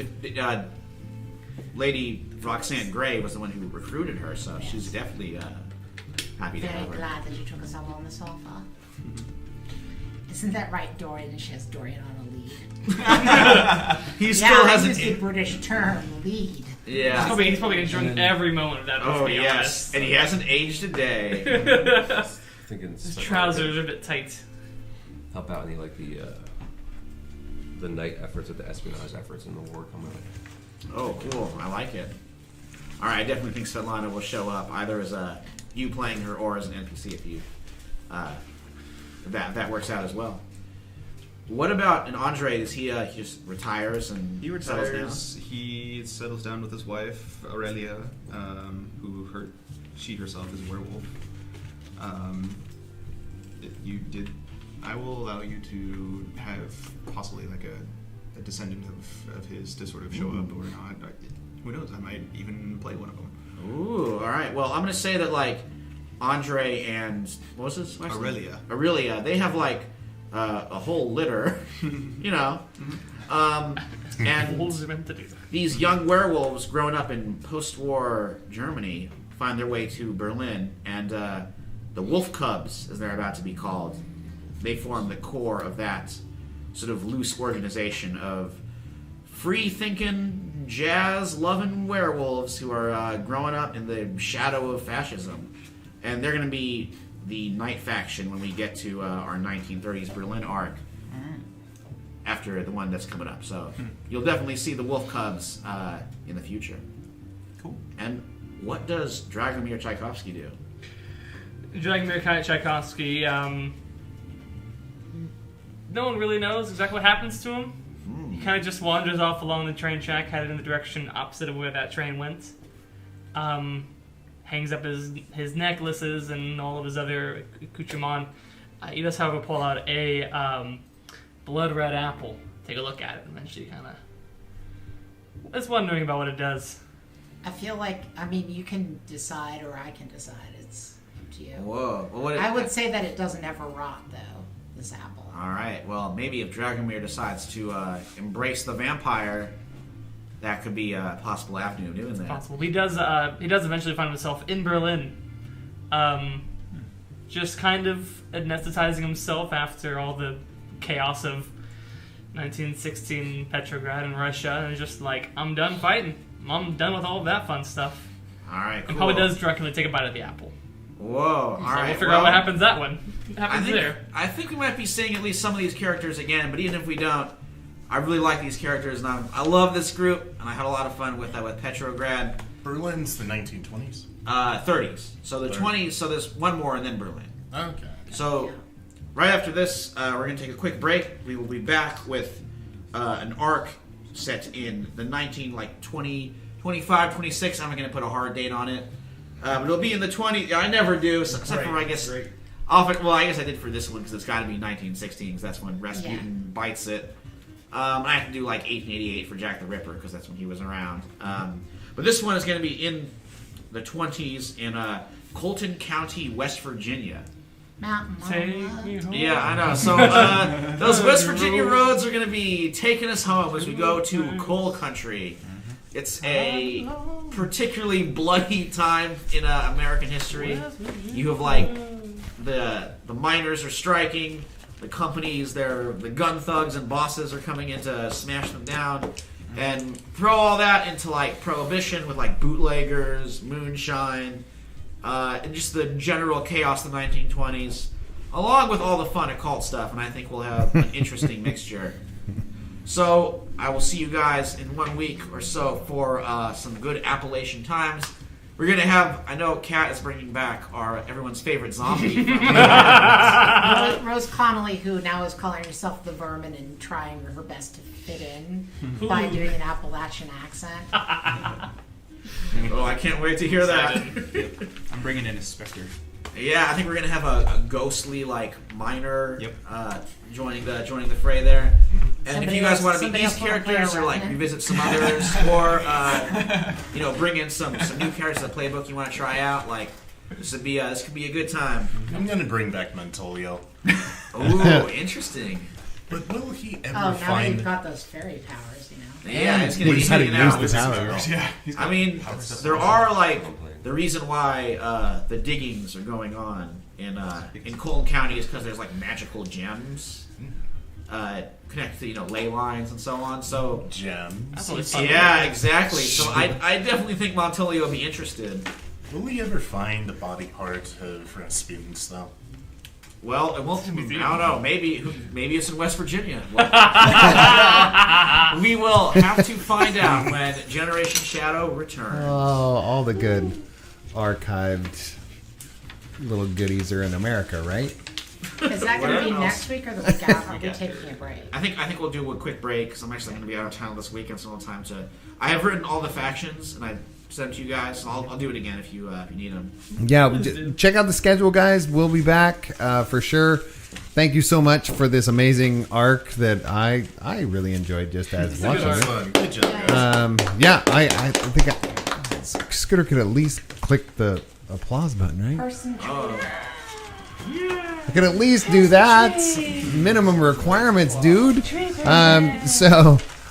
Lady Roxanne Gray was the one who recruited her, so Yes. she's definitely happy to Very have her. glad that you took us all on the sofa. Isn't that right, Dorian? And she has Dorian on a lead. He Yeah, still I hasn't. used the British term lead. Yeah. He's probably getting drunk every moment of that. Oh Let's be yes, honest. and he hasn't aged a day. Thinking His stuff trousers are a bit tight. like help out any like the night efforts or the espionage efforts in the war coming up. Oh, cool. I like it. All right, I definitely think Svetlana will show up either as you playing her or as an NPC if you that works out as well. What about an Andre? Is he just retires and He settles retires. He settles down with his wife Aurelia, who she herself is a werewolf. I will allow you to have possibly like a descendant of his to sort of show up or not. Who knows? I might even play one of them. down? Ooh, all right. Well, I'm gonna say that like Andre and what was his wife's name? Aurelia. They have like a whole litter, you know, and Wolves are meant to do that. these young werewolves growing up in post-war Germany find their way to Berlin, and the Wolf Cubs, as they're about to be called, they form the core of that sort of loose organization of free-thinking, jazz-loving werewolves who are growing up in the shadow of fascism. And they're going to be the night faction when we get to our 1930s Berlin arc after the one that's coming up. So you'll definitely see the Wolf Cubs in the future. Cool. And what does Dragomir Tchaikovsky do? Dragomir Tchaikovsky, no one really knows exactly what happens to him. He kind of just wanders off along the train track, headed in the direction opposite of where that train went. Hangs up his necklaces and all of his other accoutrements. He does, however, pull out a blood red apple. Take a look at it, and then she kind of is wondering about what it does. I feel like, I mean, you can decide or I can decide. It's up to you. Whoa. Well, what I would say that it doesn't ever rot, though, this apple. All right. Well, maybe if Dragomir decides to embrace the vampire, that could be a possible avenue of doing that. Possible. He does eventually find himself in Berlin, just kind of anesthetizing himself after all the chaos of 1916 Petrograd and Russia, and just like, I'm done fighting. I'm done with all of that fun stuff. All right. And Cool. probably does directly take a bite of the apple. Whoa. All So right. we'll figure out what happens that one. What happens there. I think we might be seeing at least some of these characters again, but even if we don't, I really like these characters, and I love this group, and I had a lot of fun with Petrograd. Berlin's the 1920s. 30s. So the 30s. 20s, so there's one more, and then Berlin. Okay. So right after this, we're going to take a quick break. We will be back with an arc set in the 25, 26. I'm not going to put a hard date on it. But it'll be in the 20s. I never do, except for, I guess, Often, well, I guess I did for this one because it's got to be 1916 because that's when Rasputin bites it. I have to do like 1888 for Jack the Ripper because that's when he was around. But this one is going to be in the 20s in Colton County, West Virginia. Mountain Mama. Yeah, I know. So those West Virginia roads are going to be taking us home as we go to coal country. It's a particularly bloody time in American history. You have like the miners are striking, the companies, the gun thugs and bosses are coming in to smash them down, and throw all that into like prohibition with like bootleggers, moonshine, and just the general chaos of the 1920s, along with all the fun occult stuff. And I think we'll have an interesting mixture. So I will see you guys in 1 week or so for some good Appalachian times. We're gonna have. I know Kat is bringing back everyone's favorite zombie. Rose Connolly, who now is calling herself the Vermin and trying her best to fit in by doing an Appalachian accent. Oh, I can't wait to hear that. I'm bringing in a Spectre. Yeah, I think we're gonna have a ghostly like miner joining the fray there. And if you guys want to be these characters or like revisit some others, or bring in some new characters to the playbook you want to try out, like this could be a good time. I'm gonna bring back Mentolio. Ooh, interesting. But will he ever Now find? that you've got those fairy powers, Yeah, it's gonna We be just had to hanging use out. the powers. Yeah, I mean, there are like the reason why the diggings are going on in Colton County is because there's like magical gems connected to ley lines and so on. So Gems. yeah, exactly. So I definitely think Montolio will be interested. Will we ever find a body part of Rasputin's though? Well, it won't. I don't know. Maybe it's in West Virginia. We will have to find out when Generation Shadow returns. Oh, all the good archived little goodies are in America, right? Is that going to be next week or the week after? Are we taking a break? I think we'll do a quick break because I'm actually going to be out of town this weekend, so I'll have time to. I have written all the factions and I sent them to you guys. So I'll do it again if you need them. Yeah, check out the schedule, guys. We'll be back for sure. Thank you so much for this amazing arc that I really enjoyed just as watching it. Fun. Good job, guys. Yeah, I think Scooter could at least click the applause button, right? Person I could at least do that. Minimum requirements, dude.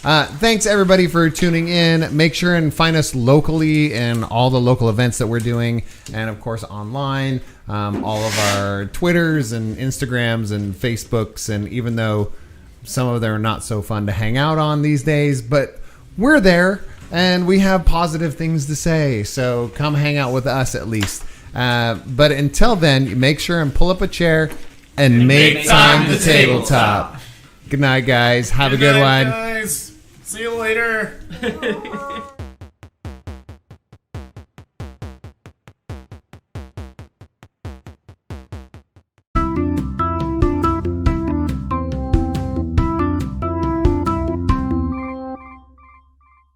Thanks everybody for tuning in. Make sure and find us locally in all the local events that we're doing, and of course online. All of our Twitters and Instagrams and Facebooks, and even though some of them are not so fun to hang out on these days, but we're there and we have positive things to say. So come hang out with us at least. But until then, make sure and pull up a chair and make time to tabletop. Good night, guys. Have a good one. Guys. See you later.